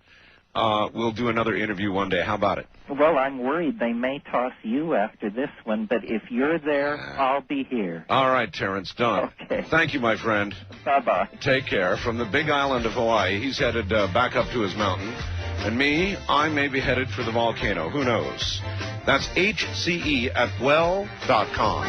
we'll do another interview one day. How about it? Well, I'm worried they may toss you after this one, but if you're there, I'll be here. All right, Terence, done. Okay. Thank you, my friend. Bye-bye. Take care. From the big island of Hawaii, he's headed back up to his mountain. And me, I may be headed for the volcano. Who knows? That's HCE@well.com.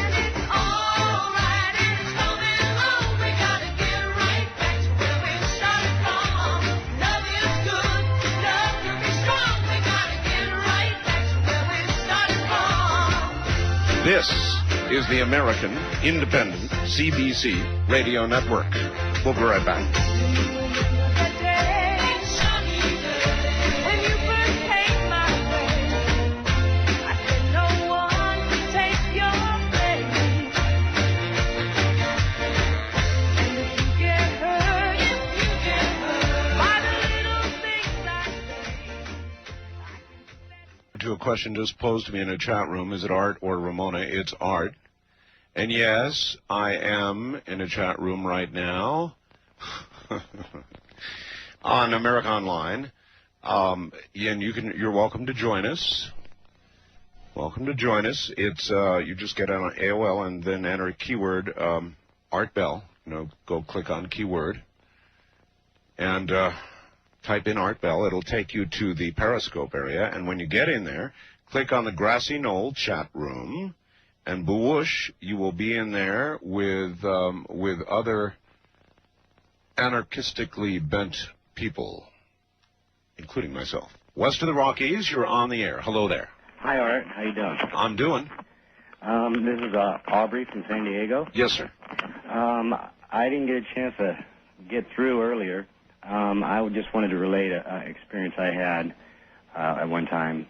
This is the American Independent CBC Radio Network. We'll be right back. To a question just posed to me in a chat room. Is it Art or Ramona? It's Art. And yes, I am in a chat room right now on America Online. And you're welcome to join us. Welcome to join us. It's you just get on AOL and then enter keyword Art Bell. Go click on keyword and type in Art Bell. It'll take you to the Periscope area, and when you get in there, click on the Grassy Knoll chat room, and bwoosh, you will be in there with other anarchistically bent people, including myself. West of the Rockies, you're on the air. Hello there. Hi, Art. How you doing? I'm doing. This is Aubrey from San Diego. Yes, sir. I didn't get a chance to get through earlier. I just wanted to relate an experience I had at one time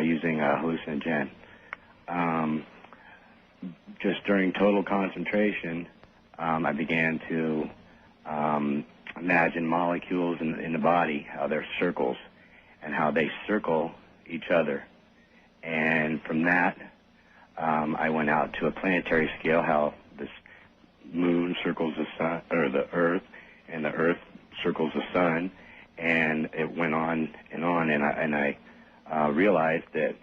using a hallucinogen. Just during total concentration, I began to imagine molecules in the body, how they're circles, and how they circle each other. And from that, I went out to a planetary scale, how this moon circles the sun, or the Earth, and the Earth circles the sun, and it went on, and I realized that,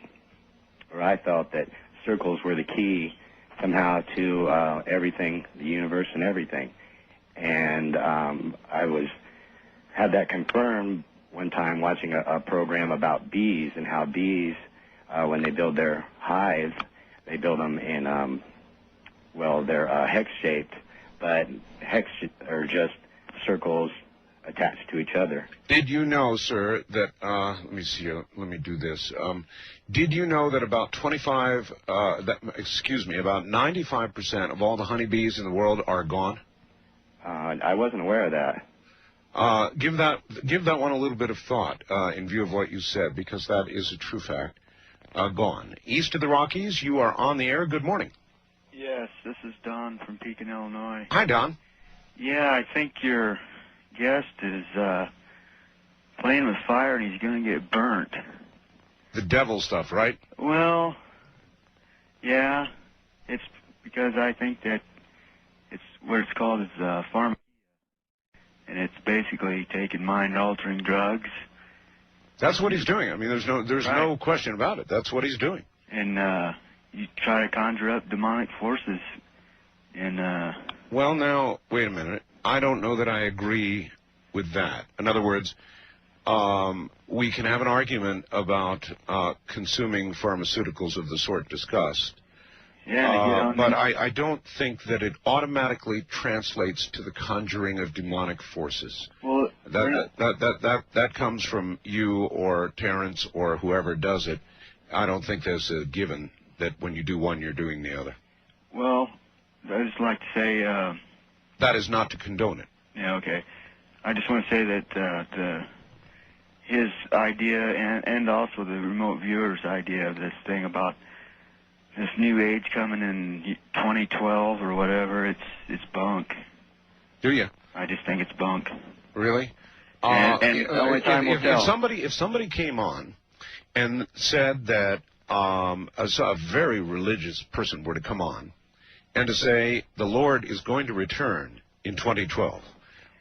or I felt that circles were the key somehow to everything, the universe and everything. And I had that confirmed one time watching a program about bees, and how bees, when they build their hives, they build them in, they're hex-shaped, but hex are just circles attached to each other. Did you know, sir, that, let me see here, let me do this. Did you know that about 95% of all the honeybees in the world are gone? I wasn't aware of that. Give that one a little bit of thought in view of what you said, because that is a true fact. Gone. East of the Rockies, you are on the air. Good morning. Yes, this is Don from Pekin, Illinois. Hi, Don. Yeah, I think your guest is playing with fire and he's going to get burnt. The devil stuff, right? Well, yeah, it's because I think that it's what it's called is pharmacia, and it's basically taking mind-altering drugs. That's what he's doing. I mean, there's no question about it. That's what he's doing. And you try to conjure up demonic forces, and well, now wait a minute. I don't know that I agree with that. In other words, we can have an argument about consuming pharmaceuticals of the sort discussed. Yeah, but I don't think that it automatically translates to the conjuring of demonic forces. Well, that comes from you or Terence or whoever does it. I don't think there's a given that when you do one, you're doing the other. Well, I just like to say that is not to condone it. Yeah, okay. I just want to say that his idea and also the remote viewer's idea of this thing about this new age coming in 2012 or whatever, it's bunk. Do you? I just think it's bunk. Really? And only time will tell. If somebody came on and said that a very religious person were to come on and to say the Lord is going to return in 2012,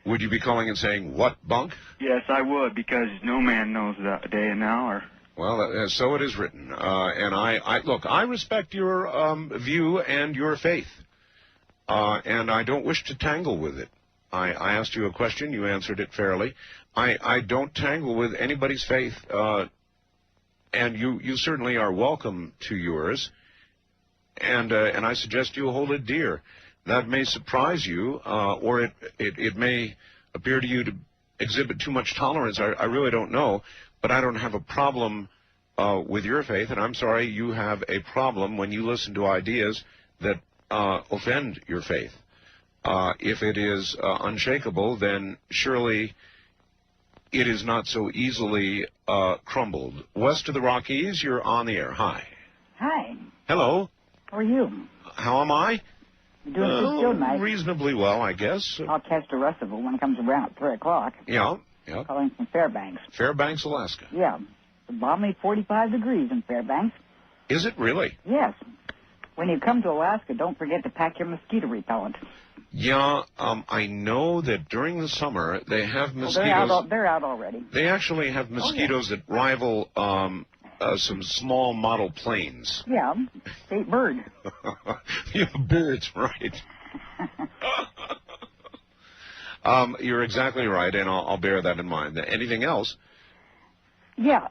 would you be calling and saying, what, bunk? Yes, I would, because no man knows the day and hour. Well, so it is written. And look, I respect your view and your faith, and I don't wish to tangle with it. I asked you a question, you answered it fairly. I don't tangle with anybody's faith, and you certainly are welcome to yours, and I suggest you hold it dear. That may surprise you, or it may appear to you to exhibit too much tolerance. I really don't know, but I don't have a problem with your faith, and I'm sorry you have a problem when you listen to ideas that offend your faith. If it is unshakable, then surely it is not so easily crumbled. West of the Rockies, you're on the air. Hi. Hi. Hello. How are you? How am I? Doing good, mate. Reasonably well, I guess. I'll catch the rest of it when it comes around at 3 o'clock. Yeah. Calling from Fairbanks. Fairbanks, Alaska. Yeah. a balmy 45 degrees in Fairbanks. Is it really? Yes. When you come to Alaska, don't forget to pack your mosquito repellent. Yeah, I know that during the summer they have mosquitoes. They're out already. They actually have mosquitoes that rival some small model planes. Yeah, state bird. Yeah, birds, right. You're exactly right, and I'll bear that in mind. Anything else? Yeah.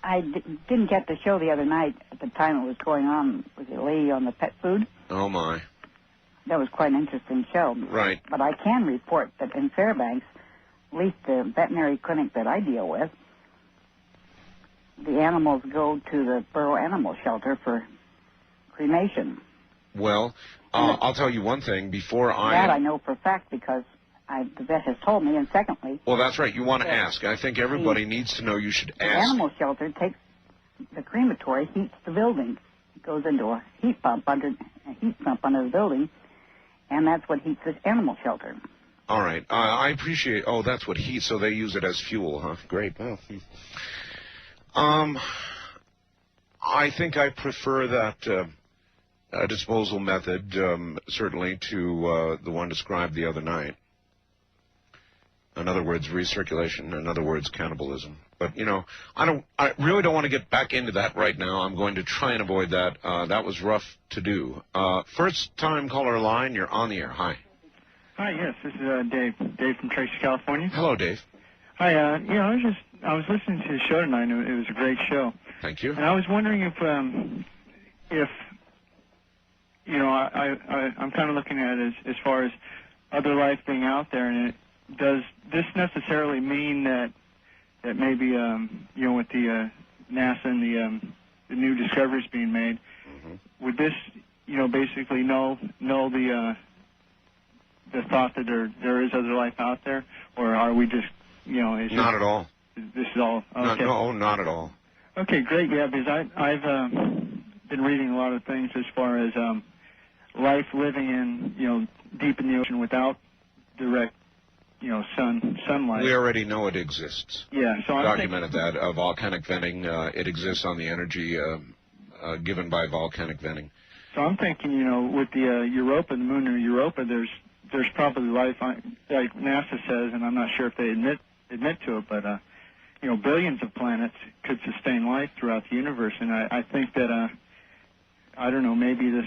I didn't get the show the other night at the time it was going on with the lady on the pet food. Oh, my. That was quite an interesting show. Right. But I can report that in Fairbanks, at least the veterinary clinic that I deal with, the animals go to the Borough Animal Shelter for cremation. Well, I'll tell you one thing. That I know for a fact because the vet has told me. And secondly... Well, that's right. You want to ask. I think everybody needs to know you should ask. The animal shelter takes the crematory, heats the building. It goes into a heat pump under the building, and that's what heats this animal shelter. All right. I appreciate... Oh, that's what heat... So they use it as fuel, huh? Great. Well, I think I prefer that disposal method, certainly, to the one described the other night. In other words, recirculation. In other words, cannibalism. But, you know, I really don't want to get back into that right now. I'm going to try and avoid that. That was rough to do. First-time caller line, you're on the air. Hi. Hi, yes, this is Dave. Dave from Tracy, California. Hello, Dave. Hi, I was listening to the show tonight, and it was a great show. Thank you. And I was wondering if you know, I'm kind of looking at it as far as other life being out there, and does this necessarily mean that maybe you know, with the NASA and the new discoveries being made, would this, you know, basically null the thought that there is other life out there, or are we just, you know, not at all. This is all okay. No, not at all. Okay, great. Yeah, because I've been reading a lot of things as far as life living in, you know, deep in the ocean without direct, you know, sunlight. We already know it exists. Yeah, so I'm documented that volcanic venting. It exists on the energy given by volcanic venting. So I'm thinking, you know, with the Europa, the moon of Europa, there's probably life on, like NASA says, and I'm not sure if they admit to it, but you know, billions of planets could sustain life throughout the universe, and I think that I don't know, maybe this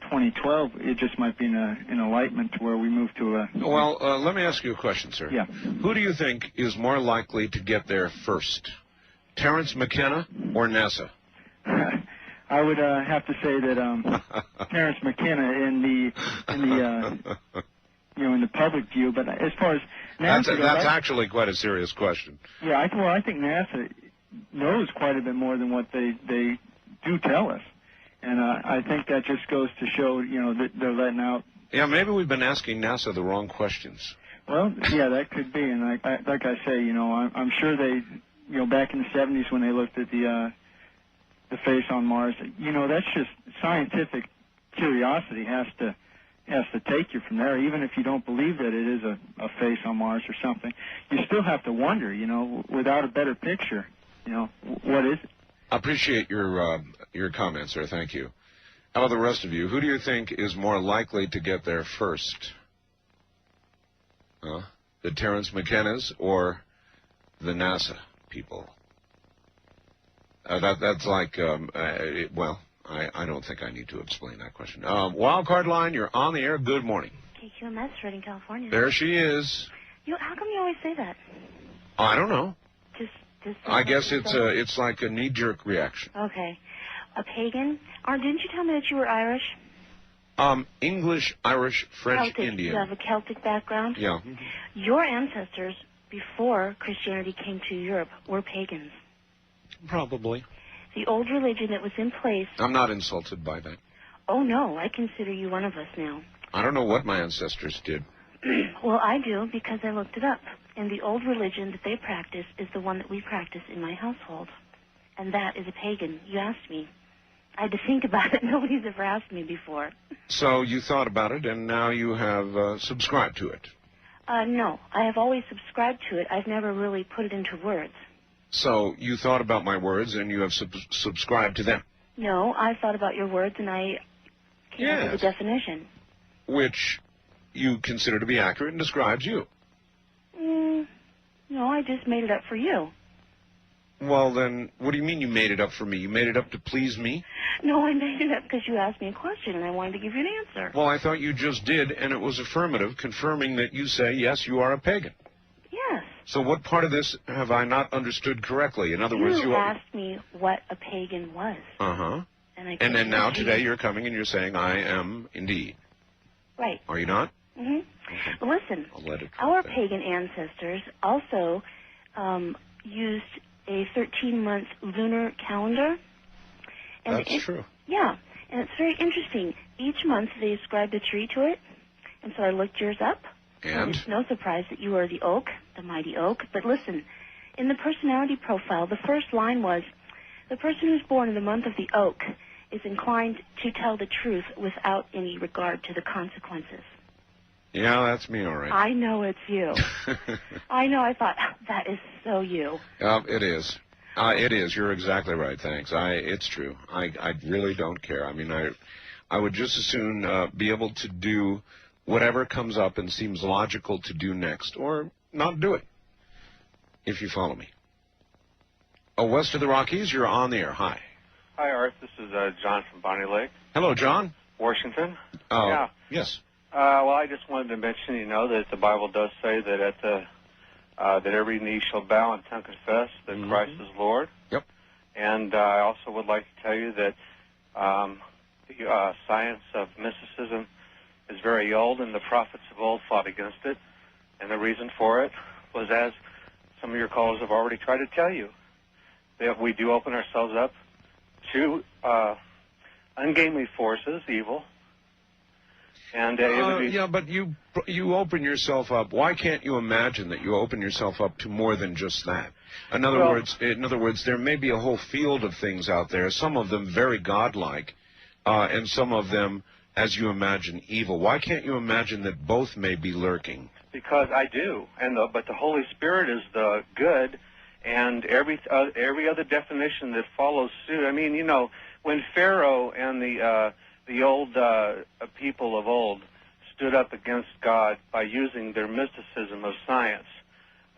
2012, it just might be an enlightenment to where we move to a... Well, let me ask you a question, sir. Yeah. Who do you think is more likely to get there first, Terence McKenna or NASA? I would have to say that Terence McKenna in the you know, in the public view, but as far as NASA that's actually quite a serious question. Yeah, I think NASA knows quite a bit more than what they do tell us. And I think that just goes to show, you know, that they're letting out. Yeah, maybe we've been asking NASA the wrong questions. Well, yeah, that could be. And like I say, you know, I'm sure they, you know, back in the 70s when they looked at the face on Mars, you know, that's just scientific curiosity has to take you from there. Even if you don't believe that it is a face on Mars or something, you still have to wonder, you know, without a better picture, you know, what is it? I appreciate your comments, sir. Thank you. How about the rest of you? Who do you think is more likely to get there first? The Terence McKennas or the NASA people? That's like, well, I don't think I need to explain that question. Wildcard line, you're on the air. Good morning. KQMS, Redding, California. There she is. How come you always say that? I don't know. Just I guess it's like a knee-jerk reaction. Okay. A pagan? Didn't you tell me that you were Irish? English, Irish, French, Celtic. Indian. You have a Celtic background? Yeah. Your ancestors, before Christianity came to Europe, were pagans. Probably. The old religion that was in place... I'm not insulted by that. Oh, no. I consider you one of us now. I don't know what my ancestors did. Well, I do because I looked it up. And the old religion that they practice is the one that we practice in my household. And that is a pagan. You asked me. I had to think about it. Nobody's ever asked me before. So you thought about it, and now you have subscribed to it. No. I have always subscribed to it. I've never really put it into words. So you thought about my words and you have subscribed to them. No, I thought about your words and I came up with a definition. Which you consider to be accurate and describes you. No, I just made it up for you. Well, then, what do you mean you made it up for me? You made it up to please me? No, I made it up because you asked me a question and I wanted to give you an answer. Well, I thought you just did, and it was affirmative, confirming that you say, yes, you are a pagan. Yes. So what part of this have I not understood correctly? In other words, You asked me what a pagan was. Uh-huh. And then now today you're coming and you're saying, I am indeed. Right. Are you not? Mm-hmm. But listen, I'll let it our pagan ancestors also used a 13-month lunar calendar. And That's true. Yeah, and it's very interesting. Each month they ascribed a tree to it, and so I looked yours up. And? It's no surprise that you are the oak, the mighty oak. But listen, in the personality profile, the first line was, the person who's born in the month of the oak is inclined to tell the truth without any regard to the consequences. Yeah, that's me, all right. I know it's you. I know. I thought, that is so you. It is. It is. You're exactly right. Thanks. It's true. I really don't care. I mean, I would just as soon be able to do whatever comes up and seems logical to do next, or not do it, if you follow me. West of the Rockies, you're on the air. Hi. Hi, Art. This is John from Bonnie Lake. Hello, John. Washington. Yeah. Yes. Well, I just wanted to mention, that the Bible does say that that every knee shall bow and tongue confess that Christ is Lord. Yep. And I also would like to tell you that the science of mysticism is very old, and the prophets of old fought against it. And the reason for it was, as some of your callers have already tried to tell you, that we do open ourselves up to ungainly forces, evil. And yeah, but you open yourself up. Why can't you imagine that you open yourself up to more than just that? In other words, there may be a whole field of things out there. Some of them very godlike, and some of them, as you imagine, evil. Why can't you imagine that both may be lurking? Because I do, but the Holy Spirit is the good, and every other definition that follows suit. I mean, when Pharaoh and the old people of old stood up against God by using their mysticism of science.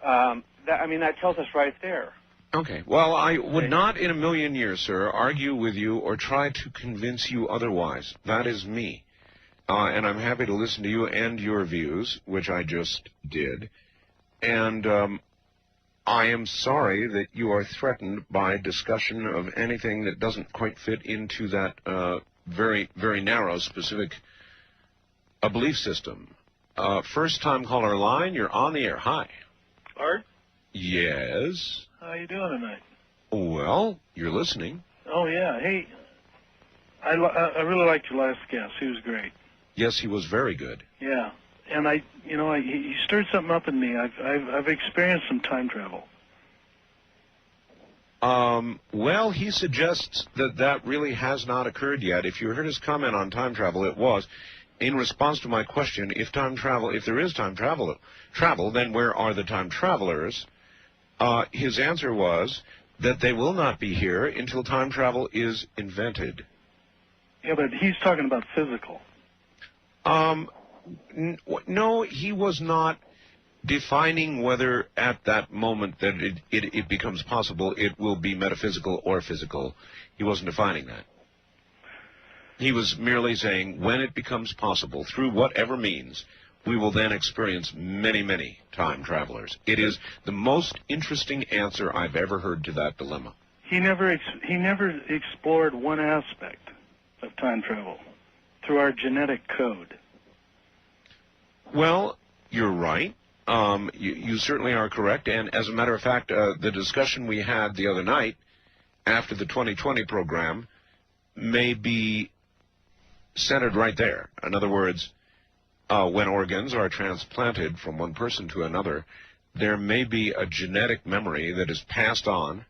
That tells us right there. Okay. Well, I would not in a million years, sir, argue with you or try to convince you otherwise. That is me. And I'm happy to listen to you and your views, which I just did. And I am sorry that you are threatened by discussion of anything that doesn't quite fit into that very, very narrow, specific belief system. First-time caller line, you're on the air. Hi. Art? Yes? How you doing tonight? Well, you're listening. Oh, yeah. Hey, I really liked your last guest. He was great. Yes, he was very good. Yeah. And he stirred something up in me. I've experienced some time travel. Well, he suggests that really has not occurred yet. If you heard his comment on time travel, it was in response to my question, if there is time travel, then where are the time travelers? His answer was that they will not be here until time travel is invented. Yeah, but he's talking about physical. No, he was not defining whether at that moment that it becomes possible it will be metaphysical or physical. He wasn't defining that. He was merely saying when it becomes possible, through whatever means, we will then experience many, many time travelers. It is the most interesting answer I've ever heard to that dilemma. He never explored one aspect of time travel through our genetic code. Well, you're right. You certainly are correct. And as a matter of fact, the discussion we had the other night after the 2020 program may be centered right there. In other words, when organs are transplanted from one person to another, there may be a genetic memory that is passed on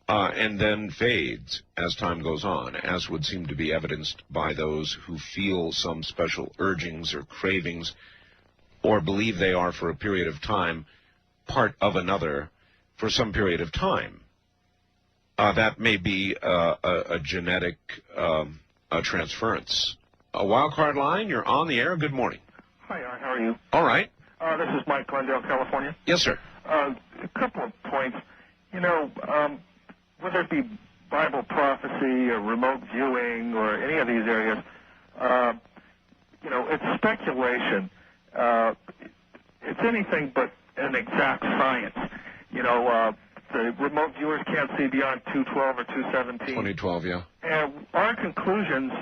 and then fades as time goes on, as would seem to be evidenced by those who feel some special urgings or cravings or believe they are for a period of time part of another for some period of time. That may be a genetic transference. A wild card line, you're on the air. Good morning. Hi, how are you? All right. This is Mike, Glendale, California. Yes, sir. A couple of points. You know, whether it be Bible prophecy or remote viewing or any of these areas, you know, it's speculation. It's anything but an exact science. You know, the remote viewers can't see beyond 212 or 217. 2012, yeah. And our conclusions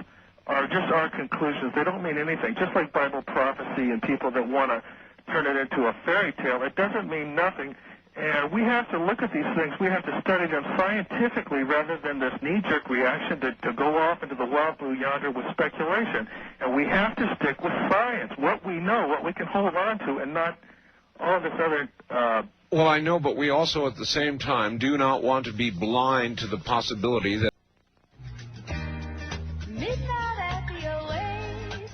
are just our conclusions. They don't mean anything. Just like Bible prophecy and people that want to turn it into a fairy tale, it doesn't mean nothing. And we have to look at these things. We have to study them scientifically rather than this knee-jerk reaction to go off into the wild blue yonder with speculation. And we have to stick with science, what we know, what we can hold on to, and not all this other... Well, I know, but we also at the same time do not want to be blind to the possibility that... Midnight at the oasis,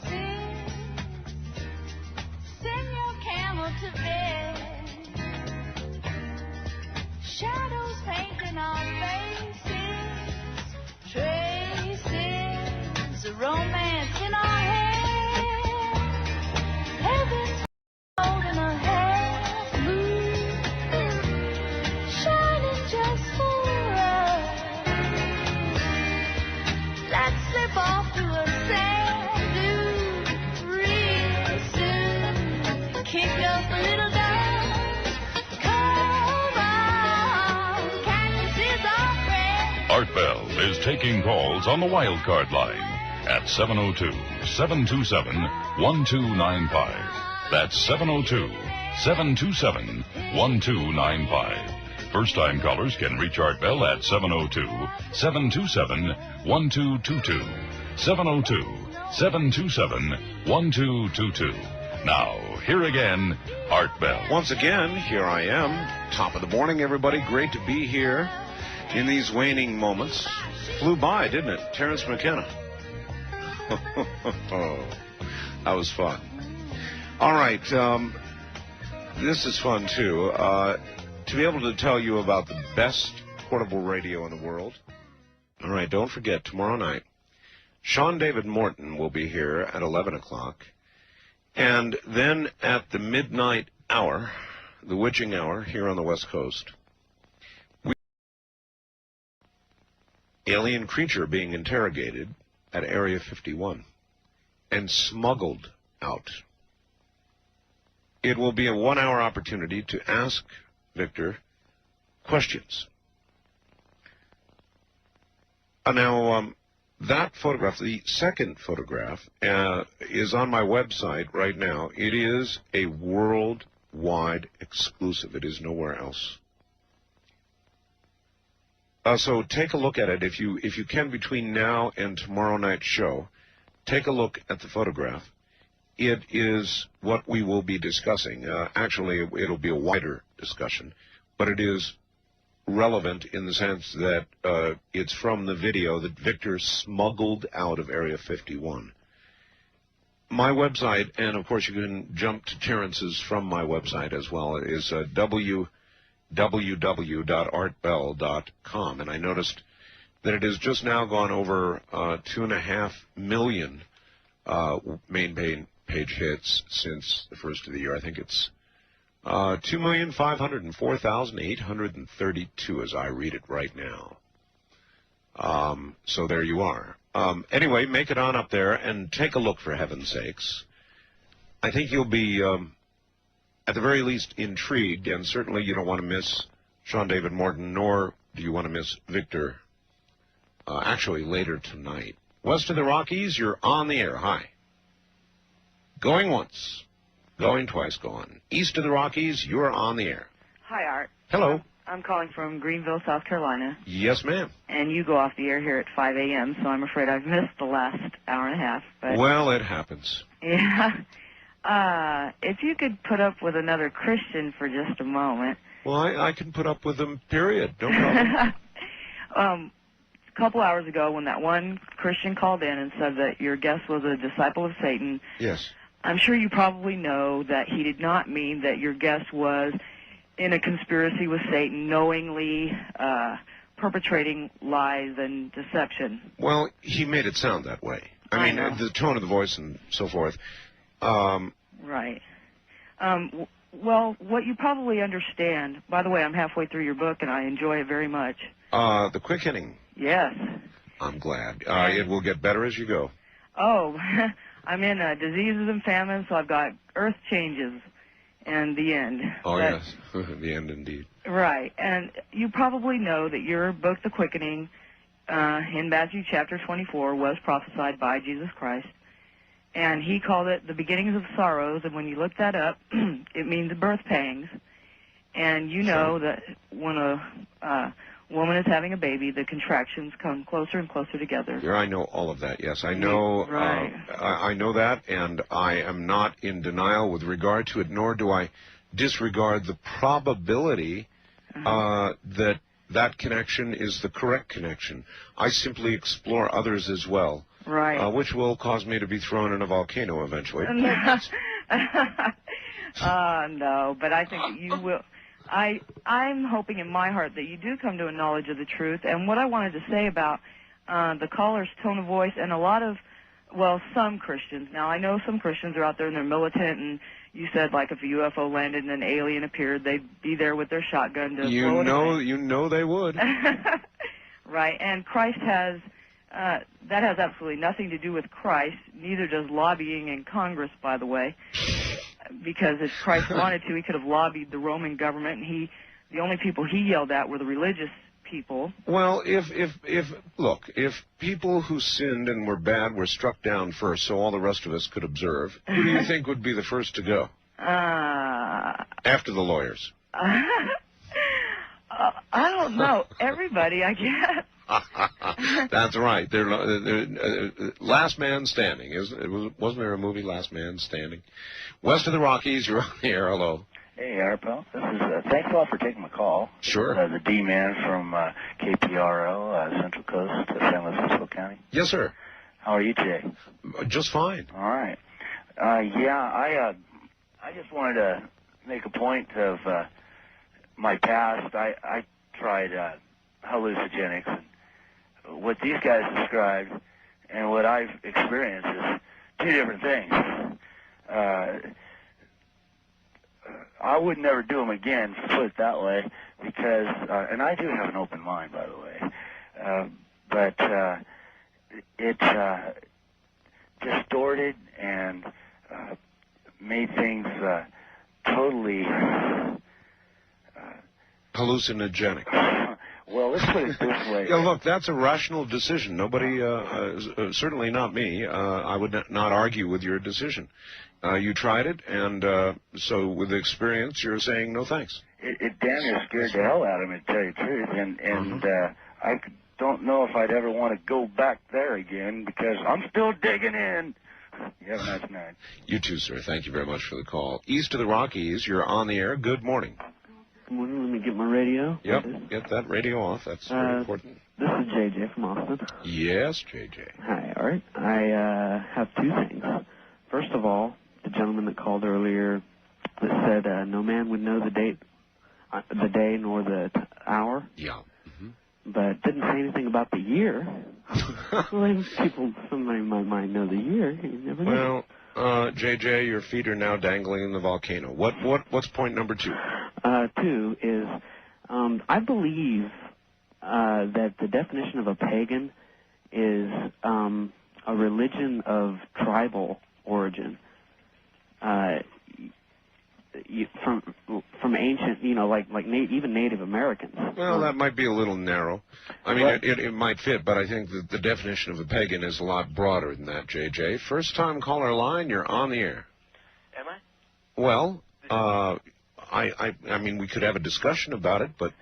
send your camel to bed, shadows painting our faces, traces of romance in our hair, heaven's holding a half moon, shining just for us. Let's slip off to a sand dune real soon. Kick up a little dust. Come on, cactus is our friend. Art Bell is taking calls on the wild card line at 702-727-1295. That's 702-727-1295. First-time callers can reach Art Bell at 702-727-1222. 702-727-1222. Now, here again, Art Bell. Once again, here I am. Top of the morning, everybody. Great to be here in these waning moments. Flew by, didn't it? Terence McKenna. That was fun. All right. This is fun, too. To be able to tell you about the best portable radio in the world. All right, don't forget, tomorrow night, Sean David Morton will be here at 11 o'clock. And then at the midnight hour, the witching hour here on the West Coast, alien creature being interrogated at Area 51 and smuggled out. It will be a 1-hour opportunity to ask Victor questions. Now, that photograph, the second photograph, is on my website right now. It is a worldwide exclusive. It is nowhere else. So take a look at it if you can between now and tomorrow night's show. Take a look at the photograph. It is what we will be discussing. Actually, it'll be a wider discussion, but it is relevant in the sense that it's from the video that Victor smuggled out of Area 51. My website, and of course you can jump to Terence's from my website as well, is www.artbell.com, and I noticed that it has just now gone over 2.5 million main page hits since the first of the year. I think it's 2,504,832 as I read it right now. So there you are. Anyway, make it on up there and take a look, for heaven's sakes. I think you'll be, at the very least, intrigued, and certainly you don't want to miss Sean David Morton, nor do you want to miss Victor, actually later tonight. West of the Rockies, you're on the air. Hi. Going once. Going twice, gone. East of the Rockies, you're on the air. Hi, Art. Hello. I'm calling from Greenville, South Carolina. Yes, ma'am. And you go off the air here at 5 a.m., so I'm afraid I've missed the last hour and a half. But well, it happens. yeah. If you could put up with another Christian for just a moment. Well, I can put up with them, period. No problem. A couple hours ago when that one Christian called in and said that your guest was a disciple of Satan. Yes. I'm sure you probably know that he did not mean that your guest was in a conspiracy with Satan, knowingly perpetrating lies and deception. Well, he made it sound that way. I mean, know. the tone of the voice and so forth. Right. Well, what you probably understand, by the way, I'm halfway through your book, and I enjoy it very much. The quickening. Yes. I'm glad. It will get better as you go. Oh, I'm in diseases and famines, so I've got earth changes and the end. Oh, yes. The end, indeed. Right. And you probably know that your book, The Quickening, in Matthew chapter 24, was prophesied by Jesus Christ. And he called it the beginnings of sorrows. And when you look that up, it means birth pangs. And you know that when a woman is having a baby, the contractions come closer and closer together. Yeah, I know all of that, yes. I know, Right. I know that, and I am not in denial with regard to it, nor do I disregard the probability that that connection is the correct connection. I simply explore others as well. Right. Which will cause me to be thrown in a volcano eventually. No, but I think that you will. I'm hoping in my heart that you do come to a knowledge of the truth. And what I wanted to say about the caller's tone of voice and a lot of, well, some Christians. Now, I know some Christians are out there and they're militant, and you said, like, if a UFO landed and an alien appeared, they'd be there with their shotgun to blow it away. You know they would. Right, and Christ has... that has absolutely nothing to do with Christ. Neither does lobbying in Congress, by the way, because if Christ wanted to, he could have lobbied the Roman government, and the only people he yelled at were the religious people. Well, if people who sinned and were bad were struck down first, so all the rest of us could observe, who do you think would be the first to go? After the lawyers. I don't know. Everybody, I guess. That's right. They're Last Man Standing. Wasn't there a movie, Last Man Standing? West of the Rockies, you're on the air. Hello. Hey, Arpo. This is thanks a lot for taking my call. Sure. The D-man from KPRO, Central Coast, San Luis Obispo County. Yes, sir. How are you today? Just fine. All right. I just wanted to make a point of my past. I tried hallucinogenics, and what these guys described and what I've experienced is two different things. I would never do them again, put it that way, because, and I do have an open mind, by the way, but it distorted and made things totally hallucinogenic. Well, let's put it this way. Yeah, look, that's a rational decision. Nobody, certainly not me, I would not argue with your decision. You tried it, and so with experience, you're saying no thanks. It damn near scared the hell out of me, to tell you the truth, and I don't know if I'd ever want to go back there again, because I'm still digging in. You have a nice night. You too, sir. Thank you very much for the call. East of the Rockies, you're on the air. Good morning. Good morning. Let me get my radio. Yep, get that radio off. That's very important. This is JJ from Austin. Yes, JJ. Hi, Art. I have two things. First of all, the gentleman that called earlier that said no man would know the day nor the hour. Yeah. But didn't say anything about the year. Well, somebody might know the year. You never know. Well, JJ, your feet are now dangling in the volcano. What's point number two? Two is, I believe that the definition of a pagan is a religion of tribal origin. From ancient, even Native Americans. Well, that might be a little narrow. I mean, it might fit, but I think that the definition of a pagan is a lot broader than that, JJ. First-time caller line, you're on the air. Am I? Well, I mean, we could have a discussion about it, but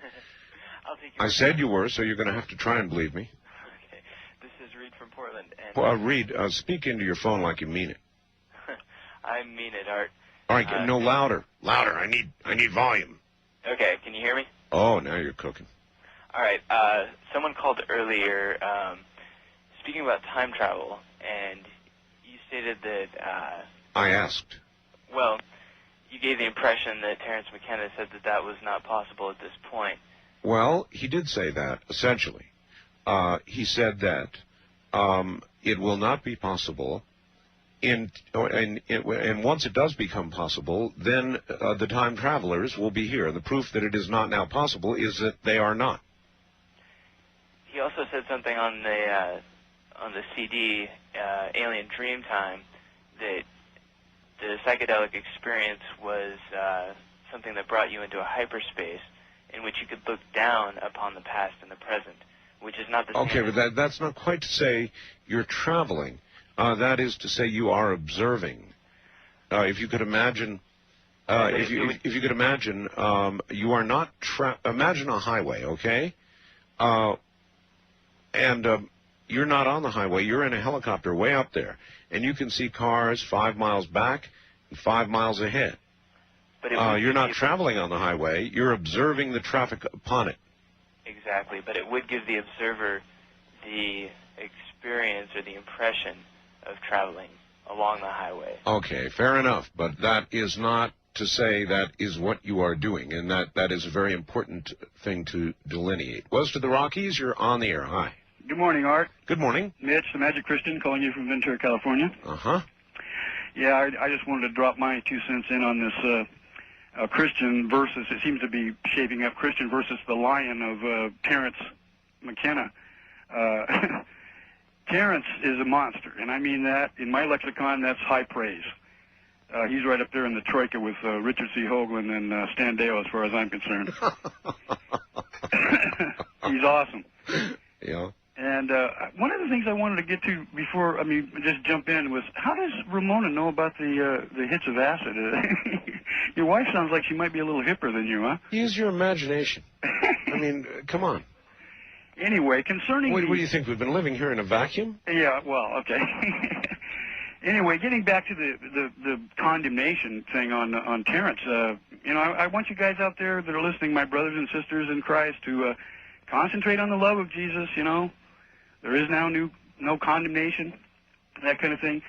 I said you were, so you're going to have to try and believe me. Okay. This is Reed from Portland. And Well, Reed, speak into your phone like you mean it. I mean it, Art. All right, no, louder. Louder. I need volume. Okay, can you hear me? Oh, now you're cooking. All right. Someone called earlier speaking about time travel, and you stated that... I asked. Well, you gave the impression that Terence McKenna said that that was not possible at this point. Well, he did say that, essentially. He said that it will not be possible, and once it does become possible, then the time travelers will be here. The proof that it is not now possible is that they are not. He also said something on the CD, Alien Dreamtime, that the psychedelic experience was something that brought you into a hyperspace in which you could look down upon the past and the present, which is not the same. Okay, but that's not quite to say you're traveling. That is to say you are observing. If you could imagine, if you could imagine, you are not imagine a highway, okay? And you're not on the highway. You're in a helicopter way up there, and you can see cars 5 miles back and 5 miles ahead. But you're not traveling on the highway. You're observing the traffic upon it. Exactly, but it would give the observer the experience or the impression of traveling along the highway. Okay, fair enough, but that is not to say that is what you are doing, and that is a very important thing to delineate. Was to the Rockies, you're on the air. Hi. Good morning, Art. Good morning. Mitch, the Magic Christian, calling you from Ventura, California. Uh-huh. Yeah, I just wanted to drop my 2 cents in on this Christian versus, it seems to be shaping up, Christian versus the lion of Terence McKenna. Terence is a monster, and I mean that. In my lexicon, that's high praise. He's right up there in the troika with Richard C. Hoagland and Stan Dale, as far as I'm concerned. He's awesome. Yeah. And one of the things I wanted to get to before, just jump in, was how does Ramona know about the hits of acid? Your wife sounds like she might be a little hipper than you, huh? Use your imagination. I mean, come on. Anyway, concerning... What do you think? We've been living here in a vacuum? Yeah, well, okay. Anyway, getting back to the condemnation thing on Terence, I want you guys out there that are listening, my brothers and sisters in Christ, to concentrate on the love of Jesus, There is now no condemnation, that kind of thing.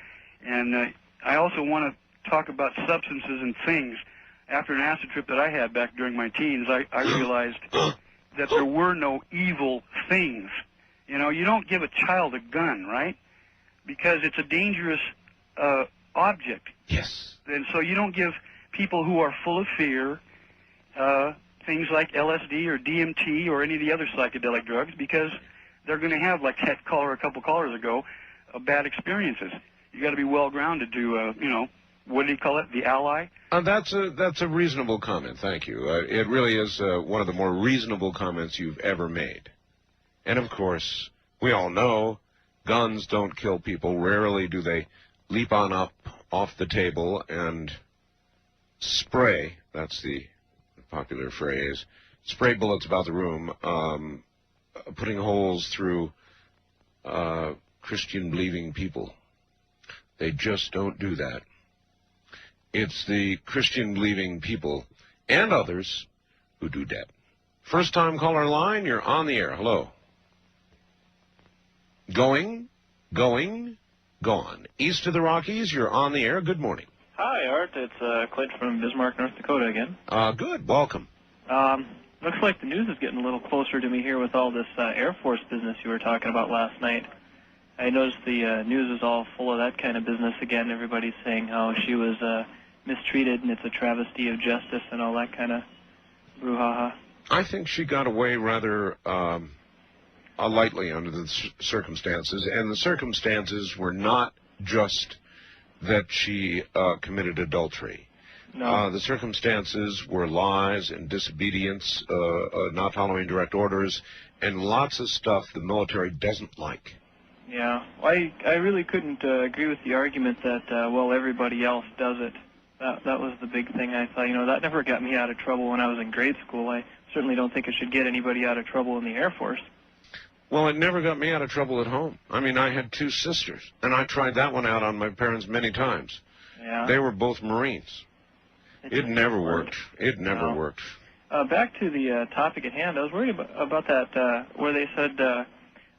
And I also want to talk about substances and things. After an acid trip that I had back during my teens, I realized that there were no evil things. You don't give a child a gun, right? Because it's a dangerous object. Yes. And so you don't give people who are full of fear things like LSD or DMT or any of the other psychedelic drugs, because they're going to have, like that caller a couple callers ago, bad experiences. You got to be well-grounded to, what do you call it, the ally? That's a reasonable comment, thank you. It really is one of the more reasonable comments you've ever made. And, of course, we all know guns don't kill people. Rarely do they leap on up off the table and spray, that's the popular phrase, spray bullets about the room, putting holes through Christian-believing people. They just don't do that. It's the Christian-believing people and others who do that. First-time caller line, you're on the air. Hello. Going, gone. East of the Rockies, you're on the air. Good morning. Hi, Art. It's Clint from Bismarck, North Dakota again. Good. Welcome. Looks like the news is getting a little closer to me here with all this Air Force business you were talking about last night. I noticed the news is all full of that kind of business again. Everybody's saying how she was mistreated and it's a travesty of justice and all that kind of brouhaha. I think she got away rather lightly under the circumstances, and the circumstances were not just that she committed adultery. No. The circumstances were lies and disobedience, not following direct orders, and lots of stuff the military doesn't like. Yeah, I really couldn't agree with the argument that, well, everybody else does it. That was the big thing. I thought, that never got me out of trouble when I was in grade school. I certainly don't think it should get anybody out of trouble in the Air Force. Well, it never got me out of trouble at home. I mean, I had 2 sisters, and I tried that one out on my parents many times. Yeah. They were both Marines. It never worked. It never worked. Back to the topic at hand, I was worried about that where they said,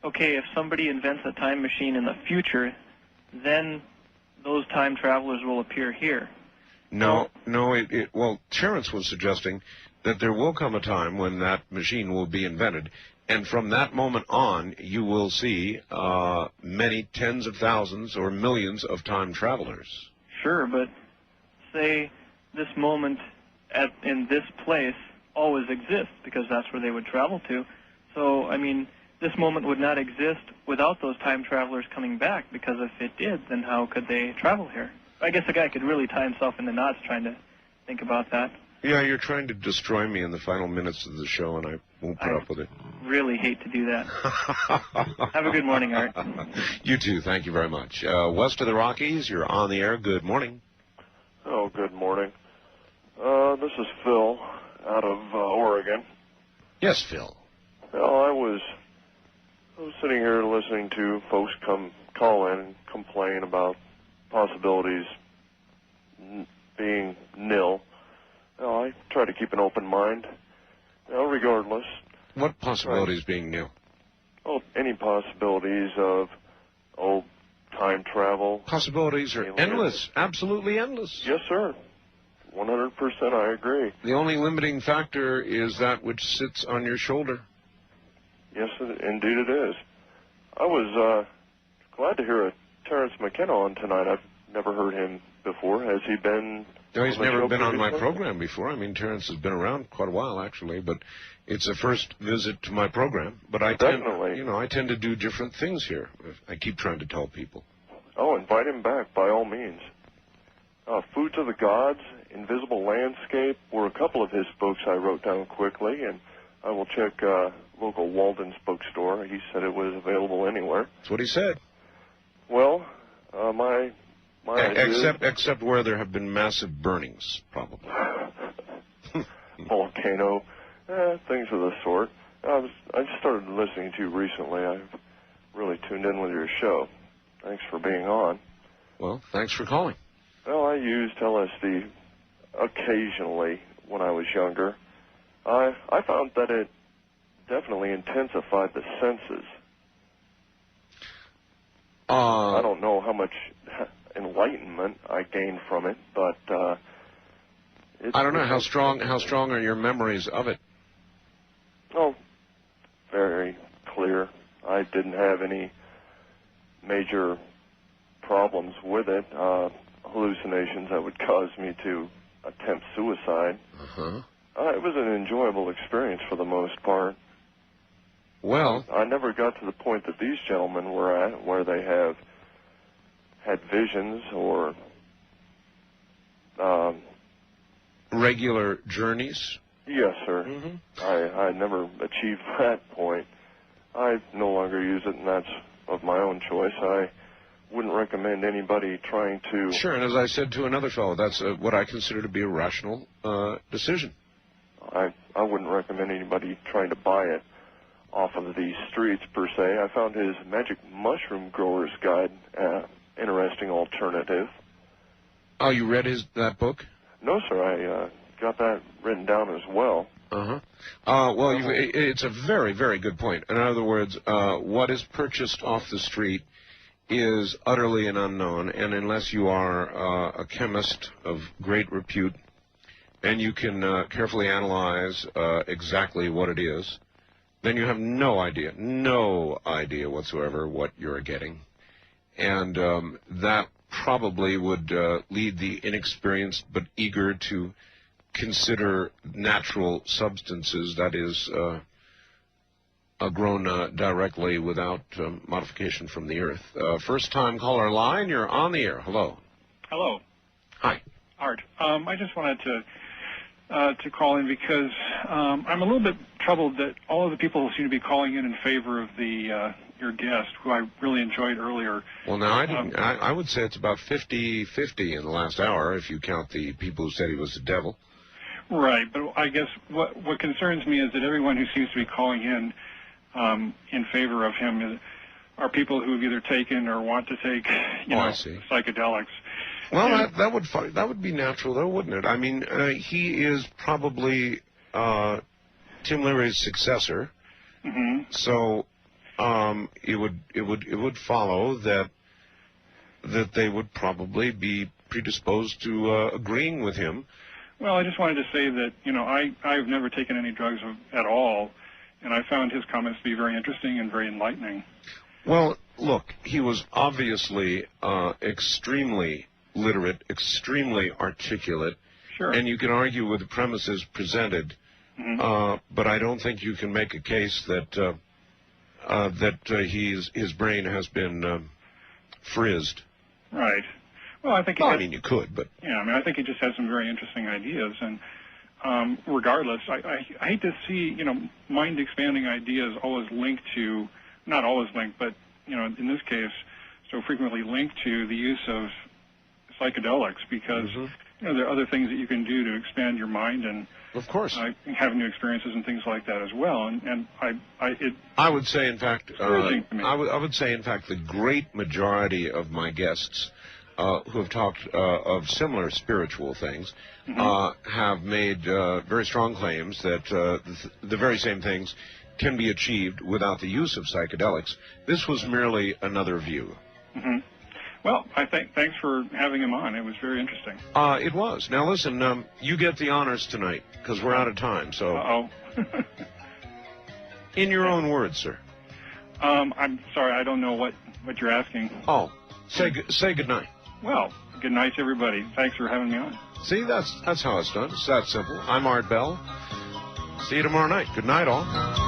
okay, if somebody invents a time machine in the future, then those time travelers will appear here. No. Well, Terence was suggesting that there will come a time when that machine will be invented, and from that moment on, you will see many tens of thousands or millions of time travelers. Sure, but say this moment in this place always exists because that's where they would travel to. So, I mean, this moment would not exist without those time travelers coming back, because if it did, then how could they travel here? I guess the guy could really tie himself in the knots trying to think about that. Yeah, you're trying to destroy me in the final minutes of the show, and I won't put up with it. Really hate to do that. Have a good morning, Art. You too. Thank you very much. West of the Rockies, you're on the air. Good morning. Oh, good morning. This is Phil out of Oregon. Yes, Phil. Well, I was sitting here listening to folks call in and complain about possibilities being nil. Well, I try to keep an open mind. Regardless. What possibilities being nil? Oh, any possibilities of time travel. Possibilities are endless, absolutely endless. Yes, sir. 100% I agree. The only limiting factor is that which sits on your shoulder. Yes, indeed it is. I was glad to hear Terence McKenna on tonight. I've never heard him before. Has he been? No, he's never been on my previously? program before. I mean, Terence has been around quite a while, actually, but it's a first visit to my program. But I tend to do different things here. I keep trying to tell people. Oh, invite him back by all means. Foods of the Gods, Invisible Landscape were a couple of his books I wrote down quickly, and I will check local Walden's bookstore. He said it was available anywhere. That's what he said. Well, my idea... Except where there have been massive burnings, probably. Volcano, things of the sort. I just started listening to you recently. I've really tuned in with your show. Thanks for being on. Well, thanks for calling. Well, I used LSD occasionally when I was younger. I found that it definitely intensified the senses. I don't know how much enlightenment I gained from it, but I don't know how strong are your memories of it. Oh, very clear. I didn't have any major problems with it. Hallucinations that would cause me to attempt suicide. It was an enjoyable experience for the most part. Well, I never got to the point that these gentlemen were at, where they have had visions or regular journeys. Yes, sir. I never achieved that point. I no longer use it, and that's of my own choice. I wouldn't recommend anybody trying to... Sure, and as I said to another fellow, that's what I consider to be a rational decision. I wouldn't recommend anybody trying to buy it off of the streets, per se. I found his Magic Mushroom Grower's Guide interesting alternative. Oh, you read that book? No, sir. I got that written down as well. It's a very, very good point. In other words, what is purchased off the street is utterly an unknown, and unless you are a chemist of great repute and you can carefully analyze exactly what it is, then you have no idea whatsoever what you're getting. And that probably would lead the inexperienced but eager to consider natural substances, that is, grown directly without modification from the earth. First-time caller line, you're on the air. Hello. Hello. Hi. Art. I just wanted to call in because I'm a little bit troubled that all of the people seem to be calling in favor of your guest, who I really enjoyed earlier. Well, now, I would say it's about 50-50 in the last hour, if you count the people who said he was the devil. Right, but I guess what concerns me is that everyone who seems to be calling in favor of him are people who have either taken or want to take, psychedelics. Well, that would be natural, though, wouldn't it? I mean, he is probably Tim Leary's successor, so it would follow that they would probably be predisposed to agreeing with him. Well, I just wanted to say that, I've never taken any drugs at all, and I found his comments to be very interesting and very enlightening. Well, look, he was obviously extremely literate, extremely articulate, sure. And you can argue with the premises presented, but I don't think you can make a case that his brain has been frizzed. Right. Well, I think. I mean, you could, but yeah, I think he just has some very interesting ideas, and regardless, I hate to see mind-expanding ideas always linked to, not always linked, but in this case, so frequently linked to the use of psychedelics, because there are other things that you can do to expand your mind and, of course, have new experiences and things like that as well. And I would say, in fact, I would say, in fact, the great majority of my guests who have talked of similar spiritual things have made very strong claims that the very same things can be achieved without the use of psychedelics. This was merely another view. Well, thanks for having him on. It was very interesting. It was. Now, listen, you get the honors tonight, because we're out of time, so... Uh-oh. In your own words, sir. I'm sorry, I don't know what you're asking. Oh, say good night. Well, good night to everybody. Thanks for having me on. See, that's how it's done. It's that simple. I'm Art Bell. See you tomorrow night. Good night, all.